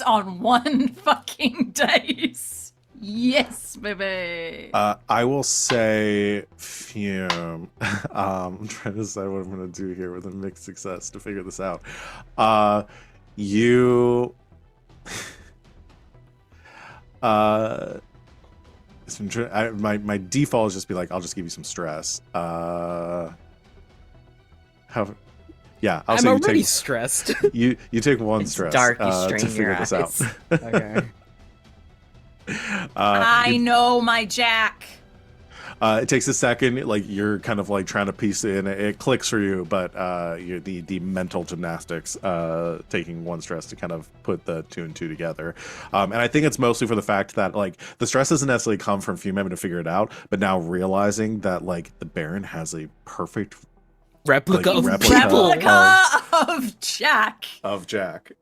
on one fucking dice. Yes, baby. I will say Fume. I'm trying to decide what I'm going to do here with a mixed success to figure this out. You. My default is just be like, I'll just give you some stress. Yeah, I'll I'm say you already take stressed. you take one It's stress dark, you to strain figure your this eyes. out. Okay. I know my Jack. It takes a second, like you're kind of like trying to piece it in. It clicks for you, but you're the mental gymnastics, taking one stress to kind of put the two and two together. And I think it's mostly for the fact that like the stress doesn't necessarily come from Fume having to figure it out, but now realizing that like the Baron has a perfect Replica Like, of replica. people. Replica of Jack. of Jack.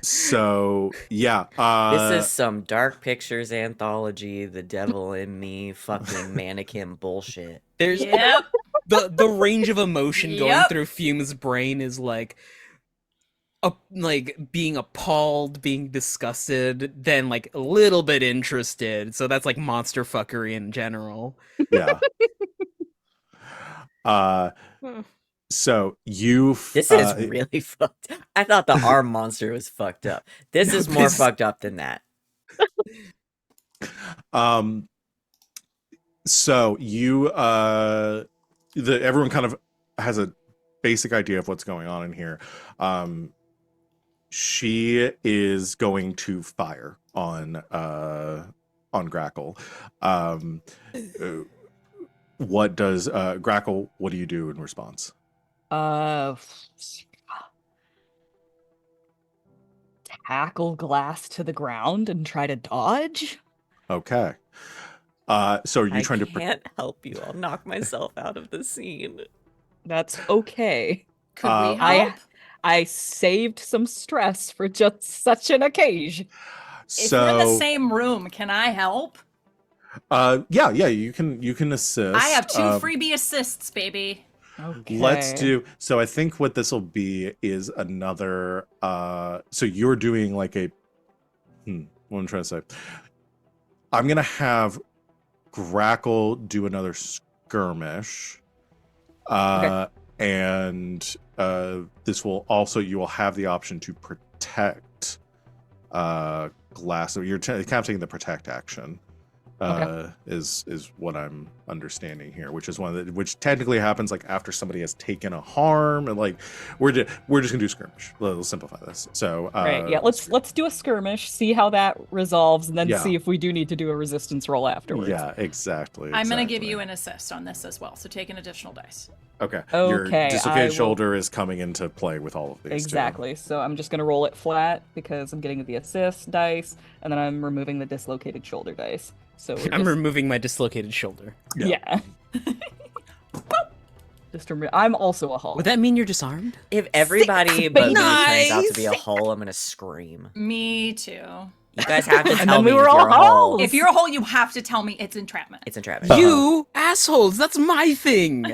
So yeah, This is some Dark Pictures anthology, The Devil in Me fucking mannequin bullshit. There's Yep. the range of emotion going Yep. through Fume's brain is like being appalled, being disgusted, then like a little bit interested. So that's like monster fuckery in general. yeah. So you. This is really fucked. I thought the arm monster was fucked up. This No, is more this- fucked up than that. So you everyone kind of has a basic idea of what's going on in here. She is going to fire on Grackle. What does Grackle, what do you do in response? Tackle Glass to the ground and try to dodge. Okay. So are you I trying to can't help you. I'll knock myself out of the scene. That's okay. Could we Uh, help? I saved some stress for just such an occasion. If we're in the So, same room, can I help? yeah, you can assist. I have 2 freebie assists, baby. Okay. Let's do. So I think what this will be is another. So you're doing like a. What I'm trying to say. I'm gonna have Grackle do another skirmish. And this will also, you will have the option to protect glass. So you're kind of taking the protect action. Is what I'm understanding here, which is which technically happens like after somebody has taken a harm, and like we're just gonna do skirmish. Let's simplify this. So Right. Yeah. Let's do a skirmish, see how that resolves, and then Yeah. see if we do need to do a resistance roll afterwards. Yeah, exactly. I'm going to give you an assist on this as well, so take an additional dice. Okay. Okay, Your I dislocated will- shoulder is coming into play with all of these. Exactly. So I'm just gonna roll it flat because I'm getting the assist dice, and then I'm removing the dislocated shoulder dice. So we're I'm just, removing my dislocated shoulder. yeah. I'm also a hull. Would that mean you're disarmed? If everybody but me baby. turns out to be a hull, I'm gonna scream. Me too. You guys have to And tell then me we were if all you're a hull. hulls. If you're a hole, you have to tell me it's entrapment. It's entrapment. You assholes! That's my thing.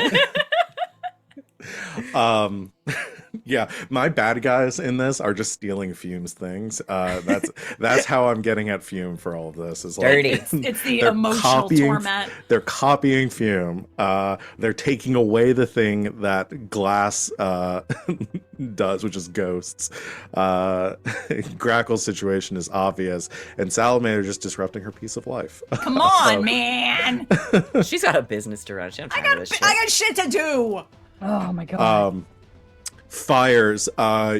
Yeah, my bad guys in this are just stealing Fume's things. That's how I'm getting at Fume for all of this. Is like, Dirty. It's the they're emotional torment. They're copying Fume. They're taking away the thing that Glass does, which is ghosts. Grackle's situation is obvious, and Salome are just disrupting her peace of life. Come on, man. She's got a business to run. She don't have time for this shit. I got shit to do. Oh my god. Fires,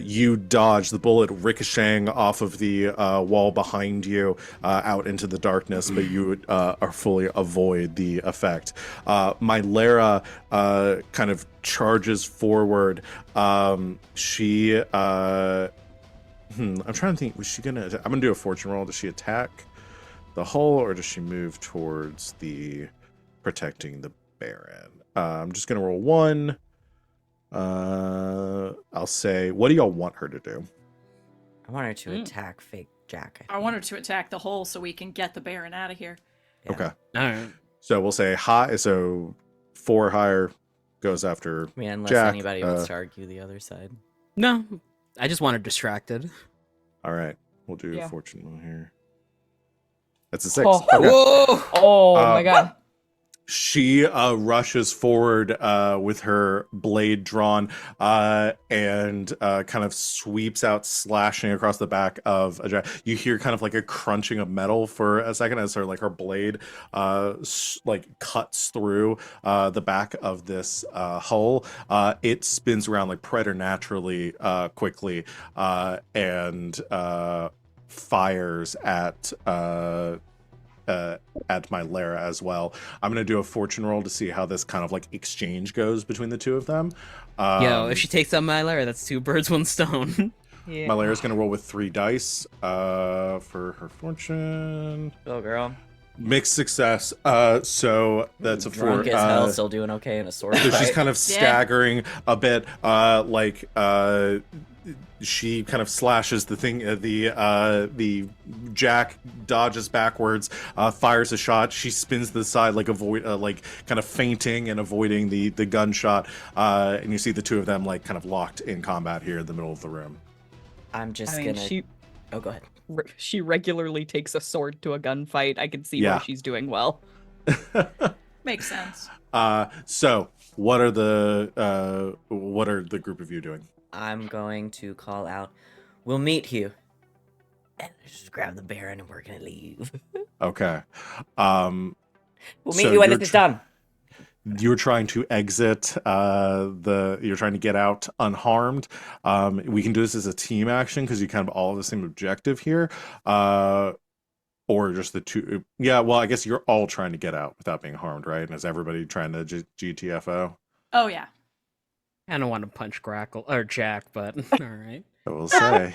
you dodge the bullet ricocheting off of the wall behind you out into the darkness, but you are fully avoid the effect. My Lara kind of charges forward. She I'm trying to think, was she gonna, I'm gonna do a fortune roll. Does she attack the hull, or does she move towards the protecting the Baron? I'm just gonna roll one. I'll say, what do y'all want her to do? I want her to attack fake Jack. I want her to attack the hole so we can get the Baron out of here. Yeah. Okay. All right. So we'll say high. So 4 higher goes after. I mean, unless Jack, anybody wants to argue the other side. No, I just want her distracted. All right. We'll do Yeah. a fortune roll here. That's a 6. Oh. Okay. Whoa! Oh my god. She rushes forward with her blade drawn and kind of sweeps out, slashing across the back of a dragon. You hear kind of like a crunching of metal for a second as her blade like cuts through the back of this hull. It spins around like preternaturally quickly and fires at my Lara as well. I'm gonna do a fortune roll to see how this kind of like exchange goes between the two of them. Yo, if she takes out my Lara, that's 2 birds, 1 stone. Yeah. My Lara's gonna roll with 3 dice for her fortune. Go, girl. Mixed success. So that's a 4. Drunk as hell, still doing okay in a sword So fight. she's kind of staggering a bit, she kind of slashes the thing. The Jack dodges backwards, fires a shot. She spins to the side, like kind of feinting and avoiding the gunshot. And you see the two of them like kind of locked in combat here in the middle of the room. I'm just I mean, gonna. Oh, go ahead. she regularly takes a sword to a gunfight. I can see Yeah. why she's doing well. Makes sense. So what are the group of you doing? I'm going to call out, "We'll meet you." And just grab the Baron and we're gonna leave. Okay. We'll meet So you when you're this is done. You're trying to exit you're trying to get out unharmed. We can do this as a team action because you kind of all have the same objective here. Or just the two. Yeah, well, I guess you're all trying to get out without being harmed, right? And is everybody trying to GTFO? Oh, yeah. I don't want to punch Grackle or Jack, but all right. I will say.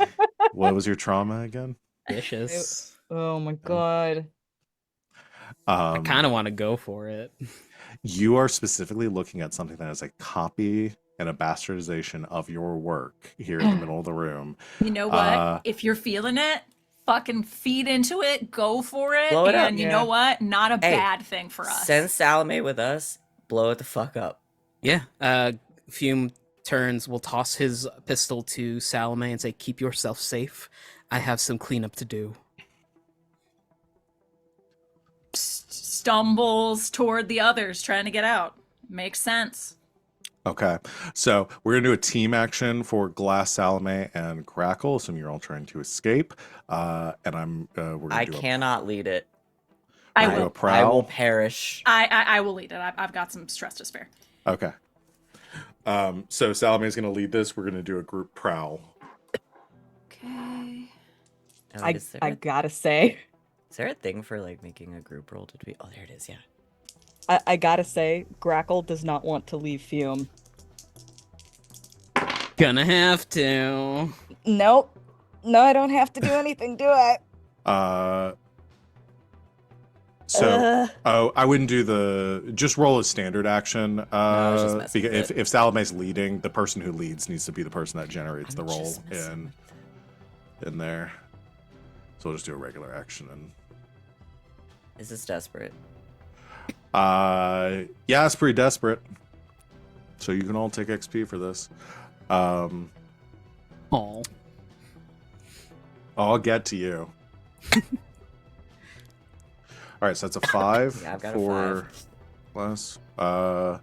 What was your trauma again? Vicious. Oh my god. I kind of want to go for it. You are specifically looking at something that is a copy and a bastardization of your work here in the middle of the room. You know what? If you're feeling it, fucking feed into it, go for it, Blow it up. and you Yeah. know what? Not a Hey, bad thing for us. Send Salome with us. Blow it the fuck up. Yeah. Fume will toss his pistol to Salome and say, "Keep yourself safe. I have some cleanup to do." Stumbles toward the others trying to get out. Makes sense. Okay, so we're gonna do a team action for Glass, Salome, and Grackle. Assuming you're all trying to escape, and we're gonna I do cannot lead it. I we're gonna do a will. I will prowl. perish. I will lead it. I've got some stress to spare. Okay. So Salome's gonna lead this. We're gonna do a group prowl. Okay. Oh, I gotta say, is there a thing for like making a group roll to be? Oh, there it is. Yeah. I gotta say, Grackle does not want to leave Fume. Gonna have to. Nope. No, I don't have to do anything, do I? I wouldn't do just roll a standard action. I was just messing Because with if Salome's leading, the person who leads needs to be the person that generates I'm the roll just messing in there. So we'll just do a regular action and. Is this desperate? Yeah, it's pretty desperate. So you can all take XP for this. Oh. I'll get to you. All right, so that's a 5 Yeah, I've got for a 5. less.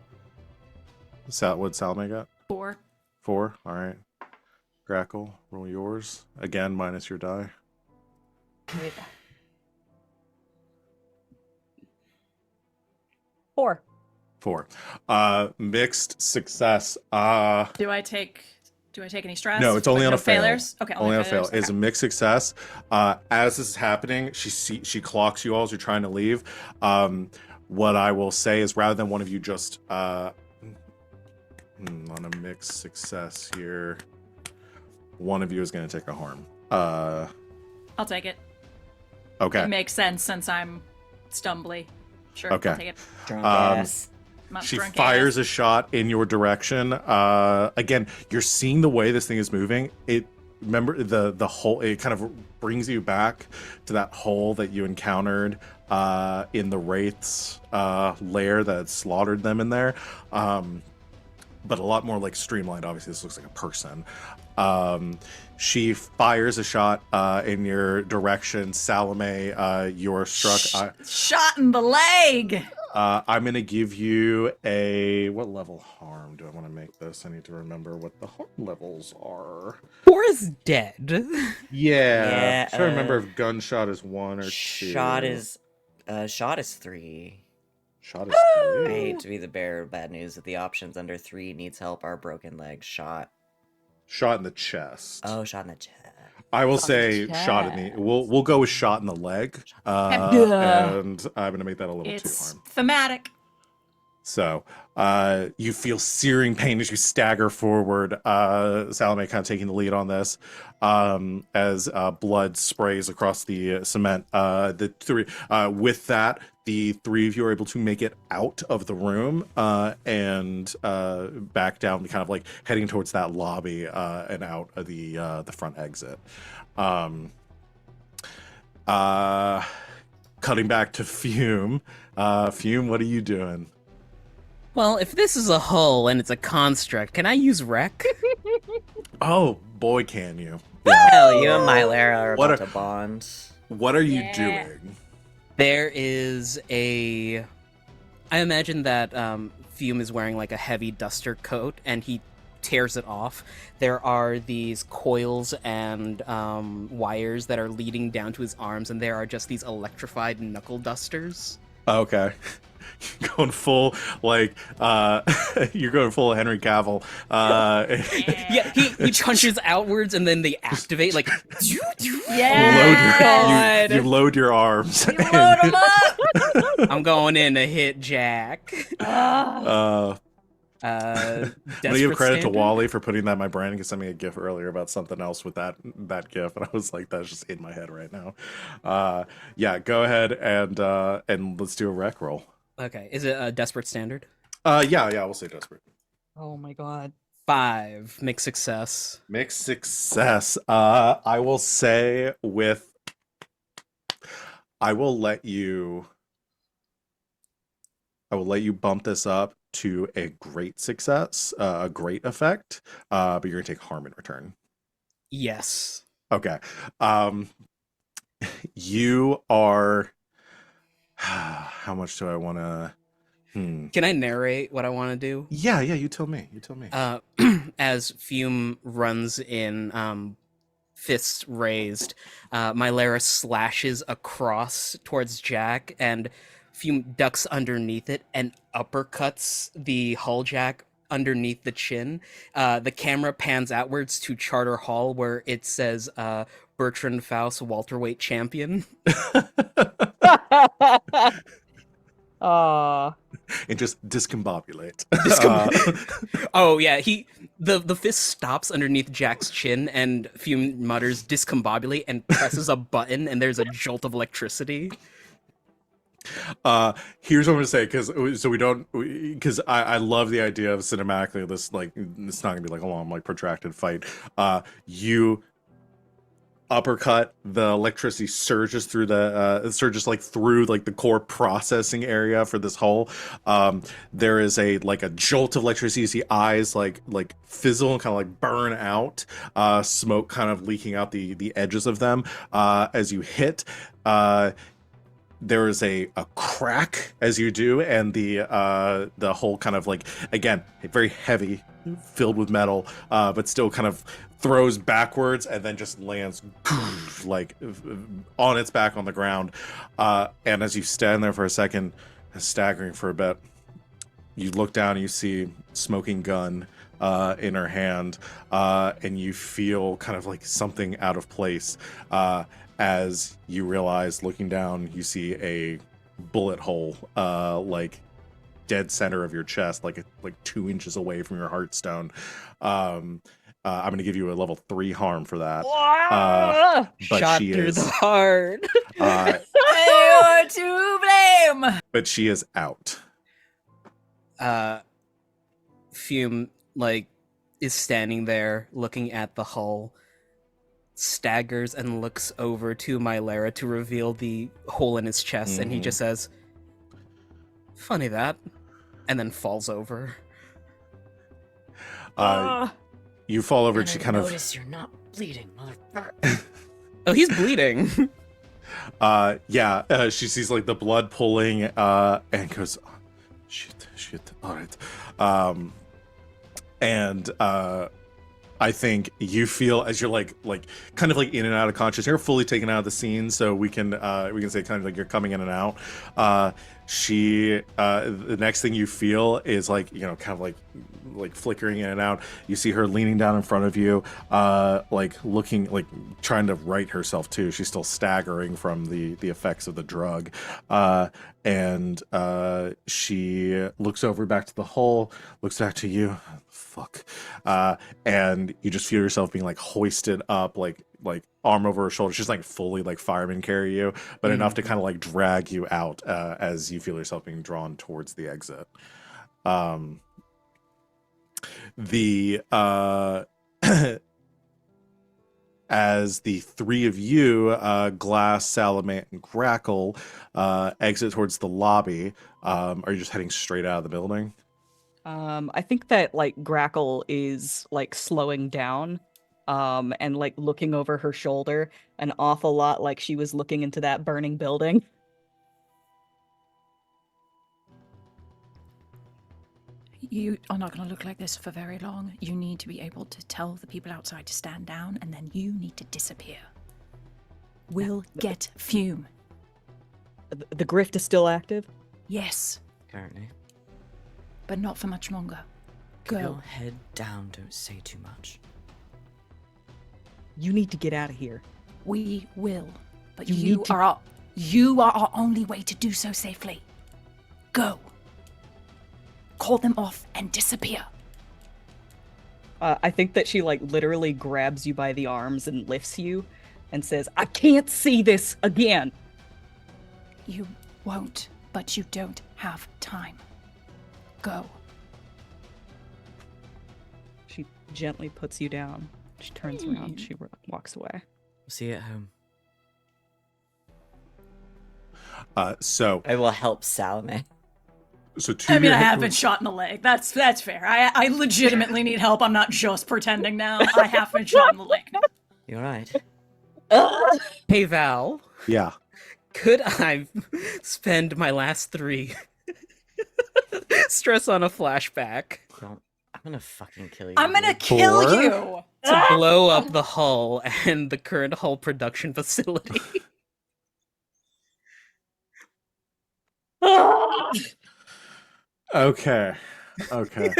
What'd Salome got? 4. 4. All right. Grackle, roll yours again minus your die. Wait. 4. 4. Mixed success. Do I take any stress? No, it's only on no a fail. failures? Okay, Only on a fail. failures. It's a mixed success. As this is happening, she clocks you all as you're trying to leave. What I will say is, rather than one of you just on a mixed success here, one of you is going to take a harm. I'll take it. Okay. It makes sense since I'm stumbly. Sure, Okay. I'll take it. Drunk ass. Not She drunk fires ass. a shot in your direction. Again, you're seeing the way this thing is moving. Remember the hole. It kind of brings you back to that hole that you encountered in the wraith's lair that had slaughtered them in there. But a lot more like streamlined. Obviously, this looks like a person. She fires a shot in your direction. Salome, you're struck. Shot in the leg. I'm going to give you what level harm do I want to make this? I need to remember what the harm levels are. 4 is dead. Yeah. Trying to remember uh, if gunshot is 1 or 2. Shot is 3. Shot is I 3. hate to be the bearer of bad news that the options under 3 needs help are broken leg, shot. Shot in the chest. Oh, shot in the chest. I will Shot in the say shot in the. We'll go with shot in the leg. Yeah. And I'm going to make that a little too It's harm. thematic. So you feel searing pain as you stagger forward. Salome kind of taking the lead on this as blood sprays across the cement. With that, the 3 of you are able to make it out of the room and back down, kind of like heading towards that lobby and out of the front exit. Cutting back to Fume. Fume, what are you doing? Well, if this is a hull and it's a construct, can I use wreck? Oh boy, can you? Hell, you and Mylera are What about a- to bond. What are you Yeah. doing? There is I imagine that Fume is wearing like a heavy duster coat and he tears it off. There are these coils and wires that are leading down to his arms, and there are just these electrified knuckle dusters. Okay. You're going full you're going full Henry Cavill. Yeah, he punches outwards and then they activate like Yeah. you load your arms. You load 'em up. I'm going in to hit Jack. I'm gonna give credit to Standard? Wally for putting that in my brain. He sent me a GIF earlier about something else with that GIF, and I was like, that's just in my head right now. Yeah, go ahead and let's do a rec roll. Okay, is it a desperate standard? Yeah, we'll say desperate. Oh my god. 5, mixed success. Mixed success. I will say with I will let you bump this up to a great success, a great effect, but you're gonna take harm in return. Yes. Okay. Um, you are. How much do I want to? Can I narrate what I want to do? Yeah, yeah. You tell me. You tell me. As Fume runs in, fists raised, Mylara slashes across towards Jack, and Fume ducks underneath it and uppercuts the hull Jack underneath the chin. The camera pans outwards to Charter Hall, where it says Bertrand Faust, welterweight champion. Aw. And just discombobulate. Oh yeah, the fist stops underneath Jack's chin, and Fume mutters discombobulate and presses a button, and there's a jolt of electricity. Here's what I'm gonna say, because I love the idea of cinematically this, like, it's not gonna be like a long, like, protracted fight. You uppercut, the electricity surges through the core processing area for this hull. There is a jolt of electricity. You see eyes like fizzle and kind of like burn out, smoke kind of leaking out the edges of them as you hit. There is a crack as you do, and the whole kind of, like, again, very heavy, filled with metal, but still kind of throws backwards and then just lands like on its back on the ground. And as you stand there for a second, staggering for a bit, you look down and you see smoking gun in her hand, and you feel kind of like something out of place. As you realize, looking down, you see a bullet hole, like dead center of your chest, like 2 inches away from your heartstone. I'm gonna give you a level 3 harm for that. But Shot she through is, the heart. You're to blame. but she is out. Fume is standing there looking at the hull, staggers and looks over to Mylara to reveal the hole in his chest, and he just says, "Funny that," and then falls over. You fall over, and she kind of. Notice you're not bleeding, motherfucker. Oh, he's bleeding. She sees like the blood pooling, and goes, oh, shit, all right. And I think you feel, as you're like kind of like in and out of conscious, you're fully taken out of the scene, so we can say kind of like you're coming in and out. The next thing you feel is like, kind of like flickering in and out. You see her leaning down in front of you, like looking, like trying to right herself too. She's still staggering from the effects of the drug. And she looks over back to the hull, looks back to you. Fuck. And you just feel yourself being like hoisted up, like arm over her shoulder. She's like fully like fireman carry you, but enough to kind of like drag you out as you feel yourself being drawn towards the exit. As the three of you, Glass, Salome, and Grackle, exit towards the lobby, are you just heading straight out of the building? I think that like Grackle is like slowing down, and like looking over her shoulder an awful lot like she was looking into that burning building. You are not going to look like this for very long. You need to be able to tell the people outside to stand down, and then you need to disappear. We'll get Fume. The grift is still active? Yes, Currently. but not for much longer. Keep Go. your head down, don't say too much. You need to get out of here. We will, but You you need to- are our only way to do so safely. Go. Call them off and disappear. I think that she like literally grabs you by the arms and lifts you and says, I can't see this again. You won't, but you don't have time. Go. She gently puts you down. She turns around. She walks away. We'll see you at home. So I will help Salome. two I of mean, your I hit have been points- shot in the leg. That's fair. I legitimately need help. I'm not just pretending now. I have been shot in the leg. You're right. Hey Val, Yeah. could I spend my last 3 stress on a flashback Don't. I'm gonna fucking kill you. I'm gonna dude. kill 4? you. to blow up the hull and the current hull production facility? Okay. Okay.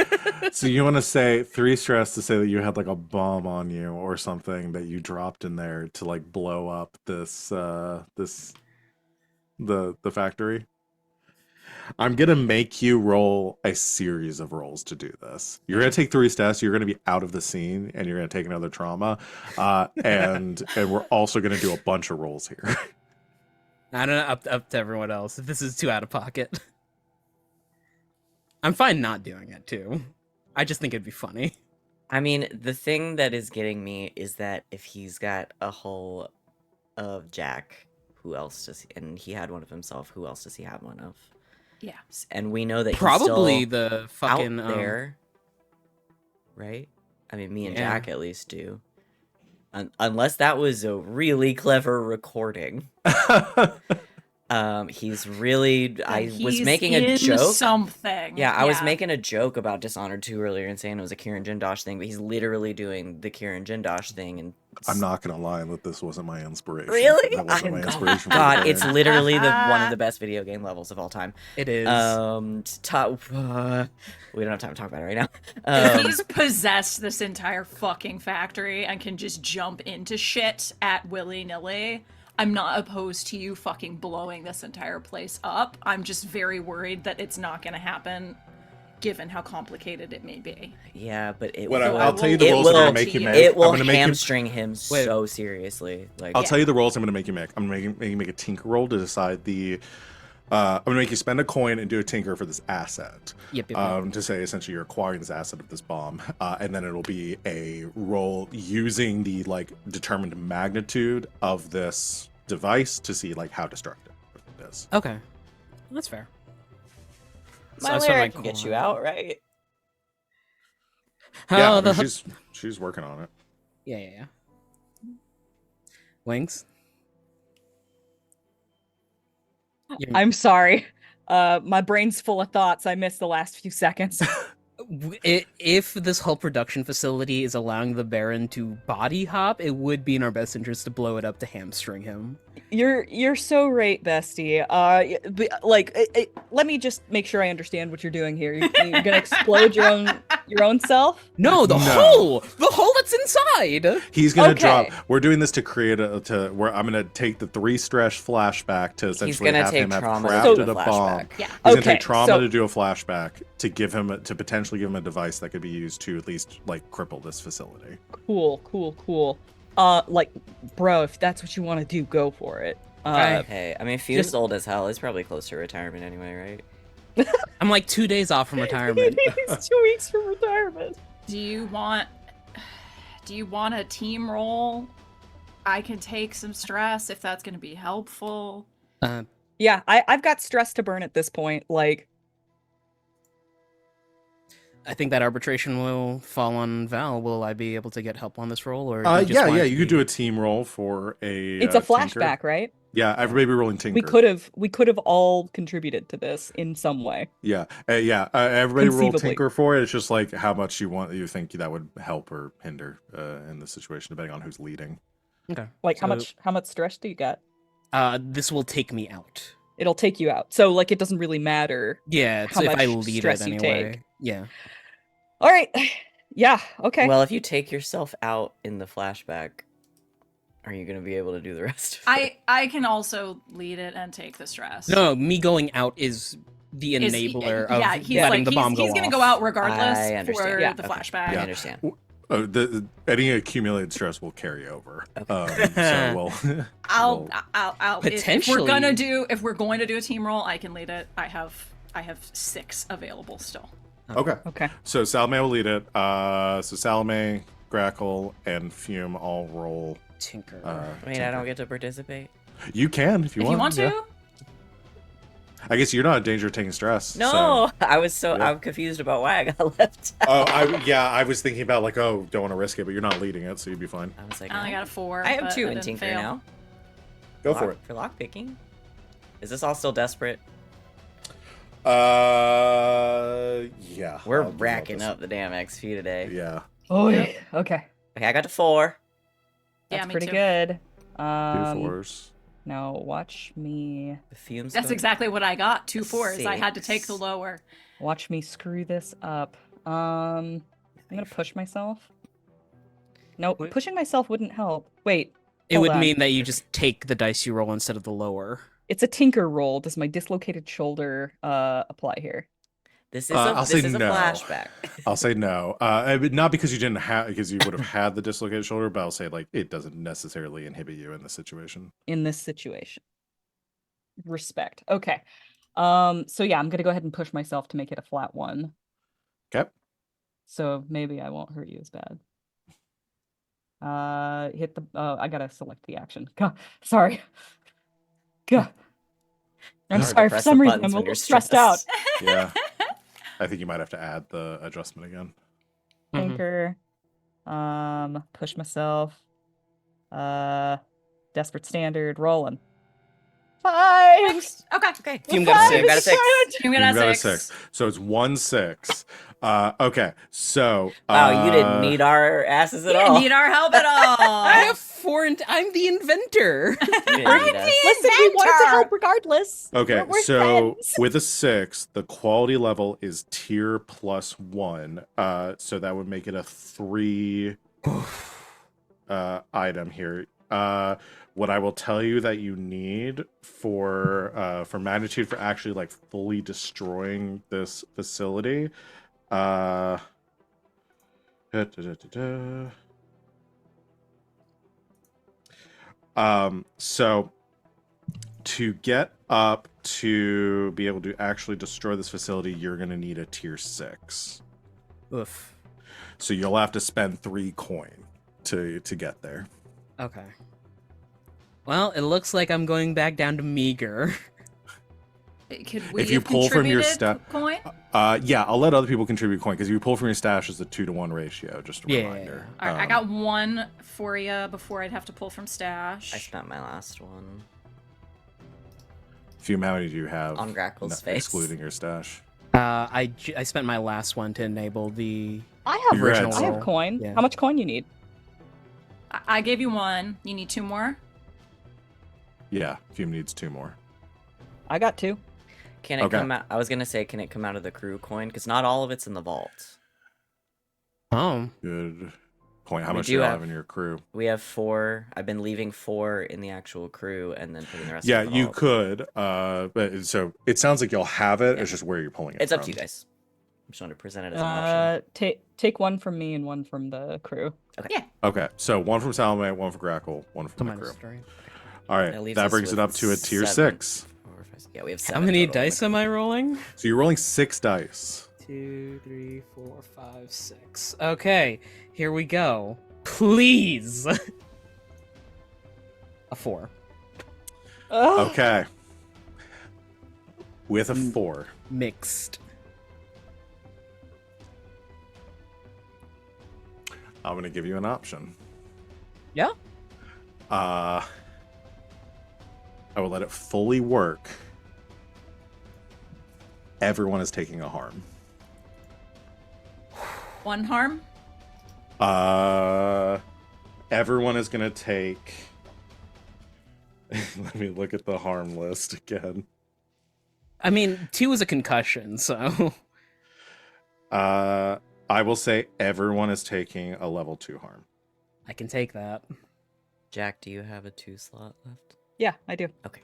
So you want to say 3 stress to say that you had like a bomb on you or something that you dropped in there to like blow up this the factory? I'm gonna make you roll a series of rolls to do this. You're gonna take 3 stress. You're gonna be out of the scene, and you're gonna take another trauma, and we're also gonna do a bunch of rolls here. I don't know, up to everyone else. If this is too out of pocket, I'm fine not doing it too. I just think it'd be funny. I mean, the thing that is getting me is that if he's got a hull of Jack, who else does he, and he had one of himself, who else does he have one of? Yeah. And we know that Probably he's still the fucking out there, right? I mean, me and Yeah. Jack at least do. Unless that was a really clever recording. He's really. I was He's making in a joke. something. Yeah, I was making a joke about Dishonored 2 earlier and saying it was a Kieran Jindosh thing, but he's literally doing the Kieran Jindosh thing. And I'm not gonna lie that this wasn't my inspiration. Really? That wasn't my Oh inspiration. for God, the it's game. literally one of the best video game levels of all time. It is. We don't have time to talk about it right now. If he's possessed this entire fucking factory and can just jump into shit at willy-nilly, I'm not opposed to you fucking blowing this entire place up. I'm just very worried that it's not going to happen, given how complicated it may be. Yeah, but it What will, I'll tell you the it rolls I'm will, gonna make you make. it will I'm gonna make you. hamstring him so seriously. Like, I'll tell you the rolls I'm gonna make you make. I'm gonna make you make a tinker roll to decide the. I'm gonna make you spend a coin and do a tinker for this asset. Yep. To say essentially you're acquiring this asset of this bomb, and then it'll be a roll using the like determined magnitude of this device to see like how destructive it is. Okay, that's fair. my I spent Lyra can get coin. you out, right? Yeah, Oh, I mean, the she's working on it. yeah. Wings. I'm sorry. My brain's full of thoughts. I missed the last few seconds. If this whole production facility is allowing the Baron to body hop, it would be in our best interest to blow it up to hamstring him. You're so right, bestie. Let me just make sure I understand what you're doing here. You're gonna explode your own self? No, the hole that's inside. He's gonna Okay. drop. We're doing this to create where I'm gonna take the 3 stress flashback to essentially gonna have take him have trauma to crafted do a a bomb. flashback. Yeah. He's gonna Okay, take trauma so- to do a flashback to give him to potentially give him a device that could be used to at least like cripple this facility. Cool. Bro, if that's what you want to do, go for it. Hey, I mean, Fume's just- old as hell. He's probably close to retirement anyway, right? I'm like 2 days off from retirement. He's 2 weeks from retirement. Do you want a team roll? I can take some stress if that's going to be helpful. Yeah, I've got stress to burn at this point. Like, I think that arbitration will fall on Val. Will I be able to get help on this roll, or do you just want it to You could be- do a team roll for a. it's a tinker. flashback, right? Yeah, everybody be rolling tinker. We could have all contributed to this in some way. Yeah, everybody roll Conceivably. tinker for it. It's just like how much you think that would help or hinder in the situation, depending on who's leading. Okay. Like, So, how much stress do you get? This will take me out. It'll take you out. So like, it doesn't really matter. Yeah, it's How if I much lead stress it you anyway. take. Yeah. All right. Yeah. Okay. Well, if you take yourself out in the flashback, are you gonna be able to do the rest of it? I can also lead it and take the stress. No, me going out is the Is- enabler of yeah, he's letting like the bomb go he's gonna off. go out regardless I understand. for Yeah. the Okay. flashback. I Yeah. understand. Any accumulated stress will carry over. Okay. So we'll. I'll if Potentially- if we're going to do a team roll, I can lead it. I have 6 available still. Okay. Okay. So Salome will lead it. So Salome, Grackle, and Fume all roll. Tinker. Wait, I tinker. don't get to participate. You can if you If want. you want to, I guess you're not in danger of taking stress. No, So. I'm confused about why I got left out. Oh, I was thinking about like, oh, don't want to risk it, but you're not leading it, so you'd be fine. I was like, I only no. got a 4. I have but 2 I in didn't Tinker fail. now. Go for it. For lockpicking. Is this all still desperate? Yeah. We're I'll do racking this. up the damn XP today. Yeah. Oh, Yep. okay. Okay, I got to 4. That's Yeah, me pretty too. good. 2 4s. Now watch me. The fumes. That's exactly what I got. 2 4s. I had to take the 6. lower. Watch me screw this up. I'm gonna push myself. Nope, Wait. pushing myself wouldn't help. Wait, It hold would on. mean that you just take the dice you roll instead of the lower. It's a tinker roll. Does my dislocated shoulder apply here? This is I'll say a no. flashback. I'll say no. But not because you didn't have, because you would have had the dislocated shoulder, but I'll say like it doesn't necessarily inhibit you in this situation. In this situation. Respect. Okay. So yeah, I'm gonna go ahead and push myself to make it a flat 1. Okay. So maybe I won't hurt you as bad. Hit the. I gotta select the action. Gah, sorry. Gah. I'm Hard to sorry. For press some the reason, buttons I'm a when you're little stressed out. stressed. Yeah. I think you might have to add the adjustment again. Mhm. Tinker. Push myself. Desperate standard. Rolling. 5. Okay. Okay. Fume got a Fume got a 6. You You got got a a 6. 6. So it's 1 6. Okay. So Wow, you didn't need our asses You at didn't all. need our help at all. I have 4 and I'm the inventor. You didn't need us. Listen, we wanted to help regardless. Okay, We're so friends. with a 6, the quality level is tier +1. So that would make it a 3 item here. What I will tell you that you need for magnitude, for actually like fully destroying this facility, so to get up to be able to actually destroy this facility, you're going to need a tier 6. Oof. So you'll have to spend 3 coin to get there. Okay. Well, it looks like I'm going back down to meager. Could we If you have pull from your contributed coin? Yeah, I'll let other people contribute coin, because if you pull from your stash, it's a 2-to-1 ratio. Just a Yeah. reminder. All right, I got 1 for you before I'd have to pull from stash. I spent my last one Fume, how many do you have? on Grackle's not face. excluding your stash. I spent my last one to enable the I have Congrats. I have roll. coin. Yeah. How much coin you need? I gave you 1. You need 2 more? Yeah, Fume needs 2 more. I got 2. Can it Okay. come out? I was gonna say, can it come out of the crew coin? Because not all of it's in the vault. Oh. Good point. How We much do do you have- have in your crew? We have 4. I've been leaving 4 in the actual crew and then putting the rest. Yeah, in the you vault. could. But so it sounds like you'll have it. Yeah. It's just where you're pulling it It's from. up to you guys. I'm just want to present it as an option. Take 1 from me and 1 from the crew. Okay, so 1 from Salome, 1 from Grackle, 1 To from my the crew. story. All right, That leaves that us brings it with up to a tier 7. 6. 4, 5, 6. Yeah, we have How 7 many total. dice am I rolling? So you're rolling 6 dice. 2, 3, 4, 5, 6. Okay, here we go. Please. A 4. Ugh. Okay. With a 4. Mixed. I'm going to give you an option. Yeah. I will let it fully work. Everyone is taking a harm. 1 harm? Everyone is going to take... Let me look at the harm list again. I mean, 2 is a concussion, so. I will say everyone is taking a level 2 harm. I can take that. Jack, do you have a 2 slot left? Yeah, I do. Okay.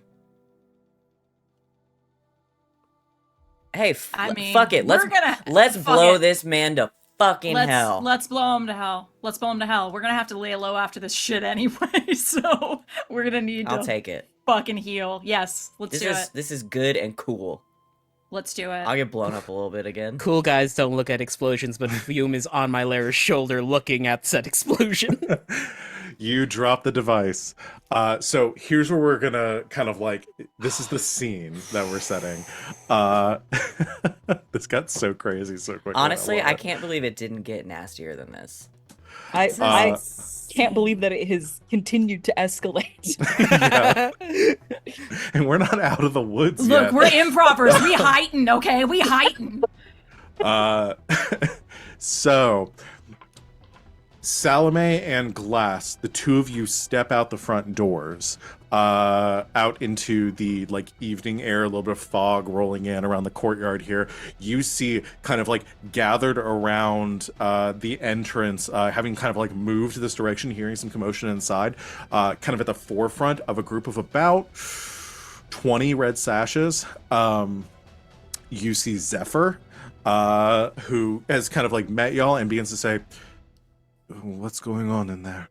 Hey, I mean, fuck it. we're gonna Let's fuck blow it. this man to fucking hell. Let's blow him to hell. Let's blow him to hell. We're gonna have to lay low after this shit anyway, so we're gonna need I'll to take it. fucking heal. Yes, let's do it. This is good and cool. Let's do it. I'll get blown up a little bit again. Cool guys don't look at explosions, but Fume is on my Lara's shoulder looking at said explosion. You drop the device. So here's where we're gonna kind of like, this is the scene that we're setting. Uh, this got so crazy so quickly. Honestly, love I it. can't believe it didn't get nastier than this. I can't believe that it has continued to escalate. Yeah. And we're not out of the woods Look, yet. we're improvers. We heighten, okay? We heighten. So Salome and Glass, the two of you step out the front doors, out into the like evening air, a little bit of fog rolling in around the courtyard here. You see kind of like gathered around the entrance, having kind of like moved this direction, hearing some commotion inside, kind of at the forefront of a group of about 20 red sashes. You see Zephyr, who has kind of like met y'all and begins to say, "What's going on in there?"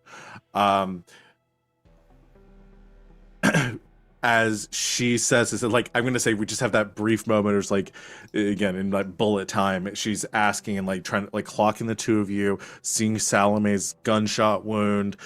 As she says this, like, I'm gonna say we just have that brief moment. It's like, again, in like bullet time, she's asking and like trying to like clocking the two of you, seeing Salome's gunshot wound,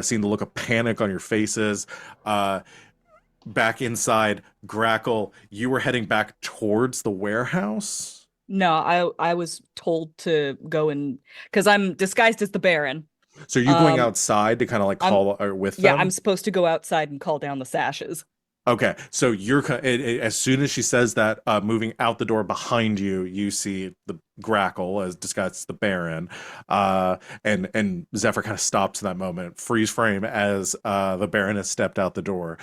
seeing the look of panic on your faces. Back inside, Grackle, you were heading back towards the warehouse. No, I was told to go and because I'm disguised as the Baron. So you're going outside to kind of like call with Yeah, them? I'm supposed to go outside and call down the sashes. Okay, so you're as soon as she says that, moving out the door behind you, you see the Grackle as disguised as the Baron, and Zephyr kind of stops in that moment, freeze frame as the Baron has stepped out the door.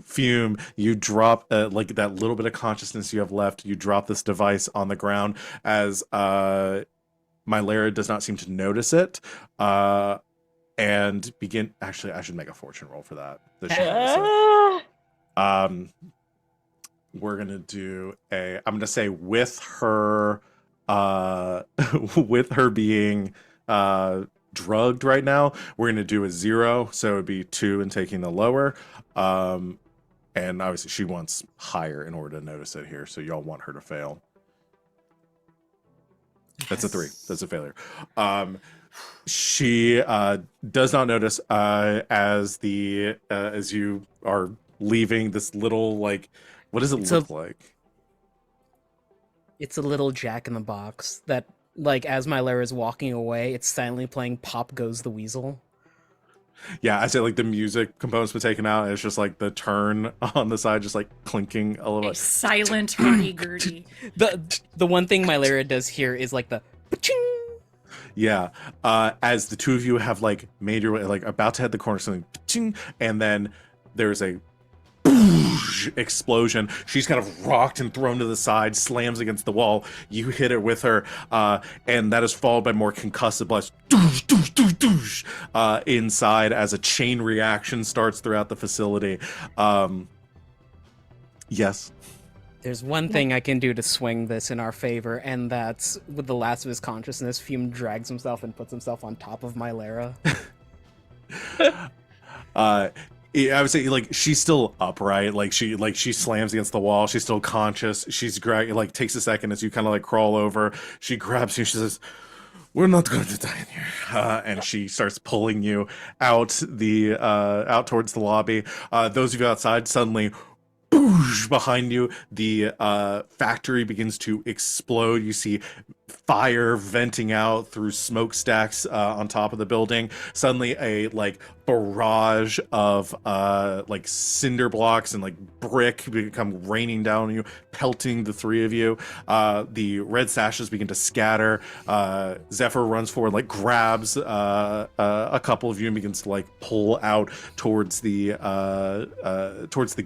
Fume, you drop like that little bit of consciousness you have left. You drop this device on the ground as Mylera does not seem to notice it. And begin. Actually, I should make a fortune roll for that. We're gonna do a. I'm gonna say with her, with her being drugged right now, we're gonna do a 0, so it'd be 2 and taking the lower. And obviously, she wants higher in order to notice it here, so y'all want her to fail. That's a 3. That's a failure. She does not notice as you are leaving this little like, what does it look like? It's a little Jack in the Box that, like, as Mylera is walking away, it's silently playing "Pop Goes the Weasel." Yeah, I say like the music component's been taken out, and it's just like the turn on the side, just like clinking a little. A silent hurdy-gurdy. The one thing Mylera does here is like the pa-ching. Yeah, as the two of you have like made your way, like about to head the corner, something, pa-ching, and then there's a explosion. She's kind of rocked and thrown to the side, slams against the wall. You hit it with her, and that is followed by more concussive blasts inside as a chain reaction starts throughout the facility. Yes. There's one thing I can do to swing this in our favor, and that's with the last of his consciousness, Fume drags himself and puts himself on top of Mylera. I would say like she's still upright, like she slams against the wall, she's still conscious, she's like takes a second as you kind of like crawl over, she grabs you, she says, "We're not going to die in here," and she starts pulling you out out towards the lobby. Those of you outside, suddenly behind you, the factory begins to explode. You see fire venting out through smokestacks on top of the building. Suddenly a like barrage of like cinder blocks and like brick become raining down on you, pelting the three of you. The red sashes begin to scatter. Zephyr runs forward, like grabs a couple of you and begins to like pull out towards the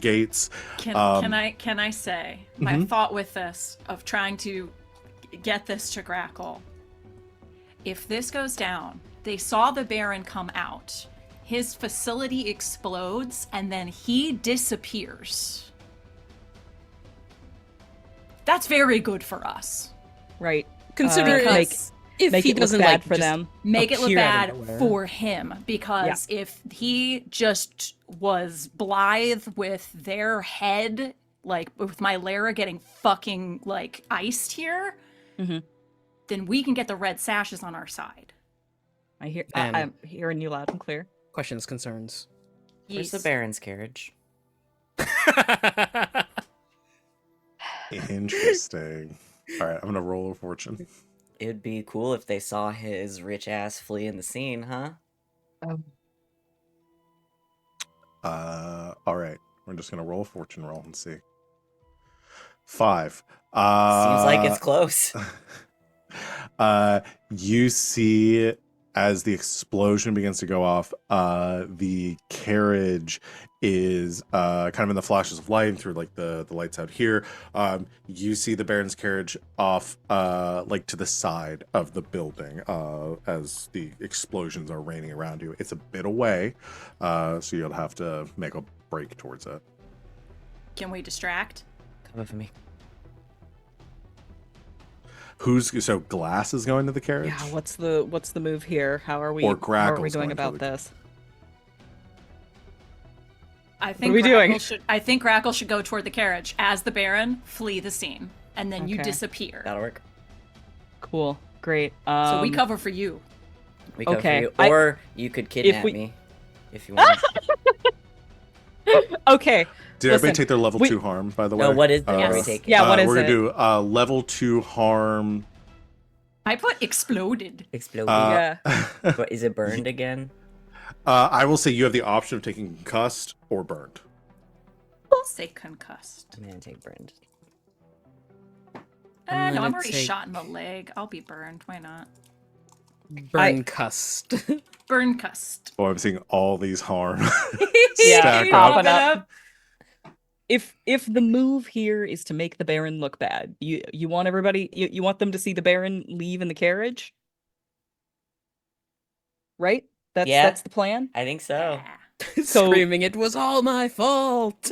gates. Can I say my thought with this of trying to get this to Grackle? If this goes down, they saw the Baron come out, his facility explodes, and then he disappears. That's very good for us. Right. Consider Because if make he it look doesn't bad like for just them. make it look appear out bad of nowhere. for him, because if he just was blithe with their head, like with Mylera getting fucking like iced here, then we can get the red sashes on our side. And- I'm hearing you loud and clear. Questions, concerns. Where's the Yes. Baron's carriage? Interesting. All right, I'm gonna roll a fortune. It'd be cool if they saw his rich ass fleeing the scene, huh? All right, we're just gonna roll a fortune roll and see. 5. Seems like it's close. You see as the explosion begins to go off, the carriage is kind of in the flashes of light and through like the lights out here. You see the Baron's carriage off like to the side of the building as the explosions are raining around you. It's a bit away, so you'll have to make a break towards it. Can we distract? Come for me. So Glass is going to the carriage? Yeah, what's the move here? How are we Or how are we Grackle's doing going to about the- this? I think are we doing? I think Grackle should go toward the carriage as the Baron flee the scene, and then you Okay. disappear. That'll work. Cool. Great. So we cover for you. We cover Okay, for you. Or you could kidnap we- me if you want. Okay. Did Listen, everybody take their level we- 2 harm, by the way? No, what is the Yes. we take? Yeah, what is we're it? gonna do level 2 harm. I put exploded. Explode. Yeah. But is it burned again? I will say you have the option of taking concussed or burned. We'll say concussed. I'm gonna take burned. I'm No, I'm gonna already take- shot in the leg. I'll be burned. Why not? Burn cussed. Burn cussed. Oh, I'm seeing all these harm. Yeah, stack popping up. up. If the move here is to make the Baron look bad, you want everybody you want them to see the Baron leave in the carriage? Right? Yeah. That's the plan? I think so. Yeah. So- Screaming, it was all my fault.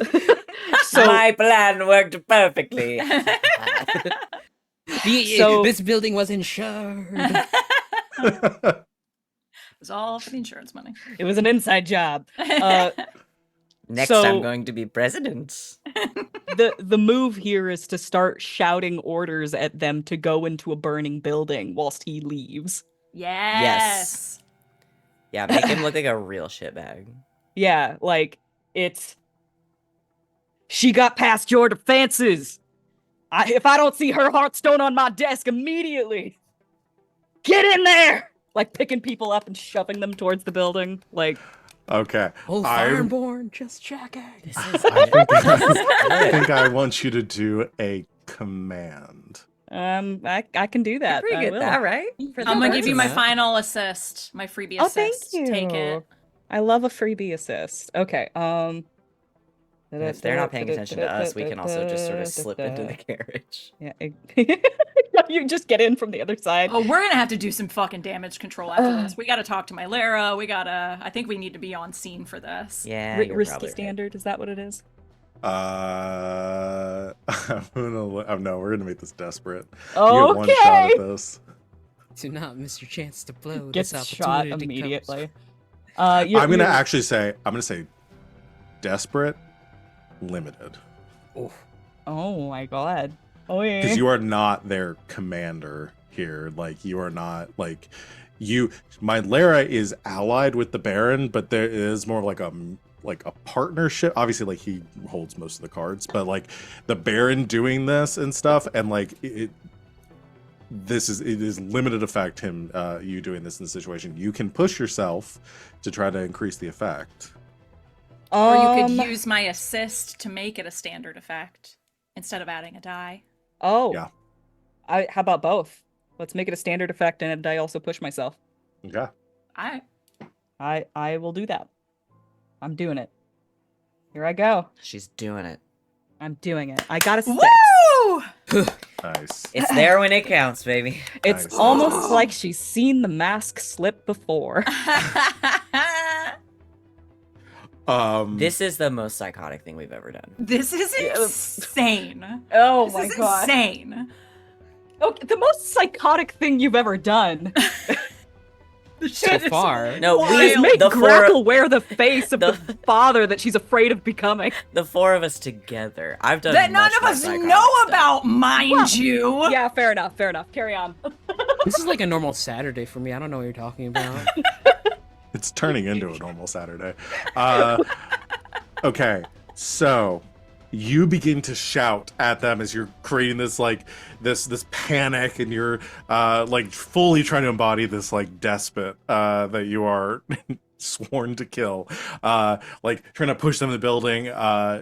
So My plan worked perfectly. So- This building was insured. It was all for the insurance money. it was an inside job. Next, So- I'm going to be president. The move here is to start shouting orders at them to go into a burning building whilst he leaves. Yes. Yeah, make him look like a real shitbag. Yeah, like it's she got past your defenses. If I don't see her Hearthstone on my desk immediately, get in there! Like picking people up and shoving them towards the building. Like, Okay. Oh, I'm- Fireborn, just checking. This is I think I want you to do a command. I can do that. pretty I good at will. that, right? For I'm the gonna give you my person. final assist, my freebie Oh, assist. thank you. Take it. I love a freebie assist. Okay. And if they're not paying attention to us, we can also just sort of slip into the carriage. Yeah. You just get in from the other side. Oh, we're gonna have to do some fucking damage control after this. We gotta talk to my Lara. I think we need to be on scene for this. Yeah, you're Risky probably right. standard, is that what it is? I'm gonna. No, we're gonna make this desperate. You get one shot Okay. at this. Do not miss your chance to blow Gets this shot opportunity. immediately. I'm gonna actually say. I'm gonna say, desperate, limited, Oh my god. Oh yeah. because you are not their commander here. Like you are not like you. My Lara is allied with the Baron, but there is more like a partnership. Obviously, like he holds most of the cards, but like the Baron doing this and stuff, and like it is limited effect. Him, you doing this in the situation, you can push yourself to try to increase the effect. Or you could use my assist to make it a standard effect instead of adding a die. Oh. Yeah. How about both? Let's make it a standard effect and I also push myself. Okay. I will do that. I'm doing it. Here I go. She's doing it. I'm doing it. I got a 6. Woo! Nice. It's there when it counts, baby. It's Nice. almost like she's seen the mask slip before. This is the most psychotic thing we've ever done. This is insane. Oh This my is god. insane. Okay, the most psychotic thing you've ever done So far. No, is we make the Grackle wear the face of the- the father that she's afraid of becoming. the four of us together. I've done That none much of more us psychotic know stuff. about, mind you. Yeah, fair enough. Carry on. This is like a normal Saturday for me. I don't know what you're talking about. It's turning into a normal Saturday. Okay, so you begin to shout at them as you're creating this like this panic, and you're like fully trying to embody this like despot that you are sworn to kill. Like trying to push them in the building.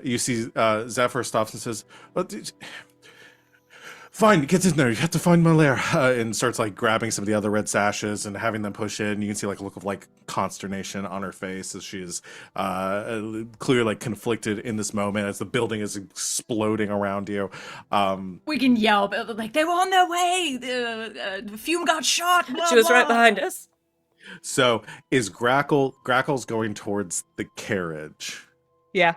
You see Zephyr stops and says, "Fine, get in there. You have to find my lair," and starts like grabbing some of the other red sashes and having them push in. You can see like a look of like consternation on her face as she is clearly like conflicted in this moment as the building is exploding around you. We can yell, but like they were on their way. Fume got shot. Blah, She was right blah. behind us. So is Grackle's going towards the carriage? Yeah.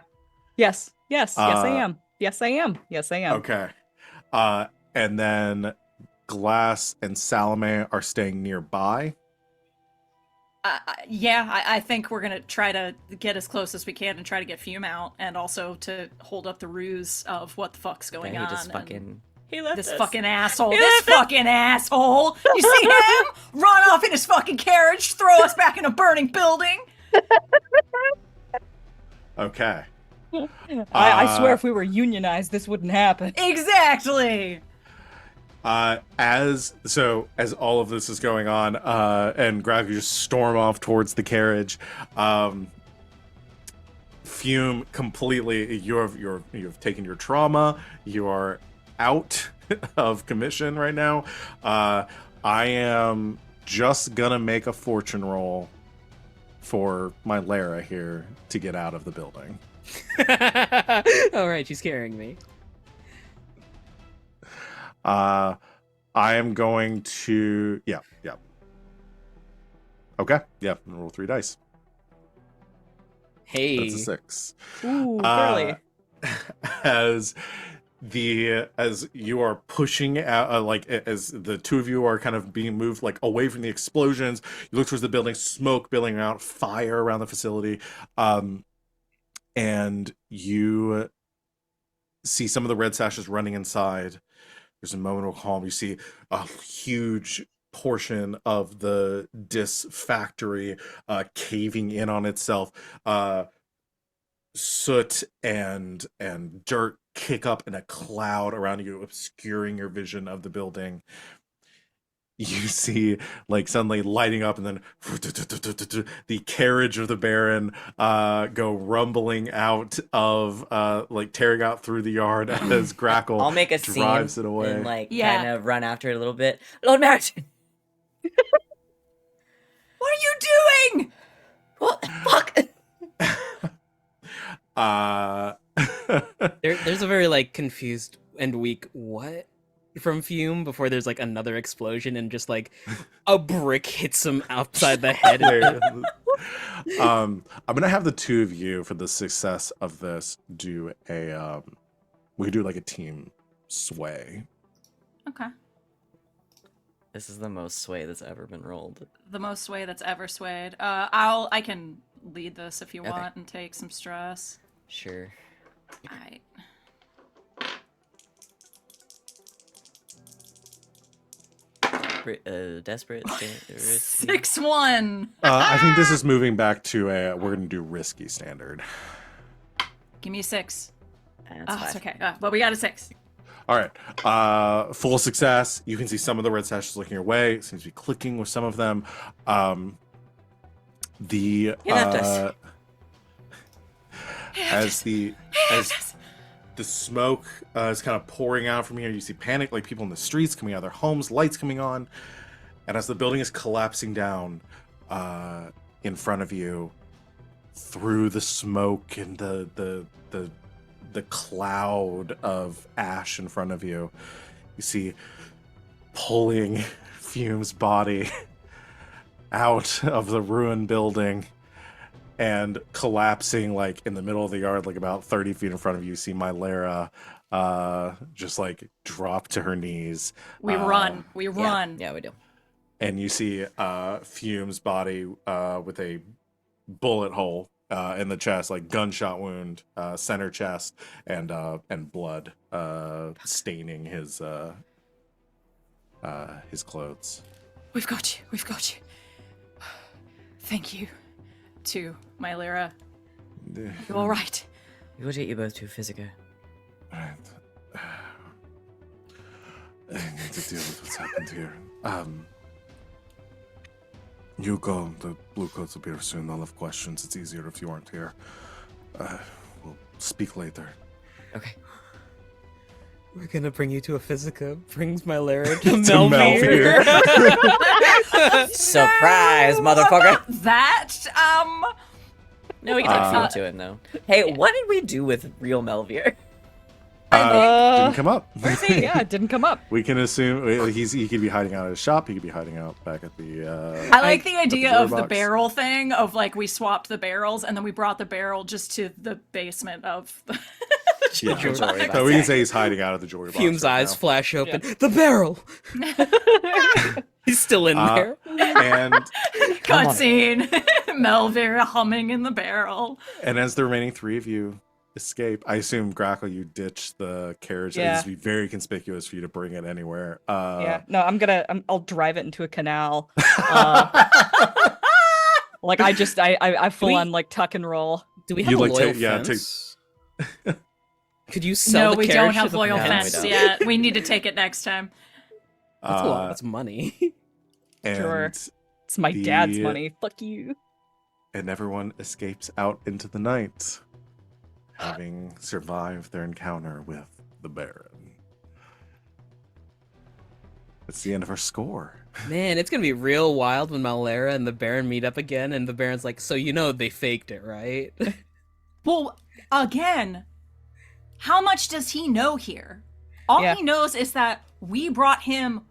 Yes. Yes. Yes, I Uh, am. Yes, I am. Yes, I am. Okay. And then Glass and Salome are staying nearby. Yeah, I think we're gonna try to get as close as we can and try to get Fume out, and also to hold up the ruse of what the fuck's going Yeah, on. he just and fucking... He left this us. fucking asshole. He This left us. fucking asshole. You see him run off in his fucking carriage, throw us back in a burning building. Okay. I swear if we were unionized, this wouldn't happen. Exactly. As all of this is going on, and Grackle just storm off towards the carriage, Fume completely. You've taken your trauma. You are out of commission right now. I am just gonna make a fortune roll for my Lara here to get out of the building. All right, she's carrying me. I am going to yeah. Okay, yeah, roll 3 dice. Hey. That's a 6. Ooh, girly. As you are pushing out, like as the two of you are kind of being moved like away from the explosions, you look towards the building, smoke billowing out, fire around the facility, and you see some of the red sashes running inside. There's a moment of calm. You see a huge portion of the Dis factory caving in on itself. Soot and dirt kick up in a cloud around you, obscuring your vision of the building. You see like suddenly lighting up, and then the carriage of the Baron go rumbling out of like tearing out through the yard as Grackle I'll make a drives scene it away. and like Yeah. kind of run after it a little bit. Lord Martin, What are you doing? what the fuck? There's a very like confused and weak what from Fume before there's like another explosion and just like a brick hits him upside the head. I'm gonna have the two of you, for the success of this, do a we could do like a team sway. Okay. This is the most sway that's ever been rolled. The most sway that's ever swayed. I can lead this if you Okay. want and take some stress. Sure. Alright. Desperate. Risky. 6-1. I think this is moving back to a we're gonna do risky standard. Give me a 6. That's Oh, fine. it's okay. But we got a 6. All right, full success. You can see some of the red sashes looking your way. It seems to be clicking with some of them. The He left us. as the smoke is kind of pouring out from here, you see panic, like people in the streets coming out of their homes, lights coming on, and as the building is collapsing down in front of you, through the smoke and the cloud of ash in front of you, you see pulling Fume's body out of the ruined building and collapsing like in the middle of the yard, like about 30 feet in front of you. You see my Lara just like drop to her knees. We run. We Yeah, run. yeah, we do. And you see Fume's body with a bullet hole in the chest, like gunshot wound, center chest, and blood staining his clothes. We've got you. We've got you. Thank you to my Lyra. You all right? We will take you both to Physica. Right. I need to deal with what's happened here. You go. The blue coats will be here soon. They'll have questions. It's easier if you aren't here. We'll speak later. Okay. We're gonna bring you to a Physica. Brings my Lara to Melvir. Surprise, motherfucker! That, No, we can talk Fume to him, though. Hey, what did we do with real Melvir? Didn't come up. Yeah, it didn't come up. We can assume he could be hiding out at his shop. He could be hiding out back at the. I like the idea jewelry of the box. barrel thing, of like we swapped the barrels and then we brought the barrel just to the basement of the Yeah, jewelry box. so we can say he's hiding out of the jewelry box. Fume's right eyes now. flash open. The barrel. He's still in there. And cutscene. Melvir humming in the barrel. as the remaining three of you escape, I assume Grackle, you ditch the carriage. Yeah. It's be very conspicuous for you to bring it anywhere. Yeah, no, I'll drive it into a canal. Like I full on like tuck and roll. Do we have You'd a like loyal to- yeah, fence? Could you sell No, the we carriage don't to have the loyal No, we fence don't. yet. We need to take it next time. That's a lot. That's money. and, Sure. It's my dad's The- money. Fuck you. and everyone escapes out into the night, having survived their encounter with the Baron. That's the end of our score. Man, it's gonna be real wild when Malera and the Baron meet up again, and the Baron's like, "So you know they faked it, right?" Well, again, how much does he know here? All Yeah. he knows is that we brought him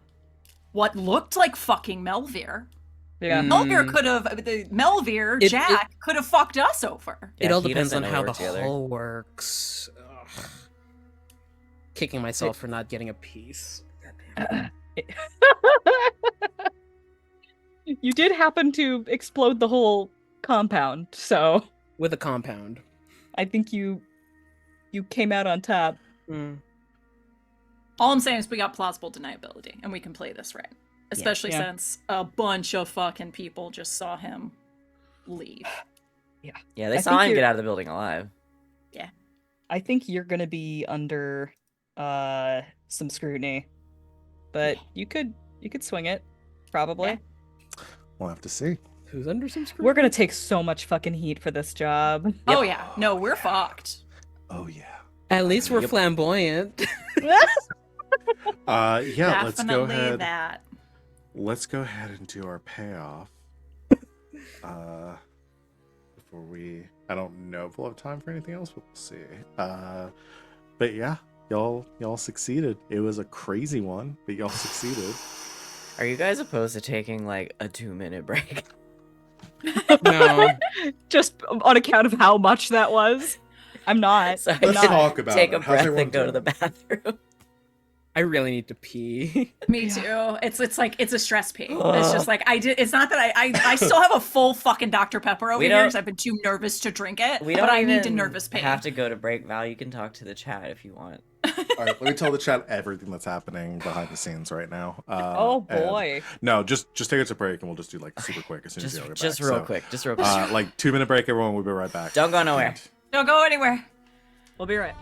what looked like fucking Melvir. Yeah. Melvir could have, Melvir, It- Jack, could have fucked us over. It Yeah, all he depends on doesn't know how we're the together. hull works. Ugh. Kicking myself for not getting a piece. You did happen to explode the whole compound, so With a compound. I think you came out on top. Mm. All I'm saying is we got plausible deniability, and we can play this right. Especially Yeah. since a bunch of fucking people just saw him leave. Yeah, they I saw think him get you're- out of the building alive. I think you're gonna be under some scrutiny, but you could swing it, probably. Yeah. We'll have to see. Who's under some scrutiny? We're gonna take so much fucking heat for this job. Oh yeah, no, we're fucked. Oh yeah. At least we're Yep. flamboyant. Yeah. Let's go Definitely ahead. that. Let's go ahead and do our payoff. Before we, I don't know if we'll have time for anything else, but we'll see. But yeah, y'all succeeded. It was a crazy one, but y'all succeeded. Are you guys opposed to taking like a 2-minute break? No. Just on account of how much that was. I'm not. Sorry, I'm Let's not. talk about take it. a How's breath everyone and go to the doing? bathroom. I really need to pee. Me too. It's like it's a stress pee. It's just like it's not that I still have a full fucking Dr. Pepper over We here don't- because I've been too nervous to drink it. We don't but I even need to nervous pee. have to go to break. Val, you can talk to the chat if you want. All right, let me tell the chat everything that's happening behind the scenes right now. Oh and- boy. No, just take us a break and we'll just do like super quick as soon as you all get Just back. real So, quick. Just real quick. Like 2-minute break, everyone. We'll be right back. Don't go nowhere. Don't go anywhere. We'll be right.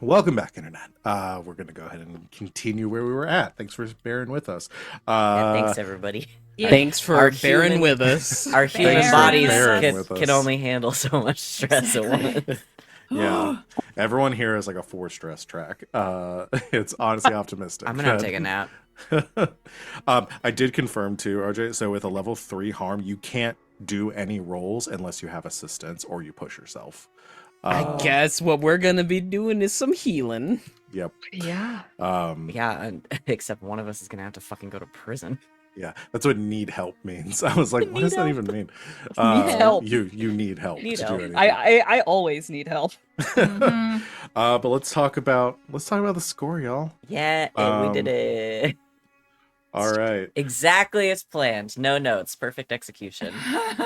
welcome back, Internet. We're going to go ahead and continue where we were at. Thanks for bearing with us. Yeah, thanks everybody. Yeah. Thanks for Our bearing human- with us. Our human Thanks for bodies bearing with can us. only handle so much stress at Exactly. once. Yeah. Everyone here is like a 4-stress track. It's honestly optimistic. I'm gonna have to take a nap. I did confirm too, RJ. So with a level 3 harm, you can't do any rolls unless you have assistance or you push yourself. I guess what we're gonna be doing is some healing. Yep. Yeah. Yeah, except one of us is gonna have to fucking go to prison. Yeah, that's what need help means. I was like, what Need does that help. even mean? Need help. You need help Need to help. do anything. I always need help. Mhm. But let's talk about the score, y'all. Yeah, we did it. All right. Exactly as planned. No notes. Perfect execution. All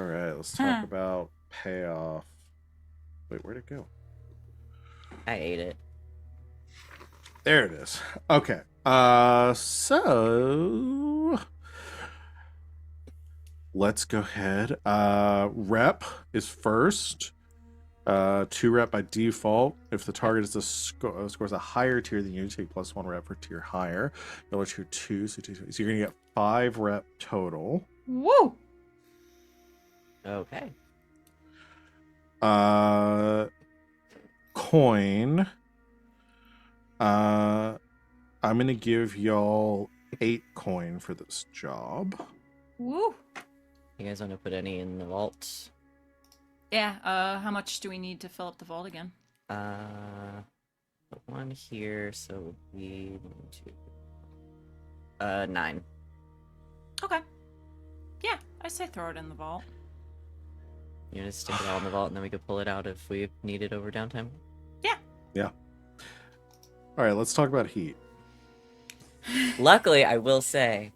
right. Let's talk about payoff. Wait, where'd it go? I ate it. There it is. Okay. So let's go ahead. Rep is first. 2 rep by default. If the target is scores a higher tier than you, take +1 rep for tier higher. Yellow tier 2, so you're gonna get 5 rep total. Woo! Okay. Coin. I'm gonna give y'all 8 coin for this job. Woo! You guys want to put any in the vault? Yeah, how much do we need to fill up the vault again? Put 1 here, so we 9. Okay. Yeah, I say throw it in the vault. You want to stick it all in the vault, and then we could pull it out if we need it over downtime. Yeah. All right, let's talk about heat. Luckily, I will say,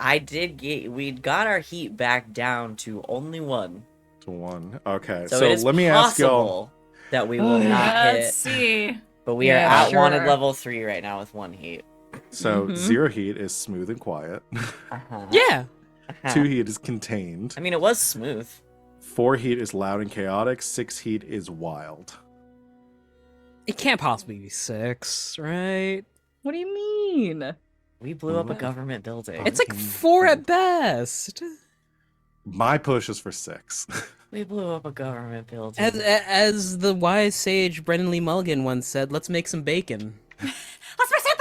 we got our heat back down to only 1. To 1. Okay, So, so it is let me ask y'all. possible that we will not Let's hit, see. but we Yeah, are at wanted sure. level 3 right now with 1 heat. So Mhm. 0 heat is smooth and quiet. Uh-huh. Yeah. 2 heat is contained. I mean, it was smooth. 4 heat is loud and chaotic. 6 heat is wild. It can't possibly be 6, right? What do you mean? We blew up a What? government building. It's like 4 at best. My push is for 6. We blew up a government building. As the wise sage Brendan Lee Mulligan once said, let's make some bacon. Let's make some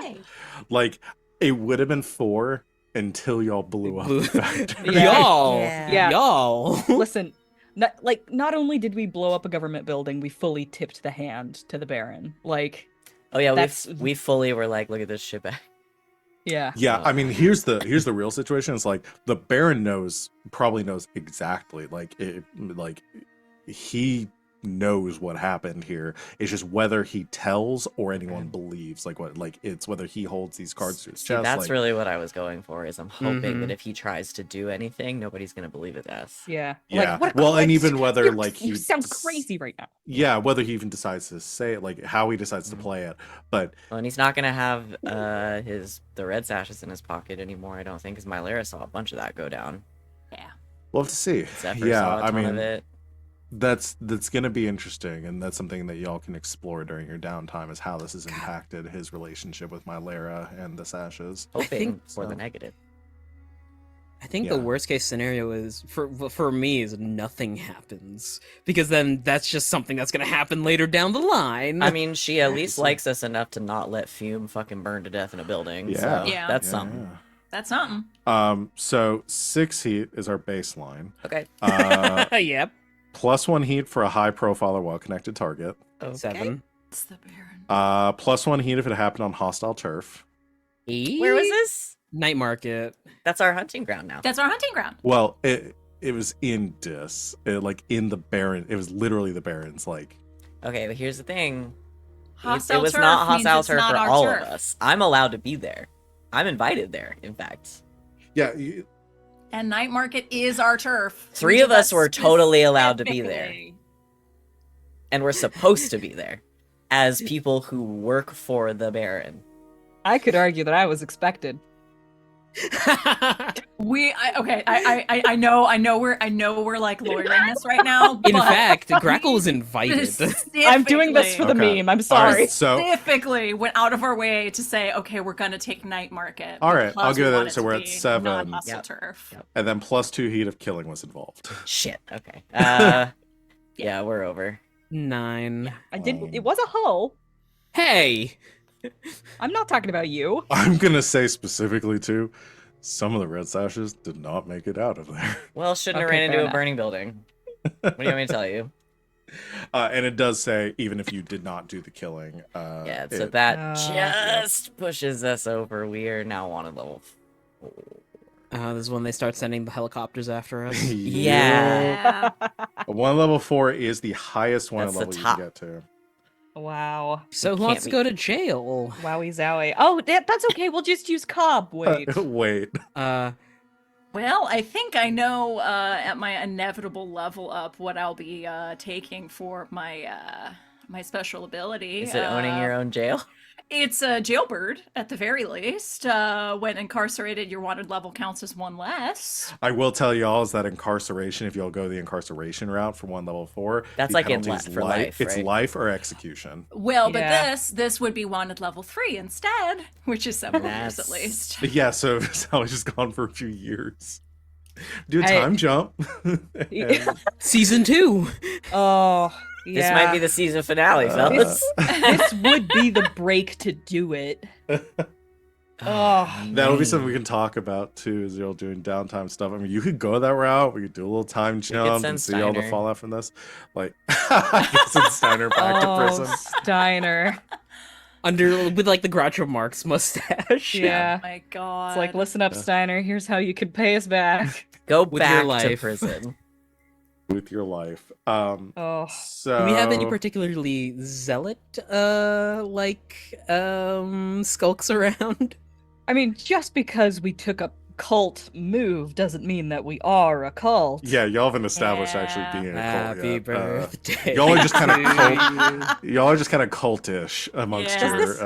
bacon! Like, it would have been 4 until y'all blew up the factory. Yeah. Y'all. Yeah. Y'all. Listen, not only did we blow up a government building, we fully tipped the hand to the Baron. Like, Oh yeah, That's- we fully were like, look at this shit back. yeah. Yeah, I mean, here's the real situation. It's like the Baron probably knows exactly. Like he knows what happened here. It's just whether he tells or anyone believes. It's whether he holds these cards to his See, chest. that's like, really what I was going for. Is I'm hoping that Mhm. if he tries to do anything, nobody's gonna believe his ass. Yeah. Yeah. Like, what, Well, and like, even whether you're- like you he sound des- crazy right now. Yeah, whether he even decides to say it, like how he decides to play it. But Well, and he's not gonna have the red sashes in his pocket anymore. I don't think, because Mylera saw a bunch of that go down. Yeah. we'll have to see. Zephyr Yeah, saw a I ton of mean, it. that's gonna be interesting, and that's something that y'all can explore during your downtime is how this has impacted his relationship with Mylera and the Sashes. Hoping think for the so. negative. I think Yeah. the worst case scenario is for me is nothing happens, because then that's just something that's gonna happen later down the line. I mean, she at least So- likes us enough to not let Fume fucking burn to death in a building. Yeah. So Yeah. that's something. That's something. So 6 heat is our baseline. Okay. Yep. +1 heat for a high profile or well connected target. Okay. 7. It's the Baron. +1 heat if it happened on hostile turf. Where was this? Night Market? That's our hunting ground now. That's our hunting ground. Well, it was in Dis, like in the Baron. It was literally the Baron's. Like, Okay, but here's the thing. Hostile it was turf not means hostile it's turf not for our all turf. of us. I'm allowed to be there. I'm invited there, in fact. yeah, And Night Market is our turf. 3 We of did us that were totally allowed to be there. specifically. And we're supposed to be there as people who work for the Baron. I could argue that I was expected. I know we're like lawyering this right now. In but fact, Grackle was invited. I'm doing this for the Okay. meme. I'm All sorry. right, so Specifically went out of our way to say, okay, we're gonna take night market. All right, I'll because give we it- want so to we're at be 7. Non-hostile Yep. turf. Yep. and then +2 heat of killing was involved. Shit. Okay. Yeah, we're over. 9. I didn't. It was a hull. Hey! I'm not talking about you. I'm gonna say specifically too, some of the red sashes did not make it out of there. Well, shouldn't have Okay, ran fair into a enough. burning building. What do you want me to tell you? And it does say even if you did not do the killing. Yeah, so it- that yeah. just pushes us over. We are now on a level 4. This is when they start sending the helicopters after us. Yeah. One level 4 is the highest one That's the level you top. can get to. Wow. So who can't wants to be- go to jail? Wowie zowie. Oh, that's okay. We'll just use Cobb. Wait. Wait. Well, I think I know at my inevitable level up what I'll be taking for my my special ability. Is it owning your own jail? It's a jailbird at the very least. When incarcerated, your wanted level counts as 1 less. I will tell y'all is that incarceration, if y'all go the incarceration route for one level 4, That's the like in penalty is for life, It's right? life or execution. Well, but Yeah. this would be wanted level 3 instead, which is several years at That's- least. Yeah, so Sally's just gone for a few years. Do a I- time jump. And- Season 2! Oh, This yeah. might be the season finale, fellas. This would be the break to do it. Oh, That'll be something we can talk about too, is y'all doing downtime stuff. I mean, you could go that route. We could do a little time jump send and see all the Steiner. fallout from this. Like, I guess send Steiner back to prison. Steiner. With like the Groucho Marx mustache. Yeah. Oh my god. It's like, listen up, Steiner. Here's how you could pay us back. Go With your back to life. prison. With your life. Oh, So Do we have any particularly zealot, skulks around? I mean, just because we took a cult move doesn't mean that we are a cult. Yeah, y'all haven't established Yeah. actually being a cult Happy yet. birthday. y'all are just kind of to you. y'all are just kind of cultish amongst Yeah. your. Does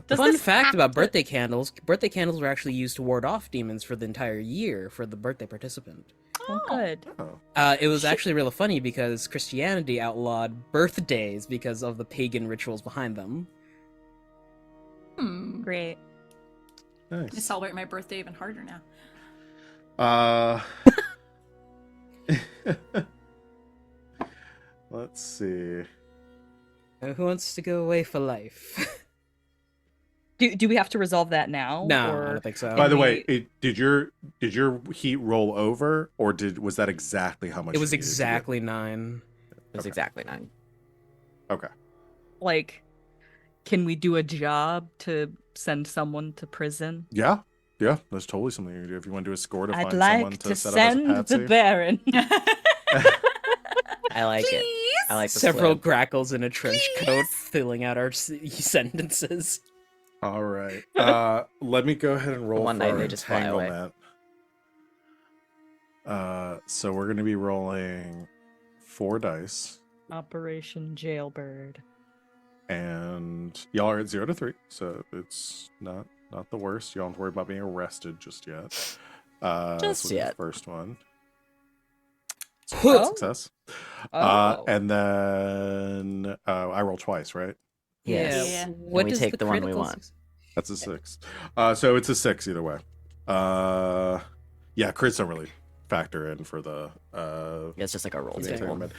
Does Fun this fact have about to- birthday candles: birthday candles were actually used to ward off demons for the entire year for the birthday participant. Oh, good. It was actually really funny because Christianity outlawed birthdays because of the pagan rituals behind them. Great. I Nice. celebrate my birthday even harder now. Let's see. Who wants to go away for life? Do we have to resolve that now? No, I or- don't think so. By the we- way, did your heat roll over, or was that exactly how much? It was you needed to get? exactly 9. It was Okay. exactly 9. Okay. Like, can we do a job to send someone to prison? Yeah, that's totally something you can do if you want to do a score to I'd find someone like to to set up as a send the patsy. Baron. I like it. I like the Several slip. grackles in a trench coat filling out our sentences. All right. Let me go ahead and roll One for night our they just fly away. entanglement. So we're going to be rolling 4 dice, Operation Jailbird. and y'all are at 0 to 3, so it's not the worst. You don't have to worry about being arrested just yet. Just so the yet. First one. Oh. Success. Oh. And then I roll twice, right? Yes. Yeah. What we does take the one we critical want. success- That's a 6. So it's a 6 either way. Yeah, crits don't really factor in for the Yeah, it's just like a roll for the table. entanglement.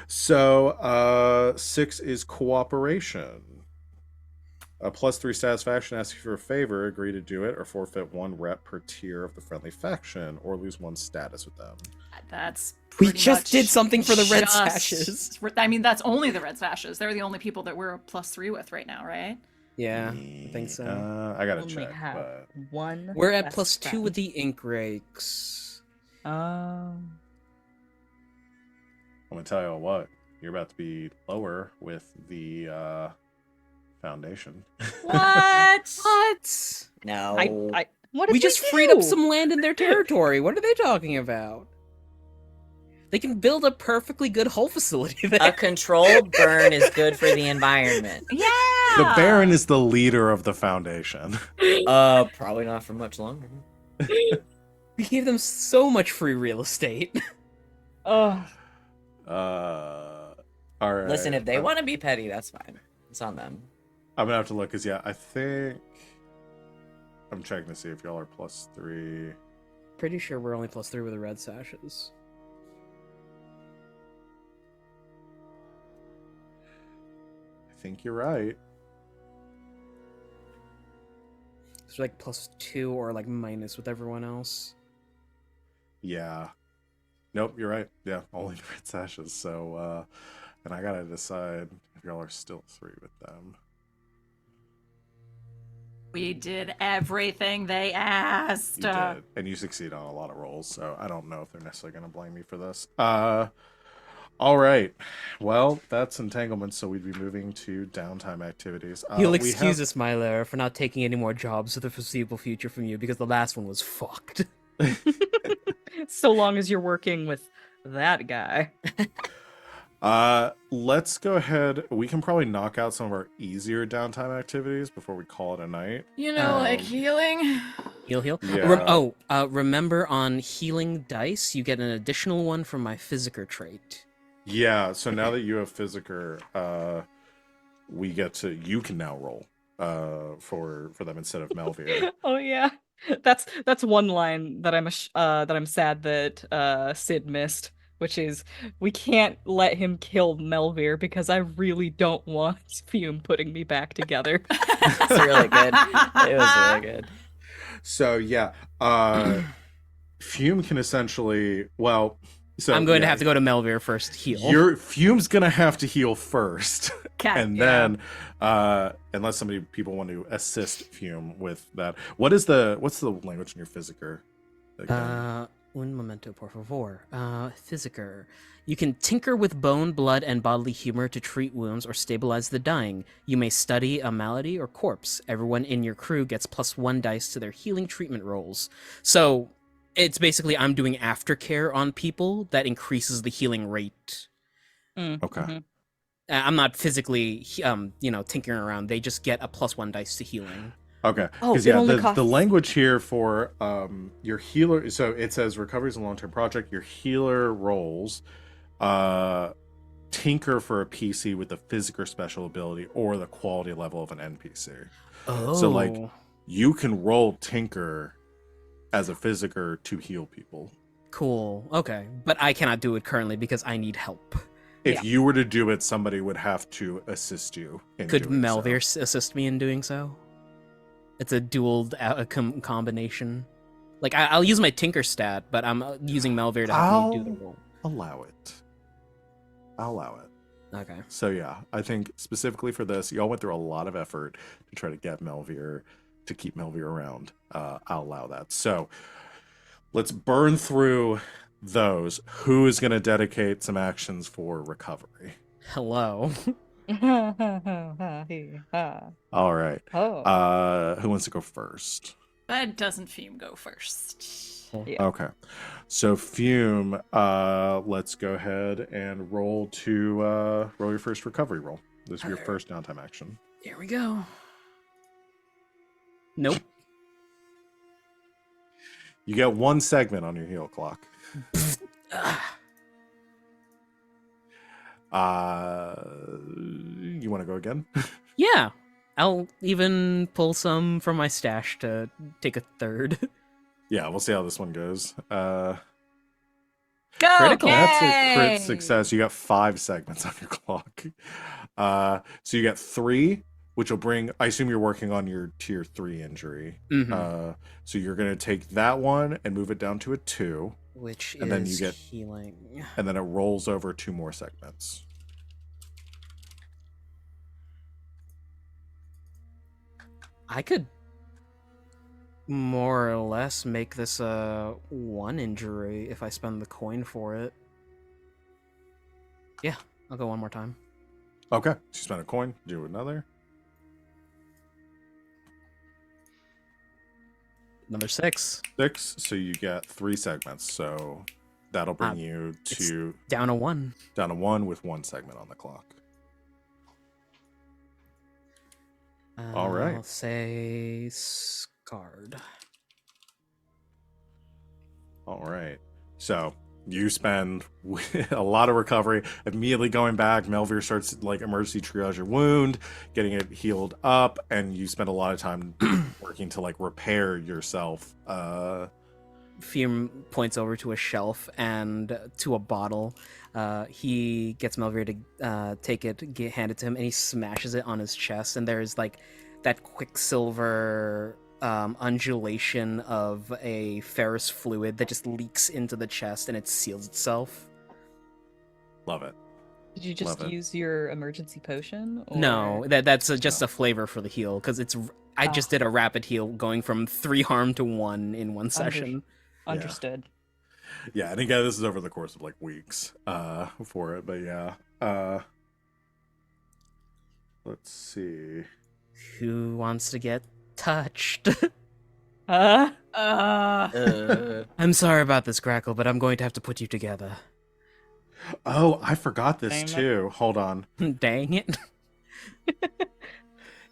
So 6 is cooperation. A +3 satisfaction asks you for a favor, agree to do it, or forfeit 1 rep per tier of the friendly faction, or lose 1 status with them. That's We pretty just much did something for the red just- sashes. I mean, that's only the red sashes. They're the only people that we're a +3 with right now, right? Yeah, I think so. I gotta Only check. have But one. We're at best +2 with friend. the ink rakes. I'm gonna tell you what, you're about to be lower with the foundation. What? What? No. What did We they just freed up do? some land in their territory. What are they talking about? They can build a perfectly good hull facility there. A controlled burn is good for the environment. Yeah. The Baron is the leader of the foundation. Probably not for much longer. We gave them so much free real estate. Oh, All right. Listen, if they want to be petty, that's fine. It's on them. I'm gonna have to look, cause yeah, I think I'm checking to see if y'all are +3. Pretty sure we're only +3 with the red sashes. I think you're right. It's like +2 or like minus with everyone else. Yeah. Nope, you're right. Yeah, only the red sashes. So, and I gotta decide if y'all are still 3 with them. We did everything they asked. You did, and you succeed on a lot of rolls. So I don't know if they're necessarily gonna blame me for this. All right. Well, that's entanglement. So we'd be moving to downtime activities. You'll we excuse have- us, Myler, for not taking any more jobs for the foreseeable future from you because the last one was fucked. so long as you're working with that guy. Let's go ahead. We can probably knock out some of our easier downtime activities before we call it a night. You know, like healing. Heal. Yeah. Remember on healing dice, you get an additional one from my Physiker trait. Yeah, so now that you have Physiker, you can now roll for them instead of Melvir. Oh yeah, that's one line that I'm sad that Sid missed, which is we can't let him kill Melvir because I really don't want Fume putting me back together. It's really good. It was really good. So yeah, Fume can essentially I'm going to have to go to Melvir first to heal. Your Fume's gonna have to heal first, and yeah. then unless people want to assist Fume with that. What's the language in your Physiker? Un momento, por favor. Physiker. You can tinker with bone, blood, and bodily humor to treat wounds or stabilize the dying. You may study a malady or corpse. Everyone in your crew gets +1 dice to their healing treatment rolls. So it's basically I'm doing aftercare on people that increases the healing rate. Okay. I'm not physically, tinkering around. They just get a +1 dice to healing. Okay. Oh, Because it only costs... the language here for your healer. So it says recovery is a long-term project. Your healer rolls tinker for a PC with the Physiker special ability or the quality level of an NPC. Oh. So like you can roll tinker as a Physiker to heal people. Cool. Okay. But I cannot do it currently because I need help. If you were to do it, somebody would have to assist you. Could Melvir assist me in doing so? It's a dual combination. Like, I'll use my Tinker stat, but I'm using Melvir to help me do the roll. Allow it. I'll allow it. Okay. So yeah, I think specifically for this, y'all went through a lot of effort to try to get Melvir, to keep Melvir around. I'll allow that. So let's burn through those. Who is going to dedicate some actions for recovery? Hello. All right. Who wants to go first? But doesn't Fume go first? Yeah. Okay. So Fume, let's go ahead and roll your first recovery roll. This is your first downtime action. Here we go. Nope. You get 1 segment on your heal clock. You want to go again? Yeah. I'll even pull some from my stash to take a third. Yeah, we'll see how this one goes. Go! Critical. That's a Yay! crit success. You got 5 segments on your clock. So you got 3, which will bring. I assume you're working on your tier 3 injury. Mm-hmm. So you're gonna take that one and move it down to a 2, Which and is then you get healing. and then it rolls over 2 more segments. I could more or less make this a 1 injury if I spend the coin for it. Yeah, I'll go one more time. Okay, so you spend a coin, do another. Another 6. 6, so you get 3 segments. So that'll bring you to Down a 1. down to 1 with 1 segment on the clock. All right. I'll say scarred. All right. So you spend a lot of recovery. Immediately going back, Melvir starts like emergency triage your wound, getting it healed up, and you spend a lot of time working to like repair yourself. Fume points over to a shelf and to a bottle. He gets Melvir to take it, hand it to him, and he smashes it on his chest. And there's like that quicksilver undulation of a ferrous fluid that just leaks into the chest and it seals itself. Love it. Did you just Love it. use your emergency potion? Or... No, that's just a flavor for the heal because I just did a rapid heal going from 3 harm to 1 in one session. Understood. Yeah, and again, this is over the course of like weeks for it, but yeah. Let's see. Who wants to get touched? Uh, I'm sorry about this, Grackle, but I'm going to have to put you together. Oh, I forgot this Damn it. too. Hold on. Dang it.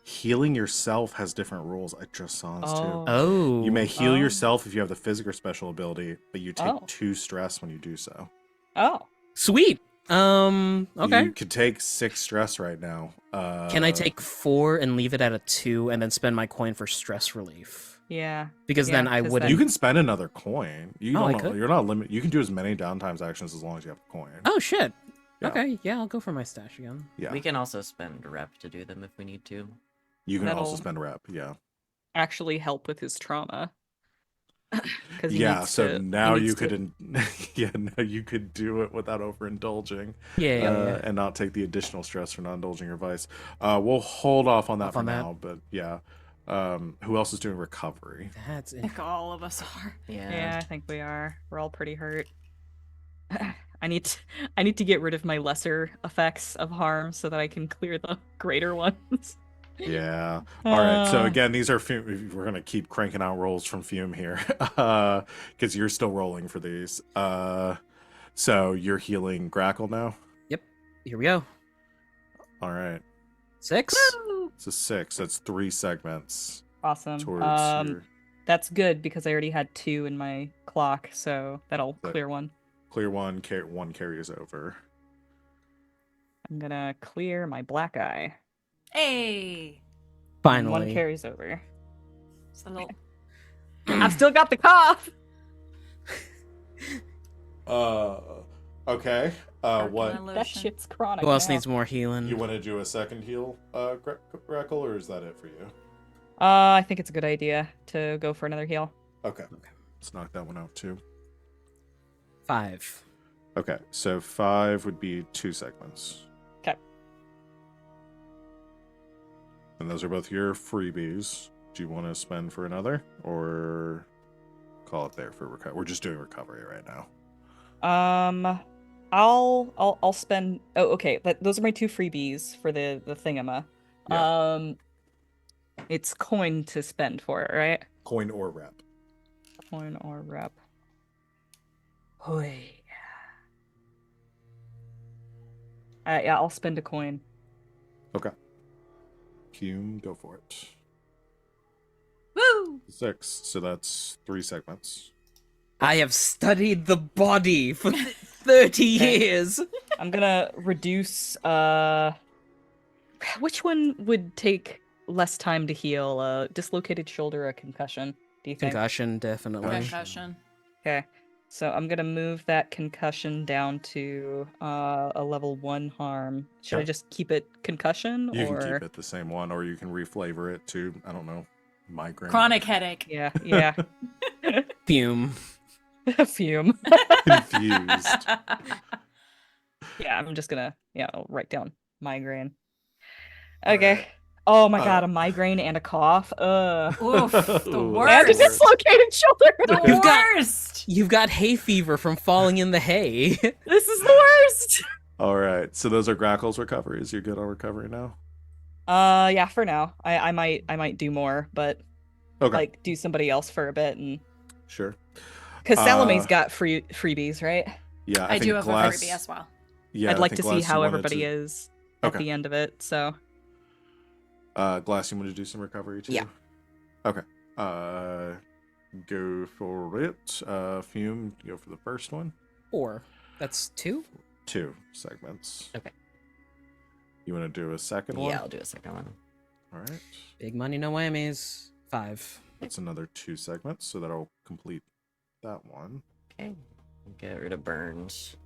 Healing yourself has different rules. I just saw this too. Oh. You may heal Oh. yourself if you have the physical special ability, but you take Oh. 2 stress when you do so. Oh. Sweet. Okay. You could take 6 stress right now. Can I take 4 and leave it at a 2 and then spend my coin for stress relief? Yeah. Because Yeah, then I 'cause wouldn't. You can spend another coin. You Oh, I don't. could? You're not limited. You can do as many downtimes actions as long as you have a coin. Oh shit. Yeah. Okay, yeah, I'll go for my stash again. Yeah. We can also spend rep to do them if we need to. You can also That'll- spend rep. Yeah. Actually help with his trauma. 'Cause he Yeah. needs So to- he now needs you to- could. Yeah. Now you could do it without overindulging. Yeah. And not take the additional stress for not indulging your vice. We'll hold off on that Off for on that. now, but yeah. Who else is doing recovery? That's I it. think all of us are. Yeah, I think we are. We're all pretty hurt. I need to get rid of my lesser effects of harm so that I can clear the greater ones. Yeah. All right. So Uh. again, these are Fume. We're gonna keep cranking out rolls from Fume here, because you're still rolling for these. So you're healing Grackle now. Here we go. All right. 6. So 6. That's 3 segments Awesome. towards your That's good because I already had 2 in my clock, so that'll But- clear one. clear one. One carries over. I'm gonna clear my black eye. Hey. And Finally. one carries over. It's a little. I've still got the cough. Okay. What? That shit's chronic. Who else now. needs more healing? You want to do a second heal, Grackle, or is that it for you? I think it's a good idea to go for another heal. Okay. Let's knock that one out too. 5. Okay. So 5 would be 2 segments. Okay. And those are both your freebies. Do you want to spend for another, or call it there for recovery? We're just doing recovery right now. I'll spend. Oh, okay. Those are my 2 freebies for the thingama. Yeah. It's coin to spend for it, right? Coin or rep. Coin or rep. Hoi. Yeah, I'll spend a coin. Okay. Fume, go for it. Woo! 6. So that's 3 segments. I have studied the body for 30 Okay. years. I'm gonna reduce. Which one would take less time to heal? Dislocated shoulder or a concussion? Do you think? Concussion, definitely. Concussion. Okay. So I'm gonna move that concussion down to a level 1 harm. Should I Okay. just keep it concussion You or? can keep it the same one, or you can reflavor it to, I don't know, migraine. Chronic headache. Yeah, yeah. Fume. Fume. Confused. Yeah, I'm just gonna I'll write down migraine. Okay. Alright. Oh my god, a migraine and a cough. Oof, the And a worst. dislocated shoulder. The You've got- worst. You've got hay fever from falling in the hay. This is the worst. All right. So those are Grackle's recoveries. You're good on recovery now? Yeah, for now. I might do more, but Okay. like do somebody else for a bit and Sure. because Salome's Uh, got freebies, right? Yeah. I do think have Glass, a freebie as well. Yeah, I'd I like think to see Glass, you how wanted everybody to- is at Okay. the end of it. So Glass, you want to do some recovery too? Yeah. Okay. go for it. Fume, go for the first one. 4. That's 2? 2 segments. Okay. You want to do a second one? Yeah, I'll do a second one. All right. Big money, no whammies. 5. That's another 2 segments, so that'll complete that one. Okay. Get rid of burns.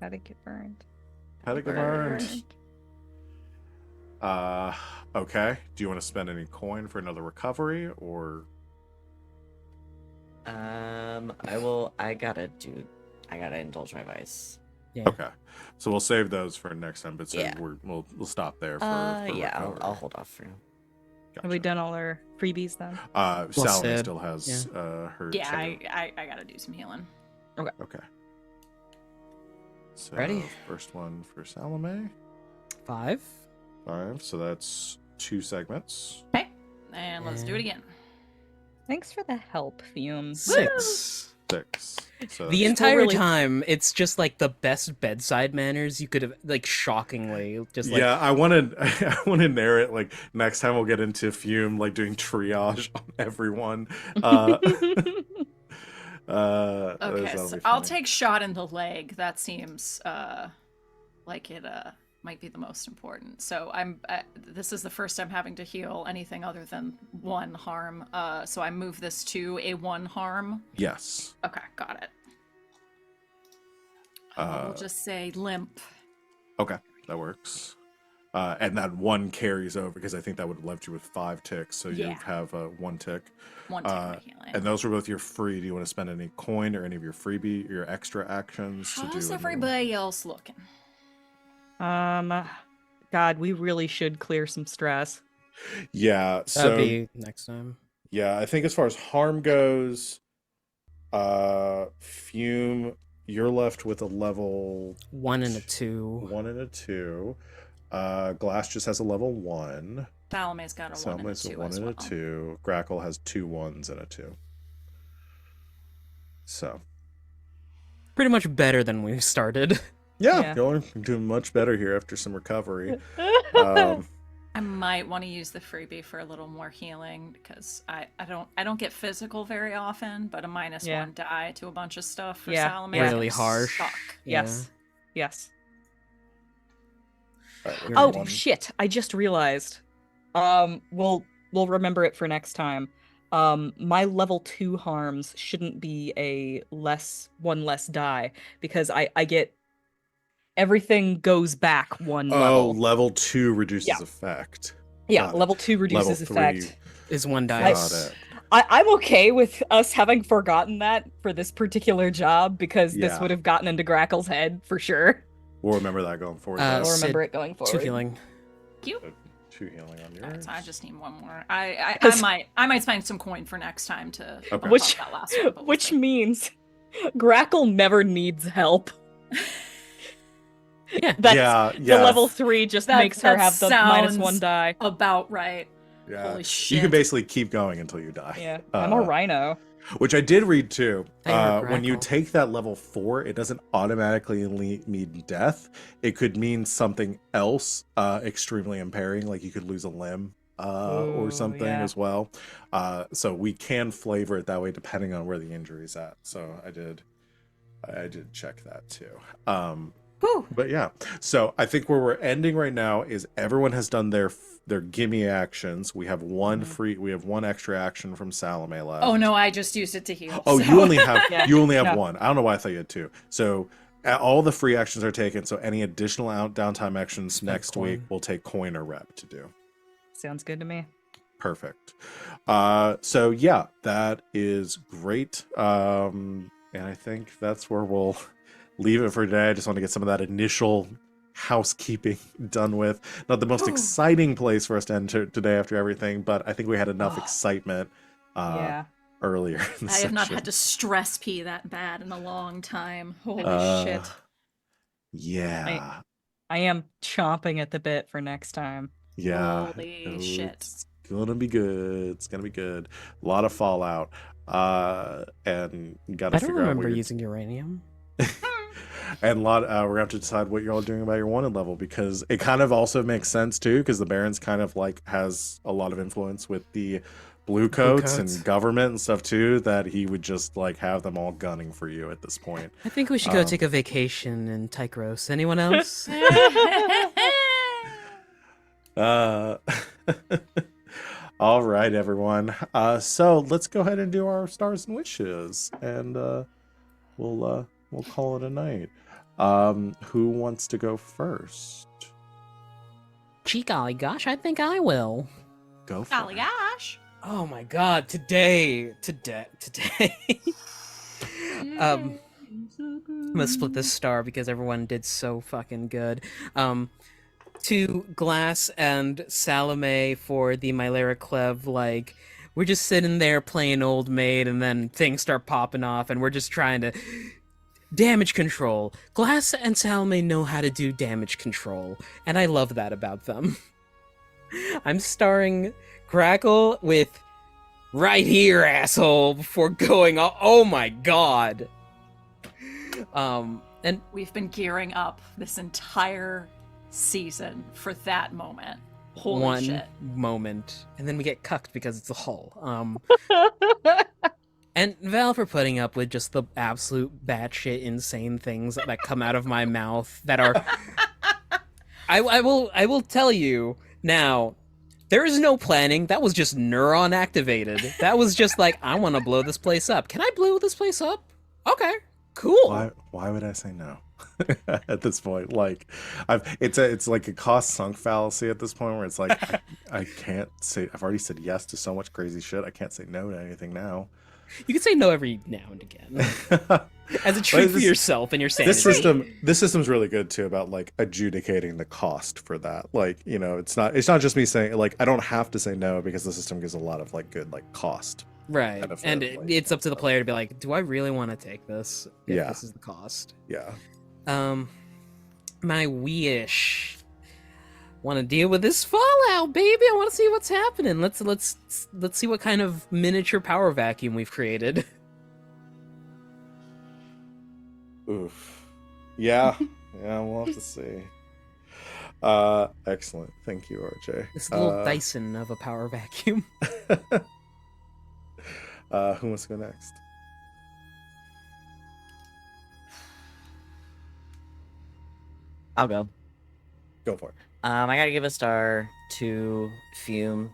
How'd it get burned? How'd it get burned? Okay. Do you want to spend any coin for another recovery, or? I gotta indulge my vice. Yeah. Okay. So we'll save those for next time, but so Yeah. we'll stop there for Yeah, recovery. I'll hold off for now. Have we Gotcha. done all our freebies then? Salome said. still has her. Yeah, two. I gotta do some healing. Okay. So, Ready? First one for Salome. 5. 5. So that's 2 segments. Okay, and let's do it again. Thanks for the help, Fume. 6. 6. So The that's- entire really- time, it's just like the best bedside manners you could have, like, shockingly, just like, yeah, I want to narrate like next time we'll get into Fume like doing triage on everyone. Okay, that'll so be I'll funny. take shot in the leg. That seems like it might be the most important. So this is the first I'm having to heal anything other than 1 harm. So I move this to a 1 harm. Yes. Okay, got it. We'll just say limp. Okay, that works. And that 1 carries over because I think that would have left you with 5 ticks. So you Yeah. have 1 tick. 1 tick of healing. And those are both your free. Do you want to spend any coin or any of your freebie, your extra actions to do? How's a new- everybody else looking? God, we really should clear some stress. Yeah. So that'd be next time. yeah, I think as far as harm goes, Fume, you're left with a level 1 and a 2. 1 and a 2. Glass just has a level 1. Salome's got a 1 and a Salome's 2 a 1 as and well. a 2. Grackle has 2 1s and a 2. So Pretty much better than we started. Yeah. going doing much better here after some recovery. Um, I might want to use the freebie for a little more healing because I don't get physical very often, but a Yeah. -1 die to a bunch of stuff for Yeah. Salome Really can harsh. suck. Yes. Yes. all right, You're Oh ready. shit! I just realized. We'll remember it for next time. My level 2 harms shouldn't be a one less die because I get everything goes back 1 level. level 2 reduces Yeah. effect. Yeah, got it. level 2 reduces Level 3 effect. Is 1 Got dice. it. I'm okay with us having forgotten that for this particular job because this Yeah. would have gotten into Grackle's head for sure. We'll remember that going forward. Uh, though. I'll remember Sid, it going 2 forward. healing. Cute. 2 healing on Alright, yours. so I just need 1 more. I 'Cause- might spend some coin for next time to Okay. bump up Which- that last one, but we'll Which see. means Grackle never needs help. Yeah. That's yeah, the yeah, level 3 just That- makes her that have the sounds- -1 die. about right. yeah. Holy You shit. can basically keep going until you die. Yeah, I'm a Uh, rhino. Which I did read too. Hey, you're When you Grackle. take that level 4, it doesn't automatically mean death. It could mean something else extremely impairing, like you could lose a limb or Ooh, something yeah. as well. So we can flavor it that way depending on where the injury's at. So I did check that too. Whew. But yeah, so I think where we're ending right now is everyone has done their gimme actions. We have one extra action from Salome left. Oh no, I just used it to heal. Oh, so- you only have Yeah, you only have no. 1. I don't know why I thought you had 2. So all the free actions are taken. So any additional downtime actions Spend next week coin. will take coin or rep to do. Sounds good to me. Perfect. So yeah, that is great. And I think that's where we'll leave it for today. I just want to get some of that initial housekeeping done with. Not the most exciting place for us to enter today after everything, but I think we had enough excitement Yeah. earlier in the I have not session. had to stress pee that bad in a long time. Holy Uh, shit. Yeah. I am chomping at the bit for next time. Yeah. Holy shit. It's gonna be good. It's gonna be good. A lot of fallout. And gotta I don't figure out remember what you're using uranium. and we're gonna have to decide what you're all doing about your wanted level because it kind of also makes sense too because the Baron's kind of like has a lot of influence with the blue coats coats. and government and stuff too, that he would just like have them all gunning for you at this point. I think we should go take a vacation in Tychros. Anyone else? Uh, all right, everyone. So let's go ahead and do our stars and wishes, and we'll call it a night. Who wants to go first? Gee golly gosh, I think I will. Go for Golly it. gosh. Oh my god, today. I'm gonna split this star because everyone did so fucking good. To Glass and Salome for the Mylera Clev, like, we're just sitting there playing Old Maid, and then things start popping off, and we're just trying to... Damage control. Glass and Salome know how to do damage control, and I love that about them. I'm starring Grackle with right here, asshole, before going, oh my god. And We've been gearing up this entire season for that moment. Holy one shit. moment, and then we get cucked because it's a hull. And Val for putting up with just the absolute batshit insane things that come out of my mouth that are. I will tell you now. There is no planning. That was just neuron activated. That was just like, I want to blow this place up. Can I blow this place up? Okay, cool. Why would I say no? At this point, like, it's like a cost sunk fallacy at this point where it's like I can't say. I've already said yes to so much crazy shit. I can't say no to anything now. You can say no every now and again as a treat for yourself and your sanity. This system's really good too about like adjudicating the cost for that. Like, you know, it's not just me saying, like, I don't have to say no because the system gives a lot of like good like cost. Right, benefit, and like, it's up to the player to be like, do I really want to take this? If Yeah. this is the cost. Yeah. My wish. Want to deal with this fallout, baby. I want to see what's happening. Let's see what kind of miniature power vacuum we've created. Oof. Yeah. Yeah, we'll have to see. Excellent. Thank you, RJ. This little Dyson of a power vacuum. Who wants to go next? I'll go. Go for it. I gotta give a star to Fume,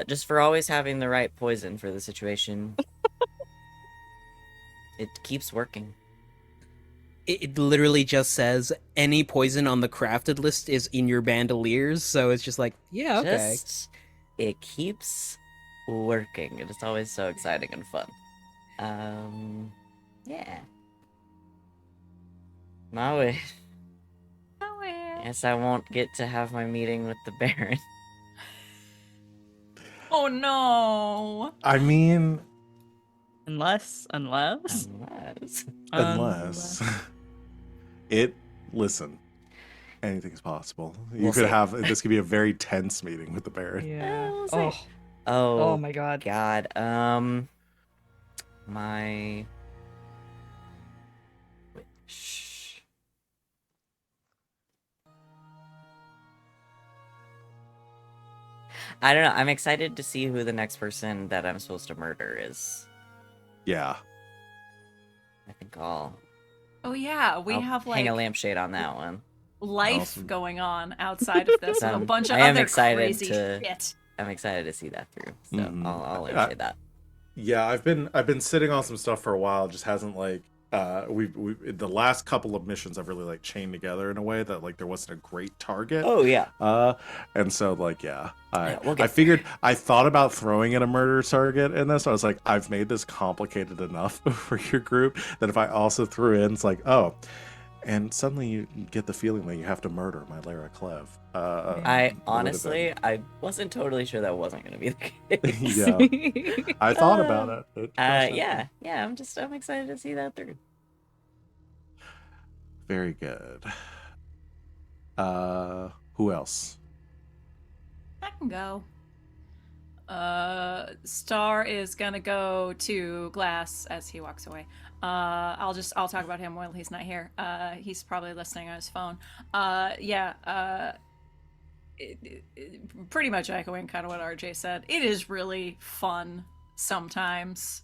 just for always having the right poison for the situation. It keeps working. It literally just says any poison on the crafted list is in your bandoliers, so it's just like, yeah, okay. It keeps working. It is always so exciting and fun. Yeah. My wish. Yes, I won't get to have my meeting with the Baron. Oh no. I mean, Unless. unless listen, anything's possible. You We'll could see. have this could be a very tense meeting with the Baron. Yeah. we'll see. Oh. Oh my god. God. My wish. I don't know. I'm excited to see who the next person that I'm supposed to murder is. Yeah. I think I'll Oh yeah, I'll have hang a like lampshade on that one. life Awesome. going on outside of this with a bunch of I am other excited crazy to- shit. I'm excited to see that through. So Mhm. I'll lampshade that. Yeah, I've been sitting on some stuff for a while. It just hasn't like we the last couple of missions I've really like chained together in a way that like there wasn't a great target. Oh yeah. And so like yeah, we'll I get figured I thought about throwing in a murder target in this. I was like, I've made this complicated enough for your group that if I also threw in, it's like, oh, and suddenly you get the feeling that you have to murder my Lara Clev. I honestly, I wasn't totally sure that wasn't going to be the case. Yeah, I thought about it. It crossed my yeah. I'm excited to see that through. Very good. Who else? I can go. Star is gonna go to Glass as he walks away. I'll talk about him while he's not here. He's probably listening on his phone. pretty much echoing kind of what RJ said. It is really fun sometimes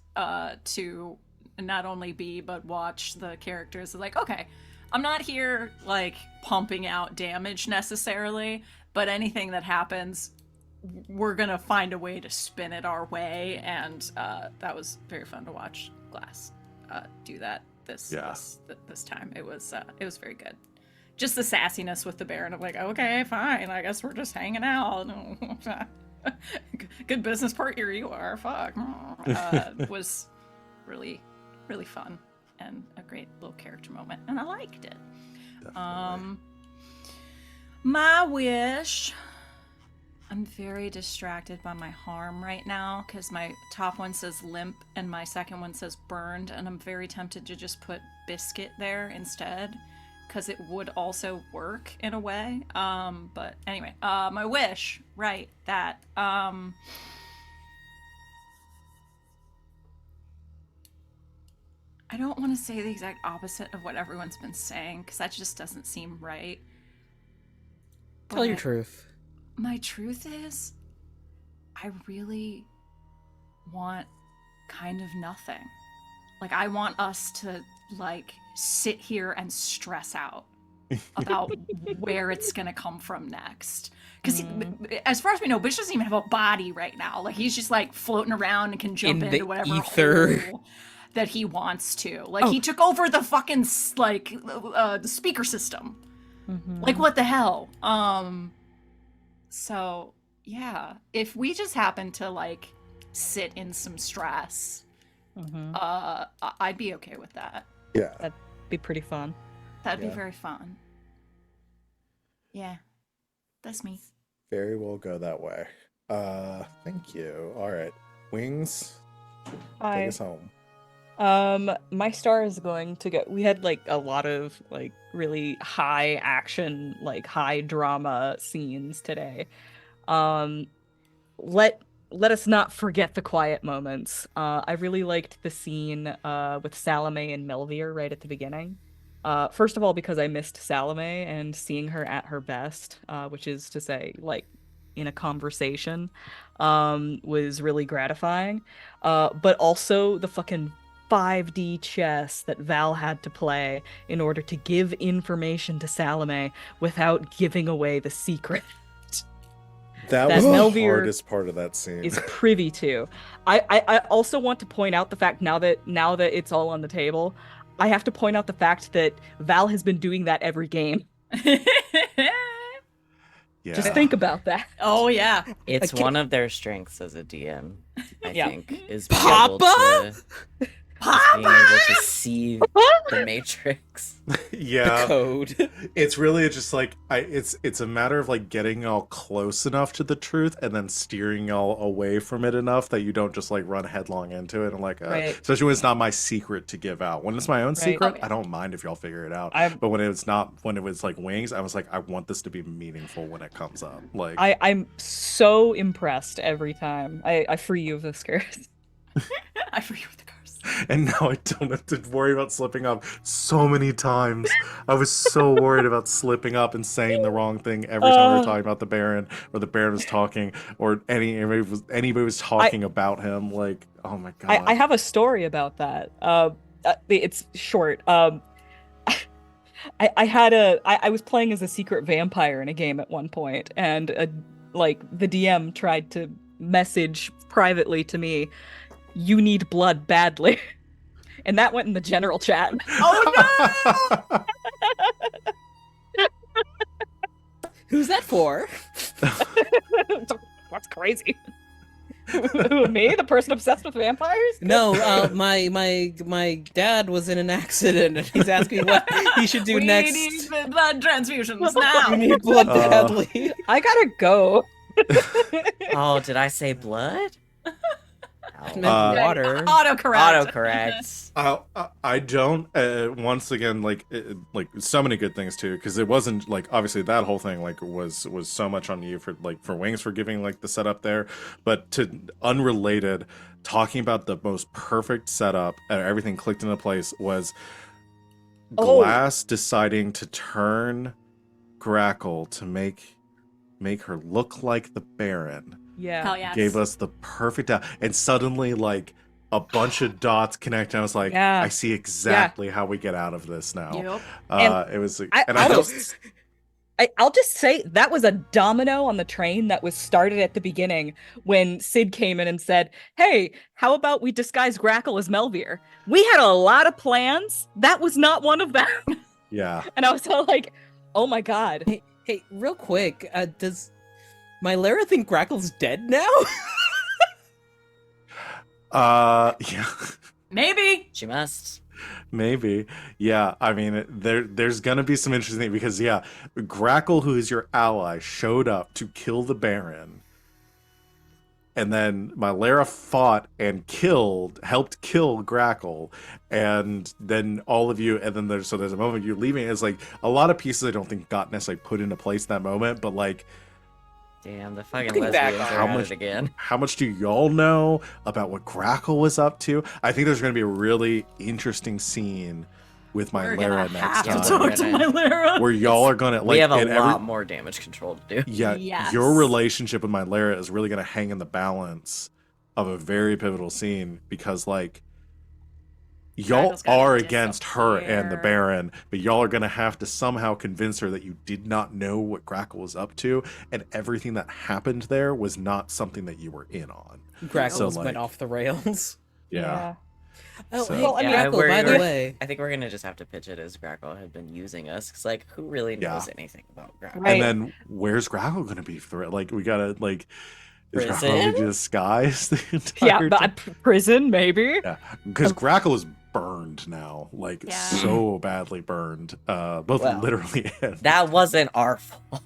to not only be but watch the characters. Like, okay, I'm not here like pumping out damage necessarily, but anything that happens, we're gonna find a way to spin it our way, and that was very fun to watch Glass do that this time. It was very good. Just the sassiness with the Baron of like, okay, fine, I guess we're just hanging out. Good business partner you are. Fuck. Was really, really fun and a great little character moment, and I liked it. Definitely. My wish. I'm very distracted by my harm right now because my top one says limp and my second one says burned, and I'm very tempted to just put biscuit there instead because it would also work in a way. But anyway, my wish, right, that I don't want to say the exact opposite of what everyone's been saying because that just doesn't seem right. Tell your But truth. my truth is, I really want kind of nothing. Like, I want us to, like, sit here and stress out about where it's gonna come from next. Because as far as we know, Bish doesn't even have a body right now. Like, he's just, like, floating around and can jump In the into whatever ether. hole that he wants to. Like, Oh. he took over the fucking, like, the speaker system. Mhm. Like, what the hell? So, yeah. If we just happen to, like, sit in some stress, Mhm. I'd be okay with that. Yeah. Be pretty fun. That'd be Yeah. very fun. Yeah. That's me. Very well go that way. Thank you. All right. Wings, take us home. My star is going to go. We had like a lot of like really high action, like high drama scenes today. Let us not forget the quiet moments. I really liked the scene with Salome and Melvier right at the beginning. First of all, because I missed Salome and seeing her at her best, which is to say, like in a conversation, was really gratifying. But also the fucking 5D chess that Val had to play in order to give information to Salome without giving away the secret. That That was the Melvier hardest part of that scene. is privy to. I also want to point out the fact now that it's all on the table, I have to point out the fact that Val has been doing that every game. Yeah. Just think about that. Oh, yeah. It's Okay. one of their strengths as a DM, I Yeah. think, is being able Papa? to being able to see the Matrix. Yeah. The code. It's really just like it's a matter of like getting y'all close enough to the truth and then steering y'all away from it enough that you don't just like run headlong into it and like Right. especially when it's not my secret to give out. When it's my own Right. secret, Oh, yeah. I don't mind if y'all figure it out. I'm- But when it was like Wings, I was like, I want this to be meaningful when it comes up. Like I'm so impressed every time. I free you of this curse. I forget what the curse. and now I don't have to worry about slipping up so many times. I was so worried about slipping up and saying the wrong thing every time we were talking about the Baron, or the Baron was talking, or anybody was talking about him. Like, oh my god! I have a story about that. It's short. I was playing as a secret vampire in a game at one point, and like the DM tried to message privately to me, "You need blood badly," and that went in the general chat. Oh, no! Who's that for? That's crazy. Who, me, the person obsessed with vampires? No, my dad was in an accident and he's asking what he should do We next. need blood transfusions now. We need blood badly. I gotta go. Oh, did I say blood? I Ow. meant water. Autocorrect. Autocorrect. I don't. Once again, like so many good things too, because it wasn't like obviously that whole thing like was so much on you for Wings for giving like the setup there, but to unrelated, talking about the most perfect setup and everything clicked into place was Oh. Glass deciding to turn Grackle to make make her look like the Baron. Yeah. Hell yes. Gave us the perfect and suddenly like a bunch of dots connect. And I was like, Yeah. I see exactly how we get out of this now. Yep. It was, I'll just say that was a domino on the train that was started at the beginning when Sid came in and said, "Hey, how about we disguise Grackle as Melvir?" We had a lot of plans. That was not one of them. yeah. And I was all like, "Oh my god." Hey, real quick, does my Lara think Grackle's dead now? Yeah. Maybe. She must. Maybe. Yeah. I mean, there's gonna be some interesting thing because yeah, Grackle, who is your ally, showed up to kill the Baron. And then my Lara fought and helped kill Grackle, and then all of you, and then there's a moment you're leaving. It's like a lot of pieces I don't think got necessarily put into place in that moment, but like, Damn, the fucking Looking back lesbians on are how at much- it again. how much do y'all know about what Grackle was up to? I think there's going to be a really interesting scene with my We're Lara gonna next have to time, talk to my Lara. where y'all are going to like we have a in lot more damage control to do. Yeah, Yes. your relationship with my Lara is really going to hang in the balance of a very pivotal scene because, like, y'all Grackle's gotta are against her and the disappear. Baron, but y'all are going to have to somehow convince her that you did not know what Grackle was up to, and everything that happened there was not something that you were in on. Grackle's So, like- went off the rails. Yeah. Oh, So- hey, Well, I mean, Grackle, we're- by the we're- way. I think we're gonna just have to pitch it as Grackle had been using us, because like, who really knows anything about Grackle? Right. And then where's Grackle going to be for it? Like, we got to, like, is Grackle Prison? going to be disguised the Yeah, entire but time? prison maybe. Yeah, because Grackle is burned now, like Yeah. so badly burned, both Well, literally and That wasn't our fault.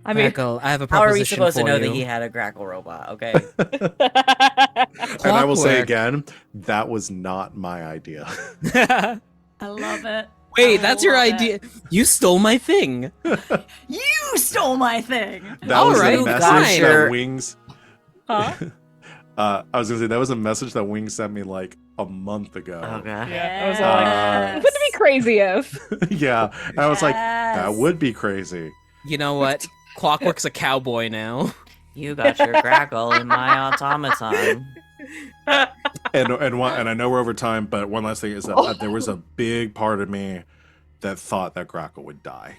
I mean, Grackle, I have a How are we proposition supposed to for know you. that he had a Grackle robot? Okay. and I will say Clockwork. again, that was not my idea. I love it. Wait, I that's your love it. idea. You stole my thing. You stole my thing. That was Alright, a message fine. that Wings. Huh? I was gonna say that was a message that Wings sent me like a month ago. Oh god. Yeah, I was like, wouldn't it be crazy if? Yeah, and I was like, that Yes. would be crazy. You know what? Clockwork's a cowboy now. You got your Grackle in my automaton. And I know we're over time, but one last thing is that there was a big part of me that thought that Grackle would die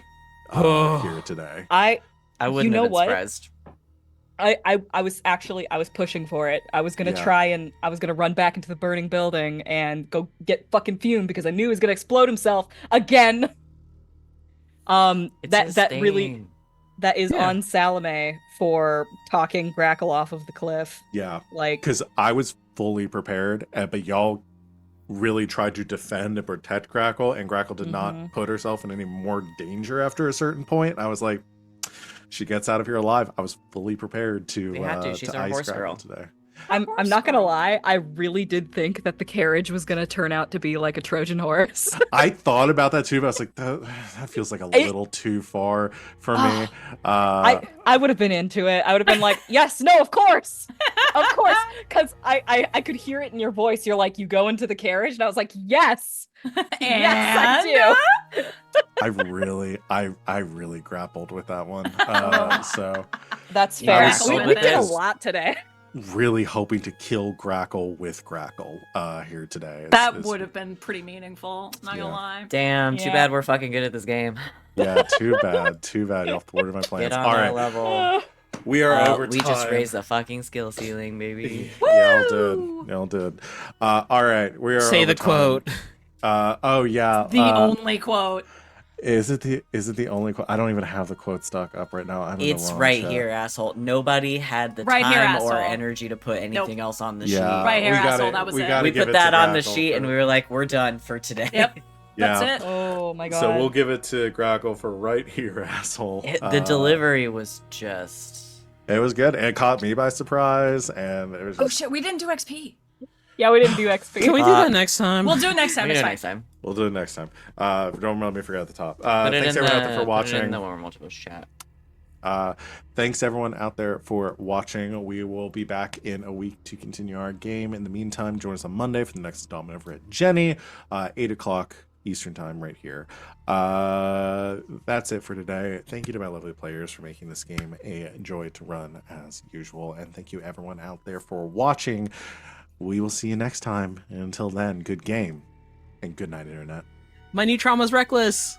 here today. I wouldn't know have been what? surprised. I was pushing for it. I was gonna Yeah. try and I was gonna run back into the burning building and go get fucking Fume because I knew he was gonna explode himself again. It's That his really thing. that is Yeah. on Salome for talking Grackle off of the cliff. Yeah, Like because I was fully prepared, but y'all really tried to defend and protect Grackle, and Grackle did not Mhm. put herself in any more danger after a certain point. I was like, she gets out of here alive. I was fully prepared to We had to. She's our ice horse Grackle girl. today. I'm not gonna lie, I really did think that the carriage was gonna turn out to be like a Trojan horse. I thought about that too, but I was like, that feels like a little too far for me. I would have been into it. I would have been like, yes, no, of course, because I could hear it in your voice. You're like, you go into the carriage, and I was like, yes, yes, I do. I really grappled with that one. So That's You fair. wrestled We with did a it. lot today. really hoping to kill Grackle with Grackle here today. That would have been pretty meaningful. Not Yeah. gonna lie. Damn, too Yeah. bad we're fucking good at this game. Yeah, too bad. Too bad. Y'all thwarted my plans. Get on All that right, level. we are over We time. just raised the fucking skill ceiling, baby. Y'all did. Y'all did. All right, we are. Say over the quote. time. Oh yeah. The only quote. Is it the only quote? I don't even have the quote stock up right now. I'm in the It's wrong right chat. here, asshole. Nobody had the Right here, time or asshole. energy to put anything else on the Yeah, sheet. Right here, we gotta- asshole, that was we it. gotta We give put it to that on the Grackle sheet for- and we were like, we're done for today. Yep. Yeah. That's it. Oh my god. So we'll give it to Grackle for right here, asshole. The delivery was just. It was good. It caught me by surprise, and it was Oh just, shit, we didn't do XP. Yeah, we didn't do XP. Can we do that next time? We'll do it next time. We It's do it fine. next time. we'll do it next time. Don't let me forget at the top. Put it Thanks in everyone the, out there for put it in watching. the Warmer Multiples chat. Thanks everyone out there for watching. We will be back in a week to continue our game. In the meantime, join us on Monday for the next installment of Red Jenny, 8 o'clock Eastern time right here. That's it for today. Thank you to my lovely players for making this game a joy to run as usual. And thank you everyone out there for watching. We will see you next time. And until then, good game and good night, Internet. My new trauma's reckless.